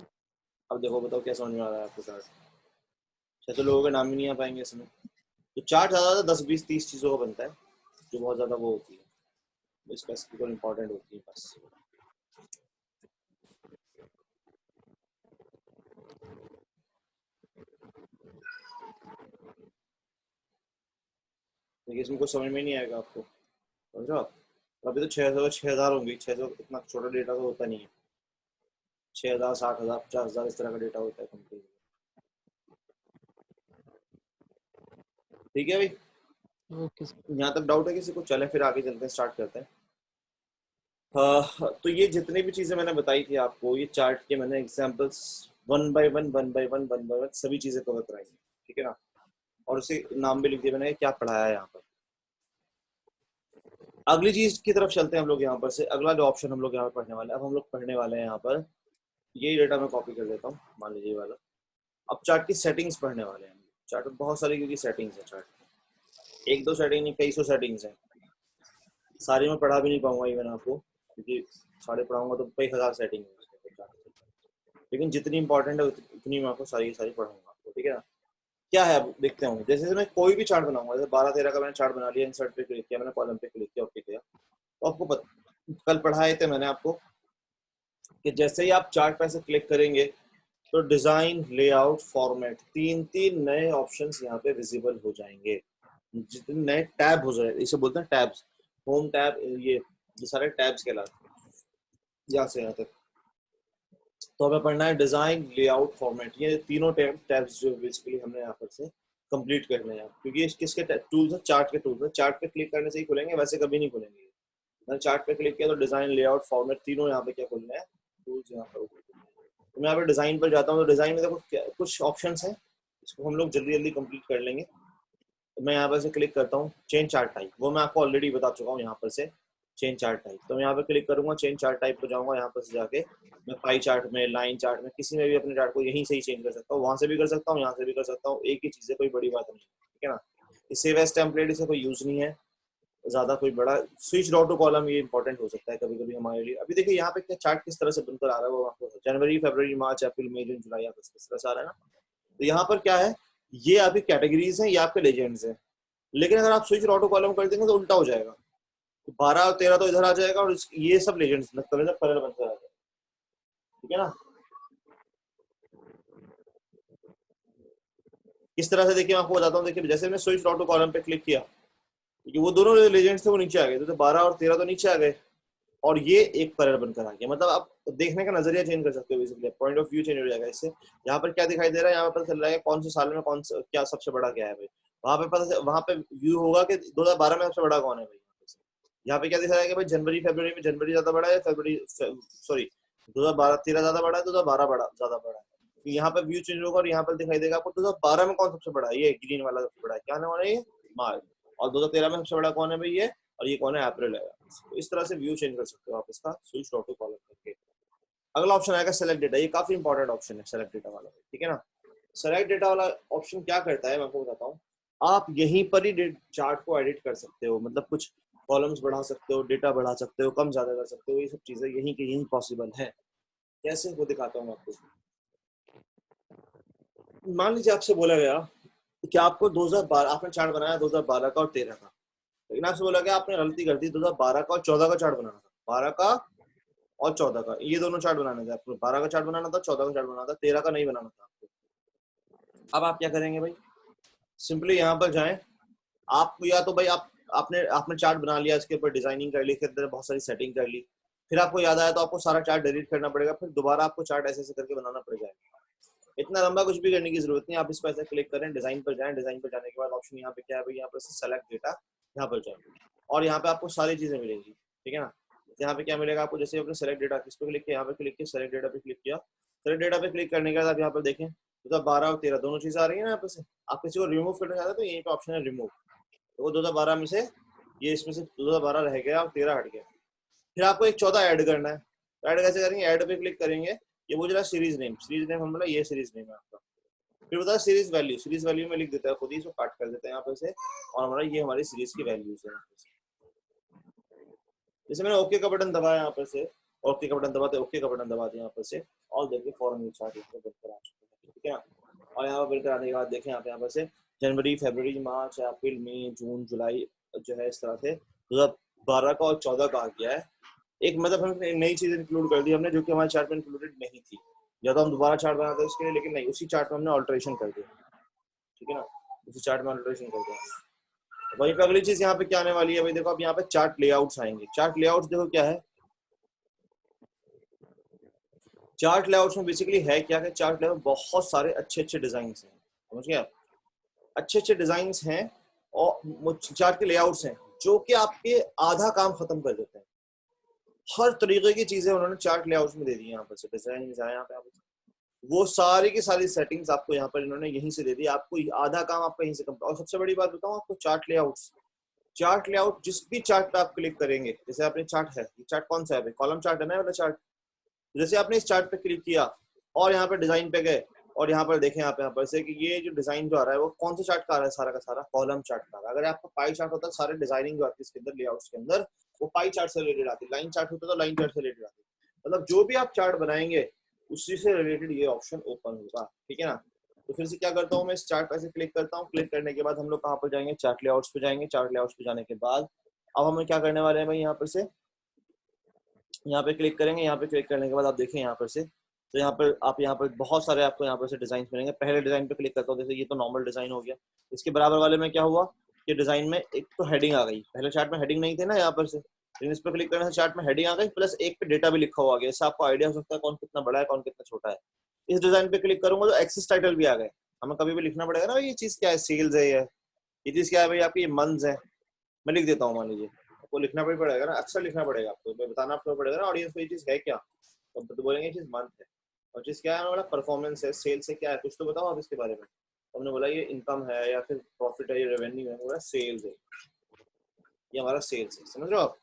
अब देखो बताओ क्या समझ में आ रहा है आपको चार्ट। 600 लोगों के नाम ही नहीं आ पाएंगे इसमें। तो चार्ट ज़्यादा 10 20 30 चीज़ों का बनता है, जो बहुत ज़्यादा वो होती है, स्पेसिफिक और इम्पोर्टेंट होती है बस। देखिए इसमें कुछ समझ में नहीं आएगा आपको, समझो आप। अभी तो 600 6000 होंगी, 600 इतना छोटा डेटा तो होता नहीं है। 6000 60000 50000 इस तरह का डेटा होता है कंपनी में। ठीक है भाई, ओके सर। यहाँ तक डाउट है किसी को? चलें फिर आगे चलते हैं, स्टार्ट करते हैं। तो ये जितनी भी चीजें मैंने बताई थी आपको, ये चार्ट के मैंने एग्जांपल्स वन बाय वन सभी चीजें कवर कराई, ठीक है ना। और उसे नाम भी लिख दिया मैंने क्या पढ़ाया है यहाँ पर। अगली चीज की तरफ चलते हैं हम लोग यहाँ पर से। अगला जो ऑप्शन हम लोग यहाँ पर पढ़ने वाले हैं, अब हम लोग पढ़ने वाले हैं यहाँ पर, यही डेटा मैं कॉपी कर देता हूँ, मान लीजिए वाला। अब चार्ट की सेटिंग्स पढ़ने वाले हैं। चार्ट में बहुत सारी क्योंकि सेटिंग्स है चार्ट की, 1-2 सेटिंग नहीं, कई सौ सेटिंग्स हैं। सारी मैं पढ़ा भी नहीं पाऊंगा इवन आपको, क्योंकि सारे पढ़ाऊंगा तो कई हजार सेटिंग है, लेकिन जितनी इंपॉर्टेंट है उतनी मैं आपको सारी पढ़ाऊंगा आपको, ठीक है ना। क्या है अब देखते हैं। जैसे मैं कोई भी चार्ट बनाऊंगा, जैसे 12-13 का मैंने चार्ट बना लिया, इंसर्ट पे क्लिक किया मैंने, कॉलम पे क्लिक किया, ओके किया, तो आपको कल पढ़ाए थे मैंने आपको कि जैसे ही आप चार्ट पे से क्लिक करेंगे तो डिजाइन, लेआउट, फॉर्मेट, 3 नए ऑप्शंस यहाँ पे विजिबल हो जाएंगे। जितने नए टैब हो जाए, इसे बोलते हैं टैब्स, होम टैब, ये सारे टैब्स कहलाते हैं यहाँ से यहाँ तक। तो हमें पढ़ना है डिजाइन, लेआउट, फॉर्मेट, ये तीनों टैब्स जो बेसिकली हमने यहाँ पर से कंप्लीट करने हैं, क्योंकि किसके टूल्स है? चार्ट के टूल्स है। चार्ट पे क्लिक करने से ही खुलेंगे, वैसे कभी नहीं खुलेंगे। मैंने चार्ट पे क्लिक किया तो डिजाइन, लेआउट, फॉर्मेट तीनों यहाँ पे क्या खुलने हैं? टूल्स यहाँ पर। तो मैं यहाँ पे डिजाइन पर जाता हूँ, तो डिजाइन में देखो कुछ ऑप्शन है, इसको हम लोग जल्दी जल्दी कंप्लीट कर लेंगे। तो मैं यहाँ पर से क्लिक करता हूँ चेंज चार्ट टाइप, वो मैं आपको ऑलरेडी बता चुका हूँ यहाँ पर से चेंज चार्ट टाइप। तो मैं यहाँ पे क्लिक करूंगा, चेंज चार्ट टाइप पर जाऊंगा, यहाँ पर से जाके मैं पाई चार्ट में, लाइन चार्ट में, किसी में भी अपने चार्ट को यहीं से ही चेंज कर सकता हूँ, वहां से भी कर सकता हूँ, यहाँ से भी कर सकता हूँ। एक ही चीज है, कोई बड़ी बात नहीं, ठीक है ना। सेव एज टेम्पलेट इसे कोई यूज नहीं है ज्यादा, कोई बड़ा स्विच डॉट टू कॉलम ये इंपॉर्टेंट हो सकता है कभी कभी हमारे लिए। अभी देखिए यहाँ पे क्या चार्ट किस तरह से बनकर आ रहा है वो आपको, जनवरी, फरवरी, मार्च, अप्रैल, मई, जून, जुलाई, अगस्त किस तरह से आ रहा है ना। तो यहाँ पर क्या है, ये आपकी कैटेगरीज हैं, ये आपके लेजेंड्स हैं। लेकिन अगर आप स्विच डॉट टू कॉलम कर देंगे तो उल्टा हो जाएगा, 12 और 13 तो इधर आ जाएगा और ये सब लेजेंड्स कलर बनकर आ जाएगा, ठीक है ना। किस तरह से देखिए मैं आपको बताता हूँ। देखिए जैसे मैंने स्विच डॉट टू कॉलम पे क्लिक किया, क्योंकि वो दोनों लेजेंड्स थे वो नीचे आ गए, तो 12 और 13 तो नीचे आ गए और ये एक पैरेलल बनकर आ गया। मतलब आप देखने का नजरिया चेंज कर सकते हो, basically point of view change हो जाएगा इससे। यहाँ पर क्या दिखाई दे रहा है, यहाँ पर चल रहा है कौन से साल में कौन सा क्या सबसे बड़ा क्या है भाई, वहां पे पता, वहां पे व्यू होगा कि 2012 में सबसे बड़ा कौन है भाई। यहाँ पे क्या दिखा रहा है कि भाई जनवरी फरवरी में जनवरी ज्यादा बड़ा है, फरवरी सॉरी 2012-13 ज्यादा बड़ा है, 2012 बड़ा ज्यादा बड़ा है। तो यहाँ पे व्यू चेंज होगा और यहाँ पर दिखाई देगा आपको 2012 में कौन सबसे बड़ा है, ये ग्रीन वाला सबसे बड़ा है, क्या नाम है ये, मार्च। और 2013 में सबसे बड़ा कौन है भाई ये, और ये कौन है, अप्रैल है। तो इस तरह से व्यू चेंज कर सकते हो आप इसका स्विच डॉट टू कॉलम करके। अगला ऑप्शन आएगा सेलेक्ट डेटा, ये काफी इंपॉर्टेंट ऑप्शन है सेलेक्ट डेटा वाला, ठीक है ना। सेलेक्ट डेटा वाला ऑप्शन क्या करता है मैं आपको बताता हूँ। आप यहीं पर ही चार्ट को एडिट कर सकते हो, मतलब कुछ कॉलम्स बढ़ा सकते हो, डेटा बढ़ा सकते हो, कम ज्यादा कर सकते हो, ये सब चीजें यहीं के यहीं पॉसिबल है। कैसे वो दिखाता हूँ आपको। मान लीजिए आपसे बोला गया कि आपको 2012 आपने चार्ट बनाया 2012 का और 13 का, लेकिन आपसे बोला गया आपने गलती कर दी, 2012 का और 14 का चार्ट बनाना था, 12 का और 14 का, ये दोनों चार्ट बनाने थे आपको। 12 का चार्ट बनाना था, 14 का चार्ट बनाना था, 13 का नहीं बनाना था आपको। अब आप क्या करेंगे भाई, सिंपली यहाँ पर जाएं आप, या तो भाई आपने चार्ट बना लिया, इसके ऊपर डिजाइनिंग कर ली, फिर अंदर बहुत सारी सेटिंग कर ली, फिर आपको याद आया तो आपको सारा चार्ट डिलीट करना पड़ेगा, फिर दोबारा आपको चार्ट ऐसे ऐसे करके बनाना पड़ जाएगा। इतना लंबा कुछ भी करने की जरूरत नहीं, आप इस पर ऐसे क्लिक करें, डिजाइन पर जाएं, डिजाइन पर जाने के बाद ऑप्शन यहाँ पे क्या है भाई, यहाँ पर सेलेक्ट डेटा, यहाँ पर जाएं और यहाँ पे आपको सारी चीजें मिलेंगी, ठीक है ना। यहाँ पे क्या मिलेगा आपको, जैसे आपने सेलेक्ट डेटा इस पर क्लिक किया, यहाँ पे क्लिक किया, सेलेक्ट डेटा पे क्लिक किया, सेलेक्ट डेटा पे क्लिक करने के बाद आप यहाँ पर देखें 2012 और 13 दोनों चीजें आ रही है ना यहाँ पे से। आप किसी को रिमूव करना चाहते हैं तो यहीं पे ऑप्शन है रिमूव, तो वो 2012 में से ये इसमें से 2012 रह गया और 13 हट गया। फिर आपको एक 14 ऐड करना है, तो ऐड कैसे करेंगे, ऐड पे क्लिक करेंगे, ये वो जरा सीरीज नेम हम बोला ये सीरीज नेम है आपका। फिर बता सीरीज वैल्यू में लिख देता है खुद ही, इसको काट कर देते हैं यहाँ पे से, और हमारा ये हमारी सीरीज की वैल्यूज है। जैसे मैंने ओके का बटन दबाया यहाँ पर से, ओके का बटन दबाते ओके का बटन दबाते यहाँ पर से, और देखिए फॉरन चार्ट बिल्कुल आ चुका है, ठीक है ना। और यहाँ पर बिल्कुल आने के बाद देखें यहाँ पर से जनवरी, फरवरी, मार्च, अप्रैल, मई, जून, जुलाई जो है इस तरह से 2012 का और 14 का आ गया है। एक मतलब हमने एक नई चीज इंक्लूड कर दी हमने, जो कि हमारे चार्ट में इंक्लूडेड नहीं थी, या तो हम दोबारा चार्ट बनाते हैं उसके लिए, लेकिन नहीं, उसी चार्ट में हमने ऑल्टरेशन कर दिया, ठीक है ना, उसी चार्ट में ऑल्टरेशन कर दिया। वहीं पे अगली चीज यहाँ पे क्या आने वाली है भाई, देखो अब यहाँ पे चार्ट लेआउट्स आएंगे। चार्ट लेआउट्स देखो क्या है, चार्ट लेआउट्स में बेसिकली है क्या कि चार्ट लेआउट बहुत सारे अच्छे अच्छे डिजाइन हैं, समझ गए आप, अच्छे अच्छे डिजाइन हैं और चार्ट के लेआउट्स हैं जो कि आपके आधा काम खत्म कर देते हैं। हर तरीके की चीजें उन्होंने चार्ट लेआउट्स में दे दी, यहाँ पर से डिजाइन है यहाँ पे, वो सारी की सारी सेटिंग्स आपको यहाँ पर इन्होंने यहीं से दे दी, आपको आधा काम आपका यहीं से कम। और सबसे बड़ी बात बताऊँ आपको, चार्ट लेआउट जिस भी चार्ट पे आप क्लिक करेंगे, जैसे आपने चार्ट है, ये चार्ट कौन सा है, कॉलम चार्ट है ना वाला चार्ट, जैसे आपने इस चार्ट पे क्लिक किया और यहाँ पर डिजाइन पे गए और यहाँ पर देखें आप यहाँ पर से कि ये जो डिजाइन जो आ रहा है वो कौन से चार्ट का आ रहा है, सारा का सारा कॉलम चार्ट का आ रहा है। अगर आपका पाई चार्ट होता है, सारे डिजाइनिंग जो आती है इसके अंदर लेआउट्स के अंदर, वो पाई चार्ट से रिलेटेड आती है, लाइन चार्ट होता है तो लाइन चार्ट से रिलेटेड आती है। मतलब जो भी आप चार्ट बनाएंगे उसी से रिलेटेड ये ऑप्शन ओपन होगा, ठीक है ना। तो फिर से क्या करता हूँ मैं, इस चार्ट पे से क्लिक करता हूँ, क्लिक करने के बाद हम लोग कहाँ पर जाएंगे, चार्ट लेआउट्स पे जाएंगे। चार्ट लेआउट्स पे जाने के बाद अब हमें क्या करने वाले हैं भाई, यहाँ पर से यहाँ पे क्लिक करेंगे। यहाँ पे क्लिक करने के बाद आप देखें यहाँ पर से, तो यहाँ पर आप यहाँ पर बहुत सारे आपको यहाँ पर से डिजाइन मिलेंगे। पहले डिजाइन पे क्लिक करता हूँ, जैसे ये तो नॉर्मल डिजाइन हो गया। इसके बराबर वाले में क्या हुआ कि डिजाइन में एक तो हेडिंग आ गई, पहले चार्ट में हेडिंग नहीं थे ना यहाँ पर से, लेकिन इस पर क्लिक करने से चार्ट में हेडिंग आ गई, प्लस एक पे डेटा भी लिखा हुआ गया, इससे आपको आइडिया हो सकता है कौन कितना बड़ा है कौन कितना छोटा है। इस डिजाइन पे क्लिक करूंगा तो एक्सेस टाइटल भी आ गए, हमें कभी भी लिखना पड़ेगा ना ये चीज क्या है, सेल्स है, ये चीज क्या है भाई आपकी, ये मंथ्स है, मैं लिख देता हूँ, मान लीजिए आपको लिखना भी पड़ेगा ना, अक्सर लिखना पड़ेगा आपको, बताना आपको पड़ेगा ना ऑडियंस को ये चीज है क्या, तो बोलेंगे ये चीज मंथ है, और चीज क्या है हमारा परफॉर्मेंस है, सेल्स है, क्या है कुछ तो बताओ आप इसके बारे में। हमने बोला ये इनकम है या फिर प्रॉफिट है, ये रेवेन्यू है, बोला सेल्स है, ये हमारा सेल्स है, समझ रहे हो आप।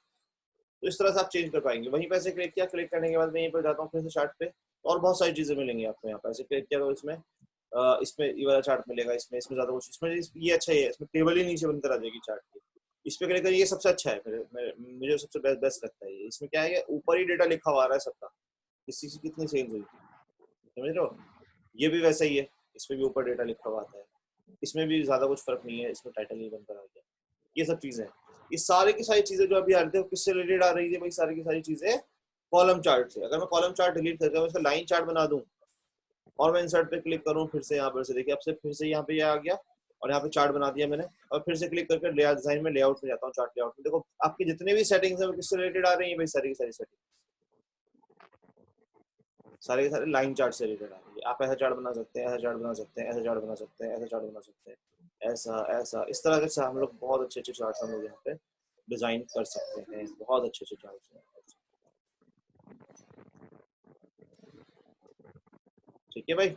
तो इस तरह से आप चेंज कर पाएंगे। वहीं पैसे क्लिक किया, क्लिक करने के बाद मैं यहीं पर जाता हूँ फिर से चार्ट पे, और बहुत सारी चीजें मिलेंगी आपको यहाँ पे। ऐसे क्लिक किया तो इसमें ये वाला चार्ट मिलेगा, इसमें ज्यादा कुछ, इसमें ये अच्छा ही है, इसमें टेबल ही नीचे बनकर आ जाएगी चार्ट की। इस पे क्लिक करिए, ये सबसे अच्छा है, मुझे सबसे बेस्ट लगता है। इसमें क्या है, ऊपर ही डेटा लिखा हुआ आ रहा है सबका, किसी की कितनी सेल्स हुई, समझ रहे हो। ये भी वैसा ही है, इसमें भी ऊपर डेटा लिखा हुआ आता है, इसमें भी ज्यादा कुछ फर्क नहीं है, इसमें टाइटल ही बनकर आ गया। ये सब चीजें हैं, ये सारी की सारी चीजें जो अभी आ रही थी किससे रिलेटेड आ रही थी भाई, सारी की सारी चीजें कॉलम चार्ट से। अगर मैं कॉलम चार्ट डिलीट करके मैं लाइन चार्ट बना दूं और मैं इंसर्ट पे क्लिक करूं, फिर से यहाँ पर से देखिए आपसे फिर से यहाँ पे ये आ गया और यहाँ पे चार्ट बना दिया मैंने, और फिर से क्लिक करके लेआउट डिजाइन में लेआउट में जाता हूँ, चार्ट लेआउट में देखो आपकी जितने भी सेटिंग्स है वो किससे रिलेटेड आ रही है भाई, सारी की सारी सेटिंग सारे के सारे लाइन चार्ट से रिलेटेड आ रही है। आप ऐसा चार्ट बना सकते हैं, ऐसा चार्ट बना सकते हैं, ऐसा चार्ट बना सकते हैं, ऐसा चार्ट बना सकते हैं, ऐसा ऐसा इस तरह से हम लोग बहुत अच्छे अच्छे चार्ट हम लोग यहाँ पे डिजाइन कर सकते हैं, बहुत अच्छे अच्छे चार्ट हैं, ठीक है भाई।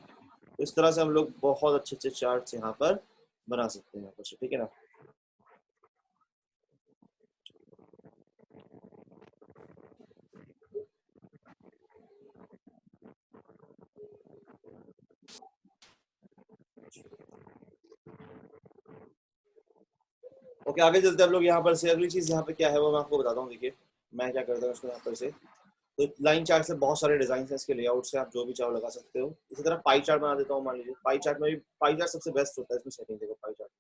इस तरह से हम लोग बहुत अच्छे अच्छे चार्ट्स यहाँ पर बना सकते हैं, ठीक है ना। ओके, आगे चलते हैं हम लोग यहाँ पर से। अगली चीज यहाँ पे क्या है वो मैं आपको बताता हूँ। देखिए मैं क्या करता हूँ उसको यहाँ पर से, तो लाइन चार्ट से बहुत सारे डिजाइन है, इसके लेआउट से आप जो भी चाहो लगा सकते हो। इसी तरह पाई चार्ट बना देता हूँ, मान लीजिए पाई चार्ट में भी, पाई चार्ट सबसे बेस्ट होता है। इसमें सेटिंग देखो, पाई चार्ट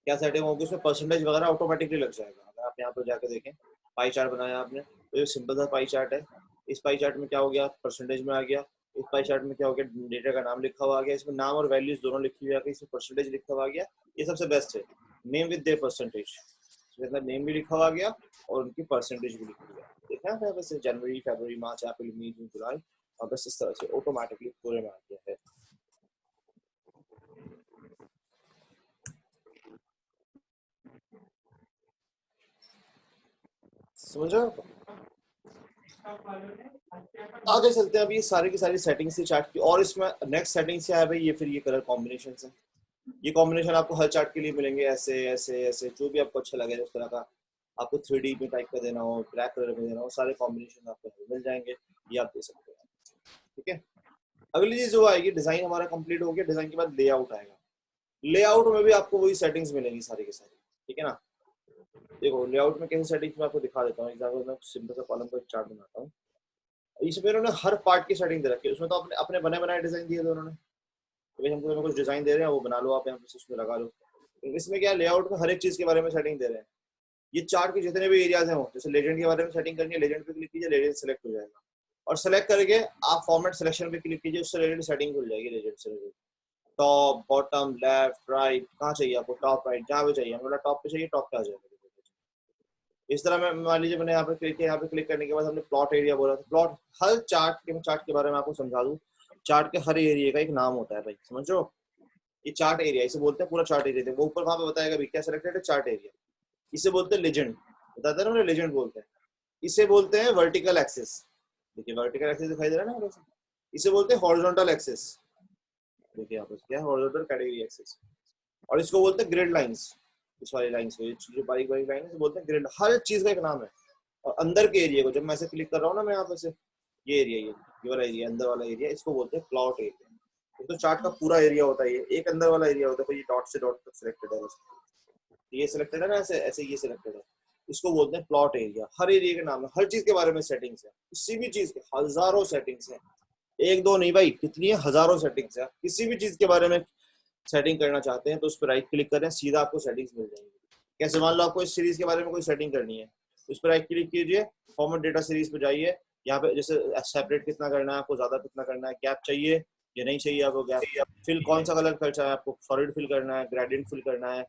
क्या सेटिंग होगी, उसमें परसेंटेज वगैरह ऑटोमेटिकली लग जाएगा। अगर आप यहाँ पर जाकर देखें, पाई चार्ट बनाया आपने, तो ये सिंपल सा पाई चार्ट है। इस पाई चार्ट में क्या हो गया, परसेंटेज में आ गया। इस पाई चार्ट में क्या हो गया, डेटा का नाम लिखा हुआ आ गया, इसमें नाम और वैल्यूज दोनों लिखी हुई आ गई, इसमें परसेंटेज लिखा हुआ आ गया। ये सबसे बेस्ट है, name with their percentage, name भी लिखा हुआ आ गया और उनकी परसेंटेज भी लिखी हुई है। देखा है वैसे जनवरी, फरवरी, मार्च, अप्रैल, मई, जून, जुलाई, अगस्त, इस तरह से ऑटोमेटिकली पूरे में आ गया है। समझ रहे हो? आगे चलते हैं। अभी ये सारी की सारी सेटिंग्स थी चार्ट की, और इसमें नेक्स्ट सेटिंग्स क्या है भाई, ये फिर ये कलर कॉम्बिनेशन है। ये कॉम्बिनेशन आपको हर चार्ट के लिए मिलेंगे, ऐसे ऐसे ऐसे जो भी आपको अच्छा लगे उस तरह का। आपको 3D में टाइप कर देना हो, ब्लैक कलर में देना हो, सारे कॉम्बिनेशन आपको मिल जाएंगे, ये आप दे सकते हैं। ठीक है, अगली चीज जो आएगी, डिजाइन हमारा कंप्लीट हो गया। डिजाइन के बाद लेआउट आएगा। लेआउट में भी आपको वही सेटिंग्स मिलेंगी सारी की सारी। ठीक है ना, देखो लेआउट में कैसे सेटिंग्स मैं आपको दिखा देता हूँ। एग्जाम्पल मैं सिंपल सा कॉलम का चार्ट बनाता हूँ। इसमें उन्होंने हर पार्ट की सेटिंग दे रखी है। उसमें तो अपने अपने बने बनाए डिजाइन दिए थे उन्होंने, तो भाई हमको कुछ डिजाइन दे रहे हैं, वो बना लो आप यहाँ पे, उसमें लगा लो। इसमें क्या, लेआउट में हर एक चीज के बारे में सेटिंग दे रहे हैं। ये चार्ट के जितने भी एरियाज हैं, जैसे लेजेंड के बारे में सेटिंग करनी है, लेजेंड पे क्लिक कीजिए, लेजेंड सेलेक्ट हो जाएगा। और सेलेक्ट करके आप फॉर्मेट सिलेक्शन पे क्लिक कीजिए, उससे रिलेटेड सेटिंग खुल जाएगी लेजेंड से related. Top, bottom, left, right, कहाँ चाहिए आपको, टॉप राइट जहाँ पे चाहिए। हमें टॉप पे चाहिए, टॉप पे आ जाएगा। इस तरह मैं मान लीजिए मैंने यहाँ पे क्लिक किया, यहाँ पे क्लिक करने के बाद हमने प्लॉट एरिया बोला था। प्लॉट हर चार्ट के बारे में आपको समझा दूं। चार्ट के हर एरिया का एक नाम होता है भाई, समझो। ये चार्ट एरिया इसे बोलते हैं, पूरा चार्ट एरिया। वो ऊपर वहां पे बताएगा भी क्या सिलेक्टेड है, चार्ट एरिया। इसे बोलते हैं लेजेंड, बताते हैं ना, लेजेंड बोलते हैं। इसे बोलते हैं वर्टिकल एक्सिस। देखिए वर्टिकल एक्सिस दिखाई दे रहा है ना। इसे बोलते हैं हॉरिजॉन्टल एक्सिस। देखिए यहाँ पर क्या है, हॉरिजॉन्टल कैटेगरी एक्सिस। और इसको बोलते हैं ग्रिड लाइंस। इस वाली लाइंस को, जो बारीक बारीक लाइन है, बोलते हैं ग्रिड। हर चीज का एक नाम है। और अंदर के एरिया को जब मैं ऐसे क्लिक कर रहा हूँ ना, मैं यहाँ पर से ये एरिया, ये वाला एरिया, अंदर वाला एरिया, इसको बोलते हैं प्लॉट एरिया। तो चार्ट का पूरा एरिया होता है, ये एक अंदर वाला एरिया होता है। ये डॉट से डॉट तक सिलेक्टेड है, ये सिलेक्टेड है ना, ऐसे ऐसे ये सिलेक्टेड है। इसको बोलते हैं प्लॉट एरिया। हर एरिया के नाम है, हर चीज के बारे में सेटिंग्स है। किसी भी चीज के हजारों सेटिंग्स है, एक दो नहीं भाई, कितनी है, हजारों सेटिंग्स है। किसी भी चीज के बारे में सेटिंग करना चाहते हैं तो उस पर राइट क्लिक करें, सीधा आपको सेटिंग्स मिल जाएंगी। कैसे, मान लो आपको इस सीरीज के बारे में कोई सेटिंग करनी है, उस पर राइट क्लिक कीजिए, फॉर्मेट डेटा सीरीज पे जाइए। यहाँ पे जैसे सेपरेट कितना करना है आपको, ज्यादा कितना करना है, गैप चाहिए या नहीं चाहिए आपको, गैप फिल कौन सा कलर करना है आपको, सॉलिड फिल करना है, ग्रेडियंट फिल करना है,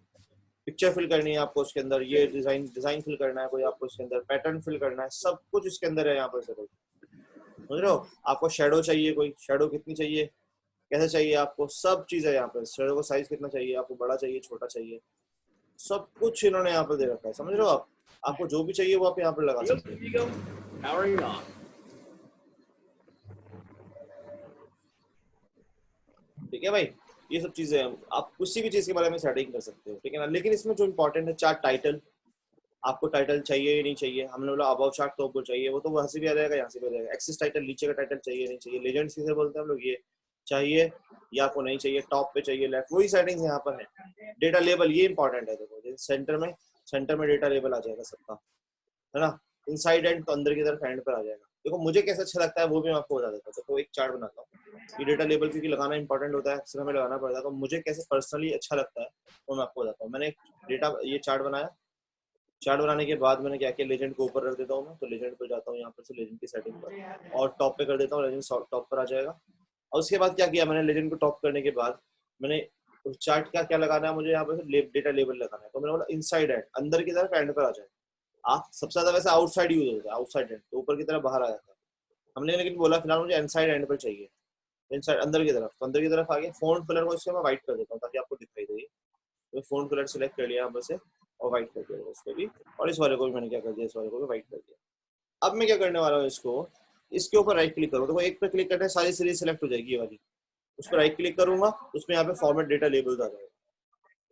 पिक्चर फिल करनी है आपको उसके अंदर, ये डिजाइन फिल करना है कोई आपको, उसके अंदर पैटर्न फिल करना है, सब कुछ इसके अंदर है यहाँ पर। समझ रहे हो? आपको शेडो चाहिए, कोई शेडो कितनी चाहिए, कैसे चाहिए आपको, सब चीज है यहाँ पर। शेडो का साइज कितना चाहिए आपको, बड़ा चाहिए, छोटा चाहिए, सब कुछ इन्होंने यहाँ पर दे रखा है। समझ रहे हो आप? आपको जो भी चाहिए वो आप यहाँ पर लगा सकते हैं। ठीक है भाई, ये सब चीजें हैं, आप किसी भी चीज के बारे में सेटिंग कर सकते हो। ठीक है ना, लेकिन इसमें जो इंपॉर्टेंट है, चार्ट टाइटल। आपको टाइटल चाहिए या नहीं चाहिए। हमने बोला अबाउ चार्ट तो आपको चाहिए, वो तो वहां से भी आ जाएगा, यहाँ से भी आ जाएगा। एक्सिस टाइटल, नीचे का टाइटल चाहिए नहीं चाहिए। लेजेंड्स किसे बोलते हैं हम लोग, ये चाहिए या आपको नहीं चाहिए, टॉप पे चाहिए, लेफ्ट, वही सेटिंग्स यहाँ पर है। डेटा लेबल, ये इंपॉर्टेंट है। देखो सेंटर में डेटा लेबल आ जाएगा सबका, है ना। इनसाइड एंड, तो अंदर की तरफ एंड पर आ जाएगा। देखो मुझे कैसे अच्छा लगता है वो भी मैं आपको बता देता हूँ। तो एक चार्ट बनाता हूँ, ये डेटा लेबल क्योंकि लगाना इंपॉर्टेंट होता है, अक्सर हमें लगाना पड़ता है, तो मुझे कैसे पर्सनली अच्छा लगता है वो मैं आपको बताता हूँ। मैंने डेटा ये चार्ट बनाया। चार्ट बनाने के बाद मैंने क्या किया, लेजेंड को ऊपर रख देता हूँ मैं, तो लेजेंड पे जाता हूँ, यहाँ पर से लेजेंड की सेटिंग पर, और टॉप पे कर देता हूँ, लेजेंड टॉप पर आ जाएगा। और उसके बाद क्या किया मैंने, लेजेंड को टॉप करने के बाद मैंने उस चार्ट का क्या लगाना है मुझे, यहाँ पर डेटा लेबल लगाना है। तो मैंने बोला इनसाइड एंड, अंदर की तरफ एंड पर आ जाए। आप सबसे ज्यादा वैसे आउटसाइड यूज होता है, आउटसाइड एंड तो ऊपर की तरफ बाहर आ जाता है। हमने लेकिन बोला फिलहाल मुझे इनसाइड एंड पर चाहिए, इनसाइड अंदर की तरफ। तो अंदर की तरफ आ गया। फॉन्ट कलर को इससे मैं व्हाइट कर देता हूँ ताकि आपको दिखाई दे। तो फॉन्ट कलर सेलेक्ट कर लिया यहाँ पर से और व्हाइट कर दिया उसको भी, और इस वाले को भी मैंने क्या कर दिया, इस वाले को भी व्हाइट कर दिया। अब मैं क्या करने वाला हूँ, इसको इसके ऊपर राइट क्लिक करूँ, तो एक पे क्लिक करने सारी सीरीज सेलेक्ट हो जाएगी ये वाली। उस पर राइट क्लिक करूंगा, उसमें यहाँ पे फॉर्मेट डेटा लेबल्स आ जाएगा।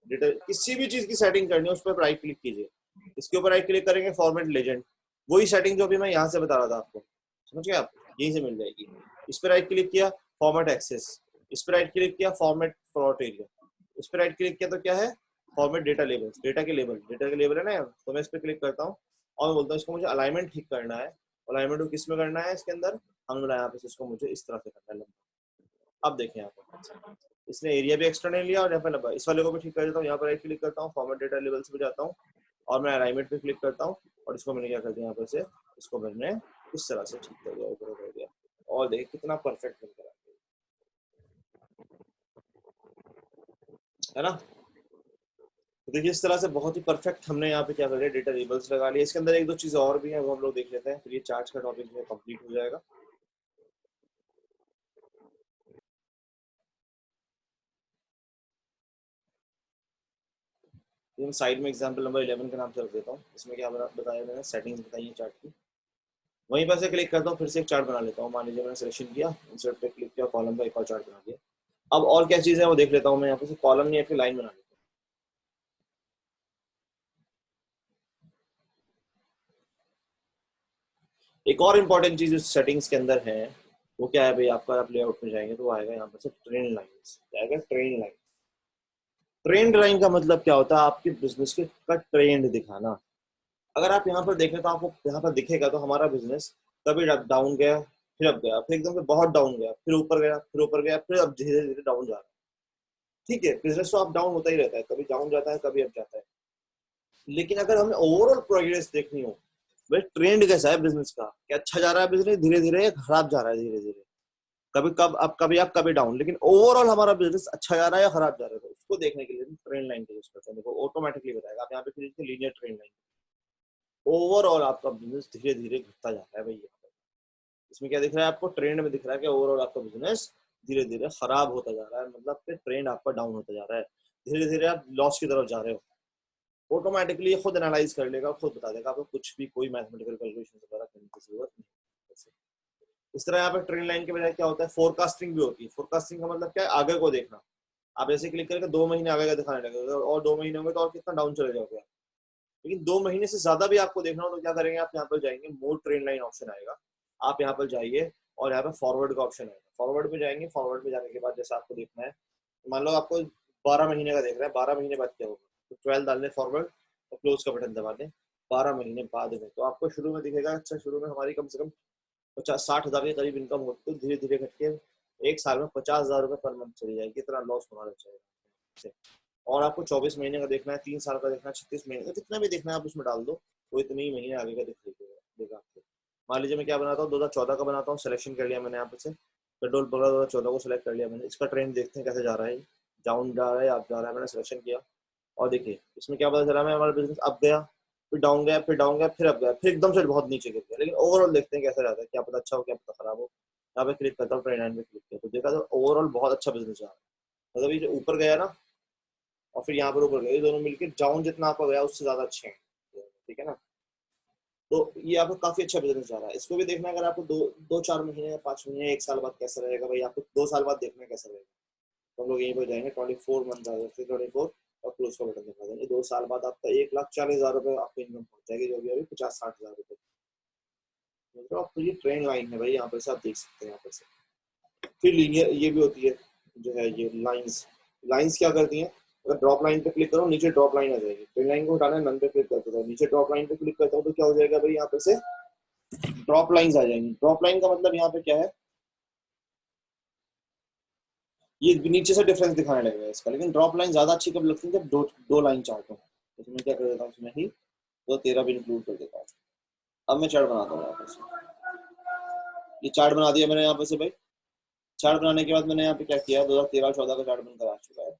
डेटा किसी भी चीज की सेटिंग करनी है उस पर राइट क्लिक कीजिए, इसके ऊपर राइट क्लिक करेंगे, फॉर्मेट लेजेंड, वही सेटिंग जो भी मैं यहाँ से बता रहा था आपको, समझ गए आप, यहीं से मिल जाएगी। इस पर राइट क्लिक किया, फॉर्मेट एक्सेस, इस पर राइट क्लिक किया, फॉर्मेट प्लॉट एरिया, इस पर राइट क्लिक किया तो क्या है, फॉर्मेट डेटा लेबल्स, डेटा के लेबल है ना। तो मैं इस पर क्लिक करता हूँ और बोलता हूँ इसको मुझे अलाइनमेंट ठीक करना है। अलाइनमेंट को किस में करना है, इसके अंदर हमने बनाया यहाँ पे, इसको मुझे इस तरह से करना है। अब देखें यहाँ पर इसने एरिया भी एक्स्ट्रा नहीं लिया, और यहाँ पर इस वाले को भी ठीक कर देता हूँ। यहाँ पर राइट क्लिक करता हूँ, फॉर्मेट डेटा लेवल्स पे जाता हूँ और मैं अलाइनमेंट पे क्लिक करता हूँ, और इसको मैंने क्या कर दिया, यहाँ पर से इसको मैंने इस तरह से ठीक कर दिया, ऊपर कर दिया, और देखिए कितना परफेक्ट बनकर आ गया, है ना। तो देखिए इस तरह से बहुत ही परफेक्ट हमने यहाँ पे क्या कर लिया, डेटा लेबल्स लगा लिया। इसके अंदर एक दो चीजें और भी हैं, वो हम लोग देख लेते हैं, फिर ये चार्ट का टॉपिक जो है कंप्लीट हो जाएगा। मैं साइड में एग्जांपल नंबर 11 के नाम से रख देता हूँ। इसमें क्या बताया मैंने, सेटिंग्स बताई है चार्ट की। वहीं पर से क्लिक करता हूँ, फिर से एक चार्ट बना लेता हूँ। मान लीजिए मैंने सिलेक्शन किया, इंसर्ट पे क्लिक किया, कॉलम का एक और चार्ट बना दिया। अब और क्या चीज़ है वो देख लेता हूँ मैं। यहाँ पे कॉलम नहीं है, फिर लाइन बना लेता हूँ। एक और इम्पॉर्टेंट चीज़ इस सेटिंग्स के अंदर है, वो क्या है भाई, आपका आप लेआउट में जाएंगे तो वो आएगा यहाँ पर से ट्रेंड लाइन्स। आएगा ट्रेंड लाइन। ट्रेंड लाइन का मतलब क्या होता है, आपके बिजनेस के का ट्रेंड दिखाना। अगर आप यहाँ पर देखें तो आपको यहाँ पर दिखेगा तो हमारा बिजनेस कभी डाउन गया, फिर अब गया, फिर एकदम से बहुत डाउन गया, फिर ऊपर गया, फिर ऊपर गया, फिर अब धीरे धीरे डाउन जा रहा है। ठीक है, बिजनेस तो अप डाउन होता ही रहता है, कभी डाउन जाता है, कभी अप जाता है। लेकिन अगर हमें ओवरऑल प्रोग्रेस देखनी हो, भाई ट्रेंड कैसा है बिजनेस का, क्या अच्छा जा रहा है बिजनेस धीरे धीरे, खराब जा रहा है धीरे धीरे, कभी कब अब कभी अप कभी डाउन, लेकिन ओवरऑल हमारा बिजनेस अच्छा जा रहा है या खराब जा रहा है, तो उसको देखने के लिए ट्रेंड लाइन का यूज करते हैं। देखो ऑटोमेटिकली बताएगा। आप यहाँ पे खरीदते लीनियर ट्रेंड लाइन, ओवरऑल आपका बिजनेस धीरे धीरे घटता जा रहा है भैया। इसमें क्या दिख रहा है आपको, ट्रेंड में दिख रहा है कि ओवरऑल आपका बिजनेस धीरे धीरे खराब होता जा रहा है, मतलब कि ट्रेंड आपका डाउन होता जा रहा है, धीरे धीरे आप लॉस की तरफ जा रहे हो। ऑटोमेटिकली खुद एनालाइज कर लेगा, खुद बता देगा आपको, कुछ भी कोई मैथमेटिकल कैलकुलेशन वगैरह करने की जरूरत नहीं। इस तरह यहाँ पे ट्रेंड लाइन के बजाय क्या होता है, फोरकास्टिंग भी होती है। फोरकास्टिंग का मतलब क्या है, आगे को देखना। आप ऐसे क्लिक करके 2 महीने आगे का दिखाने लगेगा, और 2 महीने होंगे तो और कितना डाउन चले जाओगे। लेकिन 2 महीने से ज्यादा भी आपको देखना हो तो क्या करेंगे, आप यहाँ पर जाएंगे, मोर ट्रेंड लाइन ऑप्शन आएगा, आप यहाँ पर जाइए और यहाँ पे फॉरवर्ड का ऑप्शन आएगा। फॉरवर्ड में जाएंगे, फॉरवर्ड में जाने के बाद जैसे आपको देखना है, मान लो आपको 12 महीने का देख रहा है, 12 महीने बाद क्या होगा, तो 12 डाल दें फॉरवर्ड और क्लोज का बटन दबा दें। 12 महीने बाद में तो आपको शुरू में दिखेगा, अच्छा शुरू में हमारी कम से कम 50-60 हज़ार के करीब इनकम होती, तो धीरे धीरे घट के एक साल में 50,000 रुपये पर मंथ चली जाएगी, इतना लॉस होना चाहिए। और आपको 24 महीने का देखना है, 3 साल का देखना है, 36 महीने का, जितना भी देखना है आप उसमें डाल दो, वो इतने ही महीने आगे का देगा आपको। मान लीजिए मैं क्या बनाता हूँ, 2014 का बनाता हूँ, सिलेक्शन कर लिया मैंने यहाँ पे से, पेट्रोल पकड़ा 2014 को सिलेक्ट कर लिया मैंने। इसका ट्रेंड देखते हैं कैसे जा रहा है, डाउन जा रहा है, अप जा रहा है। मैंने सिलेक्शन किया और देखिए इसमें क्या पता चला, मैं हमारा बिजनेस अप गया, फिर डाउन गया, फिर डाउन गया, फिर अप गया, फिर एकदम से बहुत नीचे गिर गया। लेकिन ओवरऑल देखते हैं कैसा जाता है, क्या पता अच्छा हो, क्या पता खराब हो। यहाँ पे क्लिक करता हूँ, ट्रेंड लाइन पे क्लिक किया तो देखा तो ओवरऑल बहुत अच्छा बिजनेस जा रहा है। मतलब ये जो ऊपर गया ना और फिर यहाँ पर ऊपर गया, ये दोनों मिलकर डाउन जितना आपका गया उससे ज्यादा अच्छे हैं। ठीक है ना, तो ये आपको काफी अच्छा बिजनेस जा रहा है। इसको भी देखना है, अगर आपको 2-4 महीने या 5 महीने 1 साल बाद कैसा रहेगा भाई, आपको 2 साल बाद देखना है कैसा रहेगा। तो हम लोग यहीं पर जाएंगे, 24 मंथ आ जाए, 24 और क्लोज का बटन दबा देंगे। 2 साल बाद आपका 1,40,000 रुपये आपकी इनकम पहुंच जाएगी, जो भी अभी 50-60 हज़ार रुपये। तो आपको ये ट्रेंड लाइन है भाई, यहाँ पर से आप देख सकते हैं। यहाँ पर से फिर लीनियर ये भी होती है जो है, ये लाइंस। लाइंस क्या करती हैं, अगर ड्रॉप लाइन पे क्लिक करो नीचे ड्रॉप लाइन आ जाएगी, ट्रेंड लाइन को हटाना है, नन पे क्लिक करते हो, नीचे ड्रॉप लाइन पे क्लिक करता हूँ तो क्या हो जाएगा भाई, यहाँ पे से ड्रॉप लाइंस आ जाएंगी। ड्रॉप लाइन का मतलब यहाँ पे क्या है, ये नीचे से डिफरेंस दिखाने लगेगा इसका। लेकिन ड्रॉप लाइन ज्यादा अच्छी कब लगती है, जब दो लाइन चार्ट हो। तो मैं क्या कर देता हूँ, उसमें ही 2-13 भी इंक्लूड कर देता हूँ। अब मैं चार्ट बनाता हूँ यहाँ पर से, ये चार्ट बना दिया मैंने यहाँ पे से भाई। चार्ट बनाने के बाद मैंने यहाँ पे क्या किया, 2013-14 का चार्ट बनकर आ चुका है।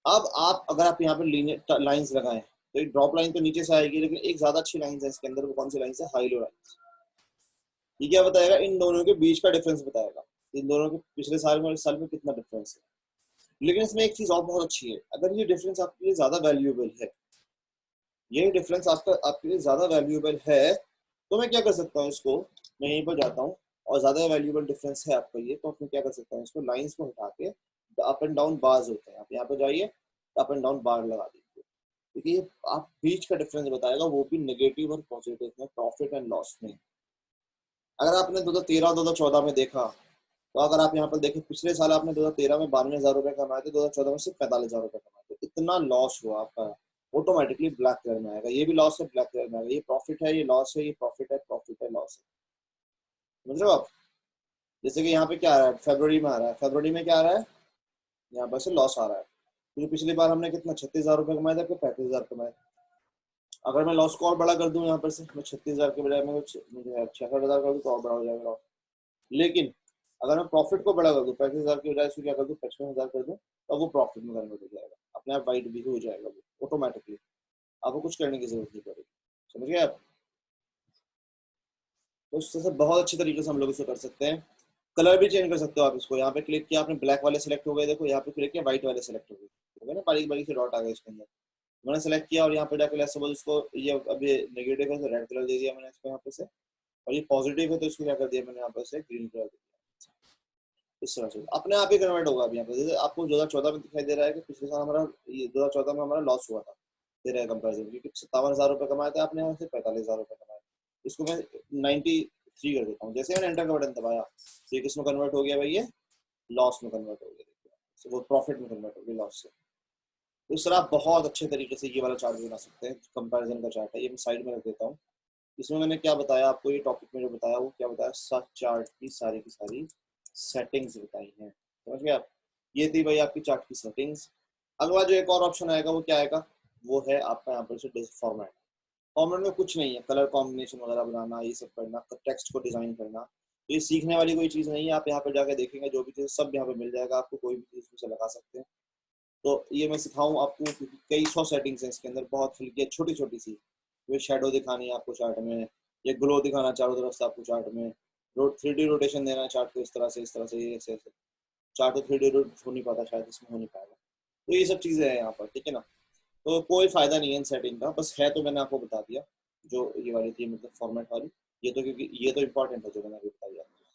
अब आप अगर आप यहाँ पे लीनियर लाइंस लगाएं तो एक ड्रॉप लाइन तो नीचे से आएगी, लेकिन एक ज्यादा अच्छी लाइन है इसके अंदर, वो कौन सी लाइन है, हाई लो लाइन। ये क्या बताएगा, इन दोनों के बीच का डिफरेंस बताएगा, इन दोनों के पिछले साल में इस साल में कितना डिफरेंस है। लेकिन इसमें एक चीज और बहुत अच्छी है, अगर ये डिफरेंस आपके लिए ज्यादा वैल्यूएबल है, ये डिफरेंस आपके लिए ज्यादा वैल्यूएबल है, तो मैं क्या कर सकता हूँ, इसको मैं यहीं पर जाता हूँ और ज्यादा वैल्यूएबल डिफरेंस है आपका ये, तो मैं क्या कर सकता हूँ, इसको लाइंस को हटा के अप एंड डाउन बार्स होते हैं, आप यहाँ पे जाइए, अप एंड डाउन बार लगा दीजिए। देखिए आप बीच का डिफरेंस बताएगा, वो भी नेगेटिव और पॉजिटिव में, प्रॉफिट एंड लॉस में। अगर आपने 2013-2014 में देखा, तो अगर आप यहाँ पर देखें, पिछले साल आपने 2013 में 92,000 रुपए कमाए थे, 2014 में सिर्फ 45,000 रुपए कमाए थे, इतना लॉस हुआ आपका, ऑटोमेटिकली ब्लैक कलर में आएगा। ये भी लॉस है, ब्लैक कलर में आएगा, ये प्रॉफिट है, ये लॉस है, ये प्रॉफिट है, प्रॉफिट है, लॉस है। समझ रहे हो आप, जैसे कि यहाँ पे क्या आ रहा है, फरवरी में आ रहा है, फरवरी में क्या आ रहा है, यहाँ पर से लॉस आ रहा है, क्योंकि पिछली बार हमने कितना 36,000 रुपए कमाए थे, 35,000 कमाए। अगर मैं लॉस को और बड़ा कर दूं, यहाँ पर से मैं 36,000 के बजाय मैं 66,000 कर दूं तो और बड़ा हो जाएगा लॉस। लेकिन अगर मैं प्रॉफिट को बड़ा कर दूं, 35,000 की बजाय इसको क्या कर दूं, 55,000 कर दूं, तो वो प्रॉफिट में कन्वर्ट हो जाएगा, अपने आप वाइट भी हो जाएगा वो ऑटोमेटिकली, आपको कुछ करने की जरूरत नहीं पड़ेगी। समझ गए आप, तो उससे बहुत अच्छे तरीके से हम लोग इसे कर सकते हैं। कलर भी चेंज कर सकते हो आप इसको, यहाँ पे क्लिक किया आपने, ब्लैक वाले सेलेक्ट हो गए, देखो यहाँ पे क्लिक किया व्हाइट वाले सेलेक्ट हो गए ना, बारीक बारीक से डॉट आ गए इसके अंदर। मैंने सेलेक्ट किया और यहाँ पे जाकर लेट्स सपोज इसको ये अभी नेगेटिव है तो रेड कलर दे दिया मैंने इसको यहाँ पे से, और ये पॉजिटिव है तो इसको क्या कर दिया मैंने यहाँ पे से ग्रीन कलर दे दिया। इस तरह से अपने आप ही कन्वर्ट होगा। अभी यहाँ पे जैसे आपको 2014 में दिखाई दे रहा है कि पिछले साल हमारा ये 2014 में हमारा लॉस हुआ था दे रहा है कंपेरिजन, क्योंकि 57,000 रुपये कमाए थे आपने, यहाँ से 45,000 रुपये कमाए। इसको मैं 93 कर देता हूँ। जैसे मैंने एंटर का बटन दबाया तो ये किस में कन्वर्ट हो गया भाई, ये लॉस में कन्वर्ट हो गया, देखिए वो प्रॉफिट में कन्वर्ट हो गया लॉस से। तो इस तरह आप बहुत अच्छे तरीके से ये वाला चार्ट बना सकते हैं। कंपैरिजन का चार्ट है, ये मैं साइड में रख देता हूँ। इसमें मैंने क्या बताया आपको, ये टॉपिक में जो बताया वो क्या बताया, सब चार्ट की सारी सेटिंग्स बताई हैं, समझ गए आप। ये थी भाई आपकी चार्ट की सेटिंग्स। अगला जो एक और ऑप्शन आएगा वो क्या आएगा, वो है आपका यहाँ पर से फॉर्मेट। फॉर्मेट में कुछ नहीं है, कलर कॉम्बिनेशन वगैरह बनाना, ये सब करना, टेक्स्ट को डिजाइन करना, ये सीखने वाली कोई चीज़ नहीं है। आप यहाँ पे जाके देखेंगे जो भी चीज़ सब यहाँ पे मिल जाएगा आपको, कोई भी चीज़ उसमें लगा सकते हैं। तो ये मैं सिखाऊं आपको क्योंकि कई 100 सेटिंग्स हैं इसके अंदर, बहुत हल्की छोटी छोटी सी। ये शेडो दिखानी है आपको चार्ट में, ये ग्लो दिखाना चारों तरफ से आपको चार्ट में, 3D रोटेशन देना है चार्ट को, इस तरह से ये ऐसे चार्ट तो 3D रोटेट हो नहीं पाता शायद, इसमें हो नहीं पाएगा। तो ये सब चीज़ें हैं यहाँ पर, ठीक है ना। तो कोई फायदा नहीं है इन सेटिंग का, बस है तो मैंने आपको बता दिया जो ये वाली थी, मतलब फॉर्मेट वाली। ये तो क्योंकि ये तो इम्पोर्टेंट है जो मैंने अभी बताया आपको,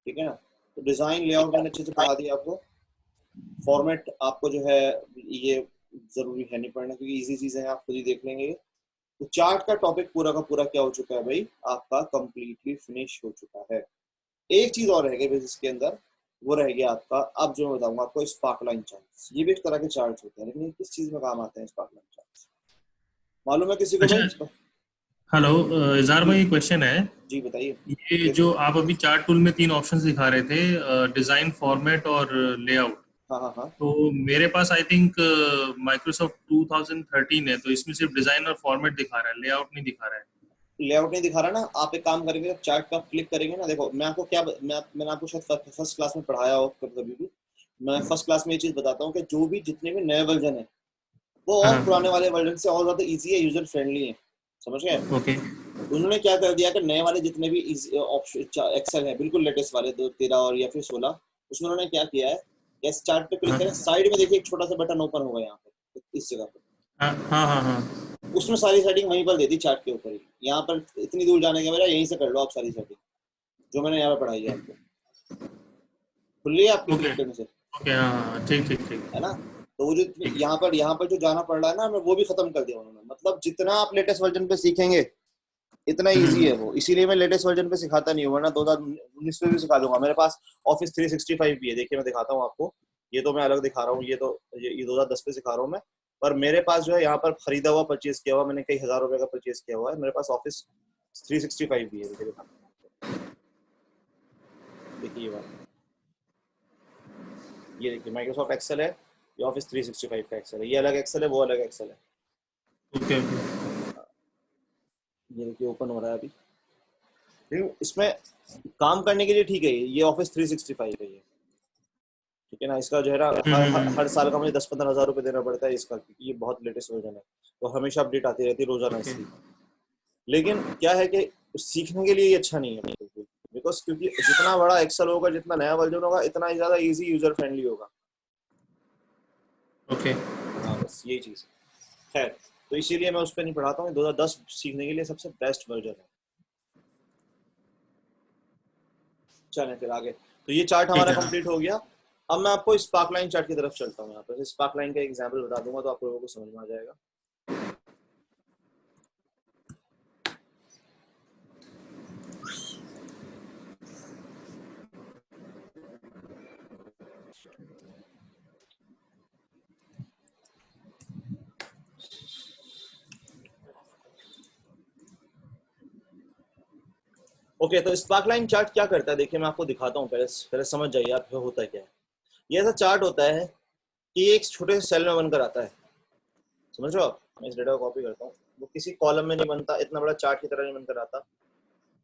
ठीक है ना। तो डिज़ाइन लेआउट मैंने अच्छे से पढ़ा दिया आपको। फॉर्मेट आपको जो है ये जरूरी है नहीं पढ़ना, क्योंकि इजी चीजें हैं, आप खुद ही देख लेंगे। तो चार्ट का टॉपिक पूरा का पूरा क्या हो चुका है भाई, आपका कंप्लीटली फिनिश हो चुका है। एक चीज और रह गई भाई इसके अंदर, वो रह गया आपका, अब जो मैं बताऊंगा आपको, स्पार्कलाइन चार्ट्स। ये भी एक तरह के चार्ट्स होते हैं, लेकिन ये किस चीज में काम आते हैं स्पार्कलाइन चार्ट्स, मालूम है किसी को भाई? हेलो इज़हार भाई, क्वेश्चन है। जी बताइए। ये जो आप अभी चार्ट टूल में 3 ऑप्शंस दिखा रहे थे, डिजाइन, फॉर्मेट और लेआउट, हाँ। तो मेरे पास आई थिंक माइक्रोसॉफ्ट 2013 है, तो इसमें सिर्फ डिजाइन और फॉर्मेट दिखा रहा है, लेआउट नहीं दिखा रहा है। लेआउट नहीं दिखा रहा ना, आप एक काम करेंगे, चार्ट का क्लिक करेंगे ना, देखो मैं आपको क्या मैंने आपको शायद फर्स्ट क्लास में पढ़ाया हो कभी भी। मैं फर्स्ट क्लास में ये चीज बताता हूँ कि जो भी जितने भी नए वर्जन है वो और पुराने वाले वर्जन से और ज्यादा इजी है, यूजर फ्रेंडली है, समझ गए। ओके। उन्होंने क्या कर दिया कि नए वाले जितने भी एक्सेल है, बिल्कुल लेटेस्ट वाले 13 और या फिर 16, उसमें उन्होंने क्या किया है, इस चार्ट पे क्लिक करें, साइड में देखिए एक छोटा सा बटन ओपन होगा यहाँ पे, इस जगह पे। हाँ। उसमें सारी सेटिंग वहीं पर दे दी चार्ट के ऊपर ही। यहाँ पर इतनी दूर जाने के बजाय यहीं से कर लो आप सारी सेटिंग जो मैंने यहाँ पे पढ़ाई है आपको, खुल रही है आपकी क्लिक करने से। ओके, हाँ, ठीक है ना। तो वो जो यहाँ पर जो जाना पड़ रहा है ना, हमें वो भी खत्म कर दिया उन्होंने। मतलब जितना आप लेटेस्ट वर्जन पे सीखेंगे इतना इजी है वो, इसीलिए मैं लेटेस्ट वर्जन पे सिखाता नहीं हूँ, वरना 2019 में भी सिखा दूंगा। मेरे पास ऑफिस 365 भी है, देखिए मैं दिखाता हूँ आपको। ये तो मैं अलग दिखा रहा हूँ, ये 2010 पे सिखा रहा हूँ मैं, पर मेरे पास जो है यहाँ पर खरीदा हुआ, परचेज किया हुआ, मैंने कई हजार रुपए का परचेज किया हुआ है। मेरे पास ऑफिस 365 भी है, देखिए ये देखिए माइक्रोसॉफ्ट एक्सेल है, ये ऑफिस 365 का एक्सेल है, ये अलग एक्सेल है, वो अलग एक्सेल है। ओके। ये देखिए ओपन हो रहा है अभी, लेकिन इसमें काम करने के लिए ठीक है, ये ऑफिस 365 है ये, ठीक है ना। इसका जो है ना हर साल का मुझे 10-15 हजार रुपए देना पड़ता है इसका, क्योंकि ये बहुत लेटेस्ट वर्जन है, तो हमेशा अपडेट आती रहती है रोजाना इसकी। लेकिन क्या है कि सीखने के लिए ये अच्छा नहीं है बिकॉज, क्योंकि जितना बड़ा एक्सेल होगा, जितना नया वर्जन होगा, इतना ही ज्यादा इजी यूजर फ्रेंडली होगा। ओके। हाँ बस यही चीज है, तो इसीलिए मैं उस पर नहीं पढ़ाता हूँ। 2010 सीखने के लिए सबसे बेस्ट वर्जन है। चलें फिर आगे। तो ये चार्ट हमारा कंप्लीट हो गया। अब मैं आपको स्पार्कलाइन चार्ट की तरफ चलता हूँ। यहाँ पर स्पार्कलाइन का एग्जांपल बता दूंगा तो आप लोगों को समझ में आ जाएगा। ओके, तो स्पार्कलाइन चार्ट क्या करता है, देखिए मैं आपको दिखाता हूँ, पहले समझ जाइए आप होता क्या है। ये ऐसा चार्ट होता है कि एक छोटे से सेल में बनकर आता है, समझ रहे हो आप। मैं इस डेटा को कॉपी करता हूँ, वो किसी कॉलम में नहीं बनता, इतना बड़ा चार्ट की तरह नहीं बनकर आता,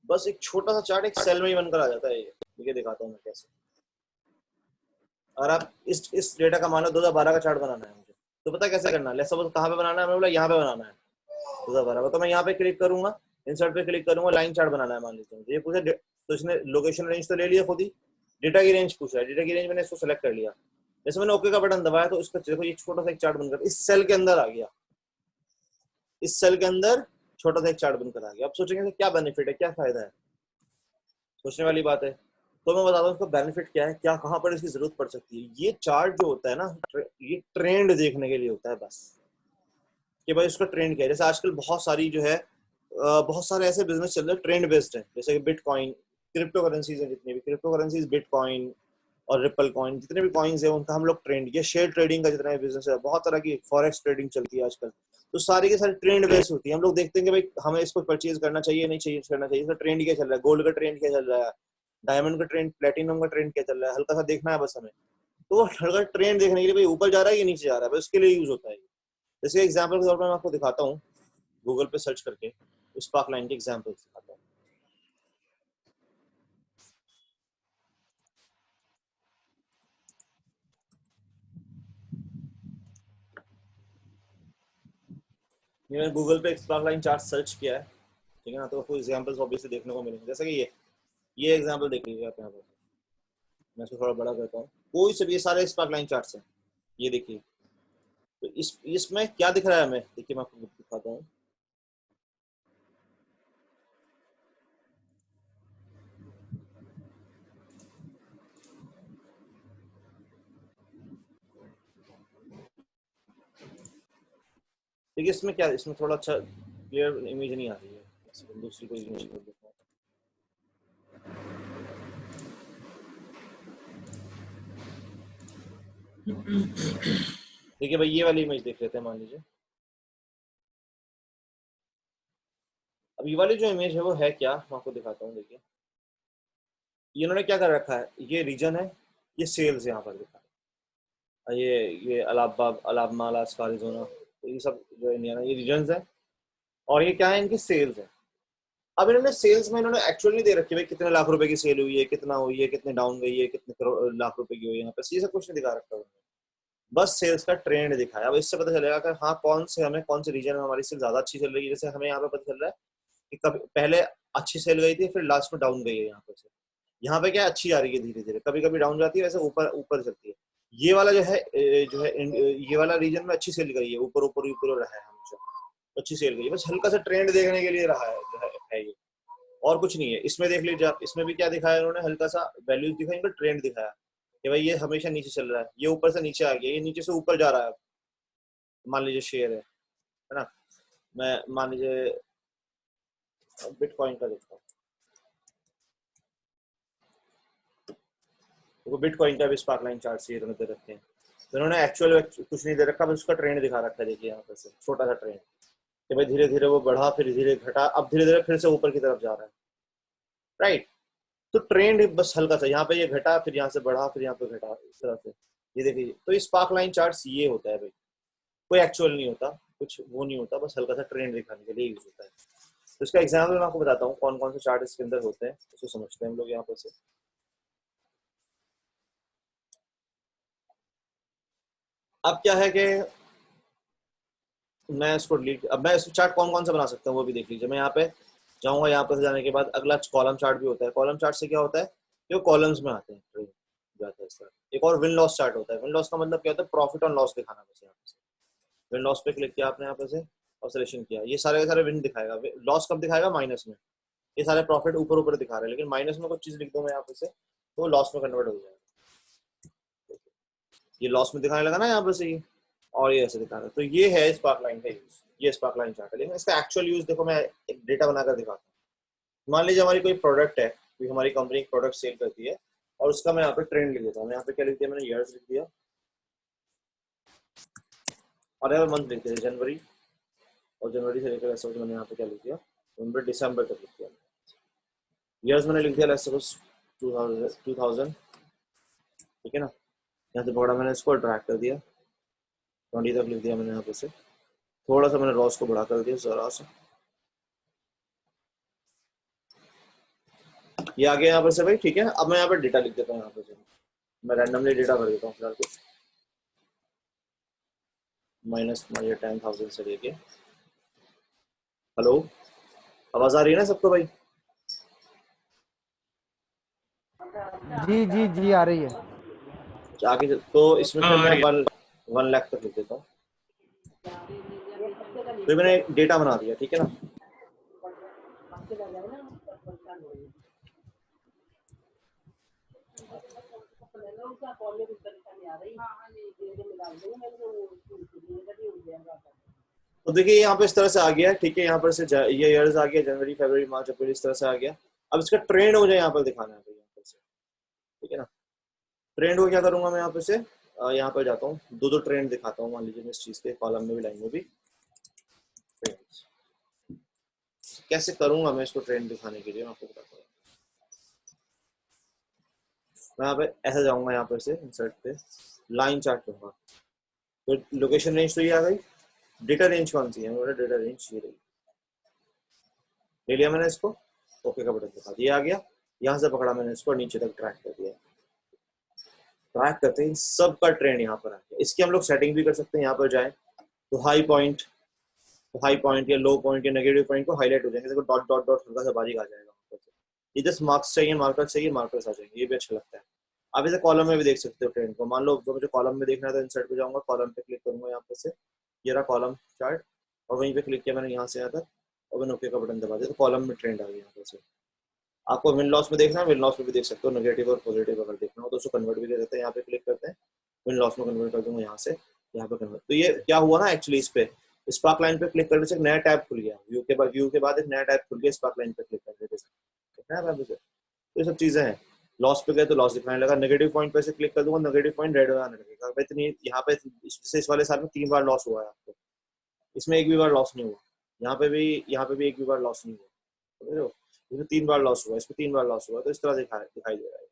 बस एक छोटा सा चार्ट एक सेल में ही बनकर आ जाता है। ये दिखाता हूँ मैं कैसे। और आप इस डेटा का मानो 2012 का चार्ट बनाना है मुझे, तो पता कैसे करना है। सपोज कहाँ पे बनाना है, मैं बोला यहाँ पे बनाना है 2012 का, तो मैं यहाँ पे क्लिक करूंगा, इंसर्ट पे क्लिक करूंगा, लाइन चार्ट बनाना है मान लीजिए मुझे। ये पूछा तो इसने लोकेशन रेंज तो ले लिया खुद ही, डेटा की रेंज पूछा है, डेटा की रेंज मैंने इसको सेलेक्ट कर लिया। जैसे मैंने ओके का बटन दबाया तो इसका देखो ये छोटा सा एक चार्ट बनकर इस सेल के अंदर आ गया। इस सेल के अंदर छोटा सा एक चार्ट बनकर आ गया। अब सोचेंगे क्या बेनिफिट है, क्या फायदा है, सोचने वाली बात है। तो मैं बताता हूँ इसका बेनिफिट क्या है, क्या कहाँ पर इसकी जरूरत पड़ सकती है। ये चार्ट जो होता है ना, ये ट्रेंड देखने के लिए होता है बस, कि भाई उसका ट्रेंड क्या है। जैसे आजकल बहुत सारी जो है बहुत सारे ऐसे बिजनेस चल रहे हैं ट्रेंड बेस्ड है, जैसे कि बिटकॉइन, क्रिप्टो करेंसीज है, जितनी भी क्रिप्टो करेंसीज, बिटकॉइन और रिपल कॉइन, जितने भी कॉइन्स है उनका हम लोग ट्रेंड, ये शेयर ट्रेडिंग का जितना भी बिजनेस है, बहुत तरह की फॉरेक्स ट्रेडिंग चलती है आजकल, तो सारी के सारी ट्रेंड बेस्ड होती है। हम लोग देखते हैं कि भाई हमें इसको परचेज करना चाहिए नहीं चाहिए करना चाहिए, इसका ट्रेंड क्या चल रहा है, गोल्ड का ट्रेंड क्या चल रहा है, डायमंड का ट्रेंड, प्लेटिनम का ट्रेंड क्या चल रहा है, हल्का सा देखना है बस हमें। तो वो हल्का ट्रेंड देखने के लिए भाई ऊपर जा रहा है या नीचे जा रहा है, उसके लिए यूज होता है। जैसे एग्जाम्पल के तौर पर मैं आपको दिखाता हूँ, गूगल पे सर्च करके स्पार्क लाइन के एग्जाम्पल दिखाता हूँ। मैंने गूगल पे स्पार्क लाइन चार्ट सर्च किया है, ठीक है ना, तो आपको एग्जांपल्स ऑब्वियसली देखने को मिलेंगे। जैसे कि ये एग्जांपल देख लीजिए आप यहाँ पर, मैं इसको थोड़ा बड़ा करता हूँ, कोई से भी ये सारे स्पार्क लाइन चार्ट्स हैं, ये देखिए। तो इसमें क्या दिख रहा है हमें, देखिए मैं आपको दिखाता हूँ। देखिए इसमें क्या, इसमें थोड़ा अच्छा क्लियर इमेज नहीं आ रही है, दूसरी कोई इमेज देता हूँ। देखिए भाई ये वाली इमेज देख लेते हैं, मान लीजिए। अब ये वाली जो इमेज है वो है क्या, मैं आपको दिखाता हूँ। देखिए इन्होंने क्या कर रखा है, ये रीजन है, ये सेल्स यहाँ पर दिखा है, ये अलाहाबाद, अलाबामा, अलास्का, अरिज़ोना, तो ये सब जो इंडिया है ये रीजन्स है, और ये क्या है, इनकी सेल्स है। अब इन्होंने सेल्स में इन्होंने एक्चुअल नहीं दे रखी भाई कितने लाख रुपए की सेल हुई है, कितना हुई है, कितने डाउन गई है, कितने करोड़ लाख रुपए की हुई है, यहाँ पे ये सब कुछ नहीं दिखा रखा उन्होंने, बस सेल्स का ट्रेंड दिखाया। अब इससे पता चलेगा कि हाँ कौन से हमें कौन से रीजन में हमारी सेल ज्यादा अच्छी चल रही है। जैसे हमें यहाँ पे पता चल रहा है कि कभी पहले अच्छी सेल गई थी, फिर लास्ट में डाउन गई है। यहाँ पे से यहाँ पे क्या अच्छी आ रही है धीरे धीरे, कभी कभी डाउन जाती है, वैसे ऊपर ऊपर चलती है। ये वाला जो है ये वाला रीजन में अच्छी सेल गई है, ऊपर ऊपर ऊपर रहा है हमेशा, अच्छी सेल गई है, बस हल्का सा ट्रेंड देखने के लिए रहा है ये, और कुछ नहीं है। इसमें देख लीजिए आप, इसमें भी क्या दिखाया इन्होंने, हल्का सा वैल्यूज दिखाई, इनका ट्रेंड दिखाया कि भाई ये हमेशा नीचे चल रहा है, ये ऊपर से नीचे आ गया, ये नीचे से ऊपर जा रहा है। मान लीजिए शेयर है ना, मैं मान लीजिए बिटकॉइन का देखता हूँ, तो बिटकॉइन का भी स्पार्क लाइन चार्ट से इन्होंने दे रखे हैं, तो इन्होंने एक्चुअल कुछ नहीं दे रखा, बस उसका ट्रेंड दिखा रखा है। देखिए यहाँ पर से छोटा सा ट्रेंड कि भाई धीरे धीरे वो बढ़ा, फिर धीरे घटा, अब धीरे धीरे फिर से ऊपर की तरफ जा रहा है, राइट। तो ट्रेंड बस हल्का सा, यहाँ पे ये घटा, फिर यहाँ से बढ़ा, फिर यहाँ पे घटा, इस तरह से ये देखिए। तो ये स्पार्क लाइन चार्ट्स ये होता है भाई, कोई एक्चुअल नहीं होता, कुछ वो नहीं होता, बस हल्का सा ट्रेंड दिखाने के लिए यूज होता है। तो इसका एग्जाम्पल मैं आपको बताता हूँ कौन कौन से चार्ट इसके अंदर होते हैं, उसको समझते हैं हम लोग यहाँ पर से। अब क्या है कि मैं इसको डिलीट, अब मैं इस चार्ट कौन कौन सा बना सकता हूँ वो भी देख लीजिए। मैं यहाँ पे जाऊंगा, यहाँ पर जाने के बाद अगला कॉलम चार्ट भी होता है। कॉलम चार्ट से क्या होता है, जो कॉलम्स में आते हैं ट्रेड जाता है इस तरह। एक और विन लॉस चार्ट होता है। विन लॉस का मतलब क्या होता है, प्रॉफिट और लॉस दिखाना। बस यहाँ पे विन लॉस पे क्लिक किया आपने, यहाँ पे से और सिलेक्शन किया, ये सारे के सारे विन दिखाएगा। लॉस कब दिखाएगा, माइनस में। ये सारे प्रॉफिट ऊपर ऊपर दिखा रहे हैं, लेकिन माइनस में कुछ चीज लिख दूं मैं यहाँ पे से, तो लॉस में कन्वर्ट हो जाएगा। ये लॉस में दिखाने लगा ना यहाँ पे से ये, और ये ऐसे दिखा रहा है। तो ये है स्पार्क लाइन का यूज, ये स्पार्क लाइन चार्ट है। लेकिन इसका एक्चुअल यूज देखो, मैं एक डेटा बनाकर दिखाता हूँ। मान लीजिए हमारी कोई प्रोडक्ट है, कोई हमारी कंपनी एक प्रोडक्ट सेल करती है, और उसका मैं यहाँ पे ट्रेंड लिख देता हूँ। यहाँ पे क्या लिख दिया मैंने, ईयर्स लिख दिया, और यहाँ पे मंथ लिख दिया जनवरी, और जनवरी से लेकर ऐसे मैंने यहाँ पे क्या लिख दिया, नवंबर दिसंबर तक लिख दिया। ईयर्स मैंने लिख दिया लेट्स सपोज 2000, ठीक है ना। यहाँ से पकड़ा मैंने, इसको ड्रैग कर दिया, 20 तक लिख दिया मैंने यहाँ पे से। थोड़ा सा मैंने लॉस को बढ़ा कर दिया जरा सा, ये आ गया यहाँ पर से भाई, ठीक है। अब मैं यहाँ पर डेटा लिख देता हूँ, यहाँ पर से मैं रैंडमली डेटा भर देता हूँ फिलहाल कुछ, माइनस 10,000 से लेके। हेलो, आवाज आ रही है ना सबको भाई? जी जी जी आ रही है। आगे तो इसमें फिर मैं 1 लाख तक लिख देता हूँ। तो मैंने डेटा बना दिया, ठीक है ना। तो देखिए यहाँ पे इस तरह से आ गया, ठीक है, यहाँ पर से ये ईयर्स आ गया, जनवरी फरवरी मार्च अप्रैल, इस तरह से आ गया। अब इसका ट्रेंड मुझे यहाँ पर दिखाना है यहाँ पर से, ठीक है ना। ट्रेंड को क्या करूंगा मैं यहाँ पे से, यहाँ पर जाता हूँ, दो ट्रेंड दिखाता हूँ, मान लीजिए मैं इस चीज के कॉलम में भी लाइन में भी कैसे करूंगा मैं इसको ट्रेंड दिखाने के लिए, मैं आपको बताता हूँ। मैं यहाँ पे ऐसे जाऊंगा, यहाँ पर से इंसर्ट पे लाइन चार्ट करूंगा, तो लोकेशन रेंज तो ये आ गई। डेटा रेंज कौन सी है, मेरा डेटा रेंज ये रही, ले लिया मैंने इसको, ओके का बटन दिखा दिया, आ गया। यहाँ से पकड़ा मैंने इसको, नीचे तक ट्रैक कर दिया। ट्रैक करते हैं सब का ट्रेंड यहाँ पर आ गया। इसकी हम लोग सेटिंग भी कर सकते हैं, यहाँ पर जाएं तो हाई पॉइंट या लो पॉइंट या नेगेटिव पॉइंट को हाईलाइट हो जाएंगे, देखो डॉट डॉट डॉट हल्का सा बारीक आ जाएगा। ये जस्ट मार्क्स चाहिए, मार्कर्स आ जाएंगे, ये भी अच्छा लगता है। आप इसे कॉलम में भी देख सकते हो ट्रेंड को। मान लो जो मुझे कॉलम में देखना है तो इंसर्ट पे जाऊंगा, कॉलम पे क्लिक करूंगा, यहाँ पे से ये रहा कॉलम चार्ट, और वहीं पे क्लिक किया मैंने यहाँ से यहाँ तक, और मैंने ओके का बटन दबा दिया तो कॉलम में ट्रेंड आ गया यहाँ पे से। आपको विन लॉस में देखना है, विन लॉस में भी देख सकते हो, नेगेटिव और पॉजिटिव अगर देखना हो तो उसको कन्वर्ट भी कर देते हैं। यहाँ पे क्लिक करते हैं, विन लॉस में कन्वर्ट कर दूंगा, यहाँ से यहाँ पे कन्वर्ट। तो ये क्या हुआ ना, एक्चुअली इस पे स्पार्क लाइन पे क्लिक करने से एक नया टैब खुल गया, व्यू के बाद एक नया टैब खुल गया स्पार्क लाइन पे क्लिक करने से। तो ये सब चीजें हैं। लॉस पे गए तो लॉस दिखाने लगा, नेगेटिव पॉइंट पे से क्लिक कर दूंगा, नेगेटिव पॉइंट रेड में आने लगेगा। इतनी यहाँ पे इस वाले साल में 3 बार लॉस हुआ है आपको, इसमें एक भी बार लॉस नहीं हुआ, यहाँ पे भी एक भी बार लॉस नहीं हुआ, समझ रहे हो। इसमें 3 बार लॉस हुआ, इसमें 3 बार लॉस हुआ, तो इस तरह दिखाई दे रहा है,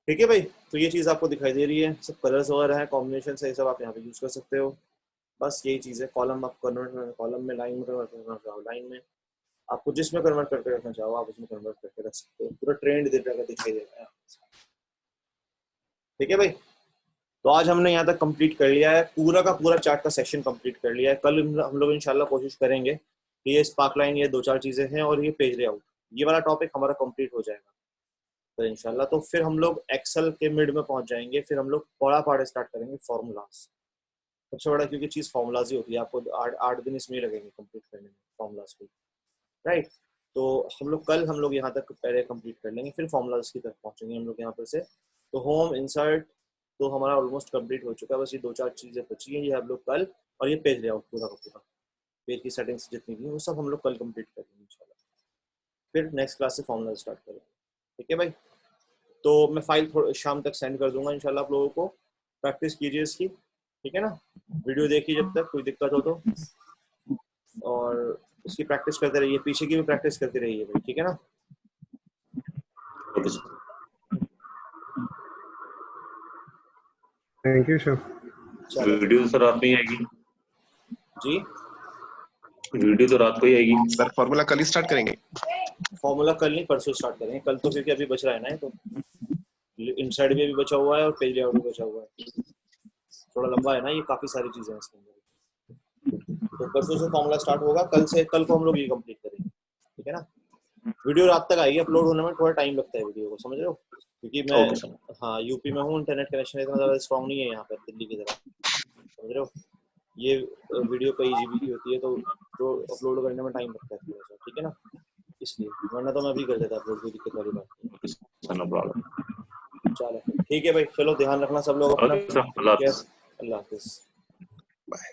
ठीक है भाई। तो ये चीज आपको दिखाई दे रही है, सब कलर्स वगैरह है, कॉम्बिनेशन है, सब आप यहाँ पे यूज कर सकते हो। बस यही चीज है, कॉलम आप कन्वर्ट करना, कॉलम में लाइन में कन्वर्ट करना चाहो, लाइन में आपको जिसमें कन्वर्ट करके रखना चाहो आप उसमें कन्वर्ट करके रख सकते हो। पूरा ट्रेंड दिखाई दे रहा है, ठीक है भाई। तो आज हमने यहाँ तक कंप्लीट कर लिया है, पूरा का पूरा चार्ट का सेक्शन कंप्लीट कर लिया है। कल हम लोग इंशाल्लाह कोशिश करेंगे कि ये स्पार्क लाइन, ये 2-4 चीजें हैं और ये पेज लेआउट, ये वाला टॉपिक हमारा कंप्लीट हो जाएगा तो इंशाल्लाह। तो फिर हम लोग एक्सेल के मिड में पहुंच जाएंगे, फिर हम लोग बड़ा पार्ट स्टार्ट करेंगे, फॉर्मूलाज सबसे बड़ा, क्योंकि चीज फॉर्मूलाज ही होती है। आपको 8 दिन इसमें लगेंगे कंप्लीट करने में फॉर्मूलाज को, राइट। तो हम लोग यहाँ तक पहले कंप्लीट कर लेंगे, फिर फॉर्मूलाज की तरफ पहुंचेंगे हम लोग यहाँ पर से। तो होम इंसर्ट तो हमारा ऑलमोस्ट कंप्लीट हो चुका है, बस ये 2-4 चीजें बची हैं, ये हम लोग कल, और ये पेज लेआउट पूरा का पूरा, पेज की सेटिंग्स जितनी भी वो सब हम लोग कल कंप्लीट करेंगे इंशाल्लाह। फिर नेक्स्ट क्लास से फॉर्मूला स्टार्ट करेंगे, ठीक है भाई। तो मैं फाइल शाम तक सेंड कर दूंगा इंशाल्लाह आप लोगों को, प्रैक्टिस कीजिए इसकी, ठीक है ना। वीडियो देखिए जब तक, कोई दिक्कत हो तो, और इसकी प्रैक्टिस करते रहिए, पीछे की भी प्रैक्टिस करते रहिए भाई, ठीक है ना। Thank you sir. Video sir रात में ही आएगी जी, वीडियो तो रात को ही आएगी सर। फॉर्मूला कल ही स्टार्ट करेंगे? फॉर्मूला कल नहीं परसों स्टार्ट करेंगे, कल तो क्योंकि अभी बच रहा है ना, तो इनसाइड भी बचा हुआ है और पेज लेआउट भी बचा हुआ है, थोड़ा लंबा है ना, ये काफी सारी चीजें हैं इसके अंदर। तो परसों से फॉर्मूला स्टार्ट होगा, कल को हम लोग ये कंप्लीट करेंगे, ठीक है ना। वीडियो रात तक आएगी, अपलोड होने में थोड़ा टाइम लगता है वीडियो को, समझ रहे हो, क्योंकि मैं हाँ यूपी में हूँ, इंटरनेट कनेक्शन इतना ज़्यादा स्ट्रॉन्ग नहीं है यहाँ पर दिल्ली की तरह, समझ रहे हो। ये वीडियो कई जीबी की होती है, तो जो अपलोड करने में टाइम लगता है थोड़ा सा, ठीक है ना, इसलिए, वरना तो मैं भी कर देता अपलोड, कोई दिक्कत वाली बात नहीं। चलो ठीक है भाई, चलो ध्यान रखना सब लोग अपना, अल्लाह हाफिज़, बाय।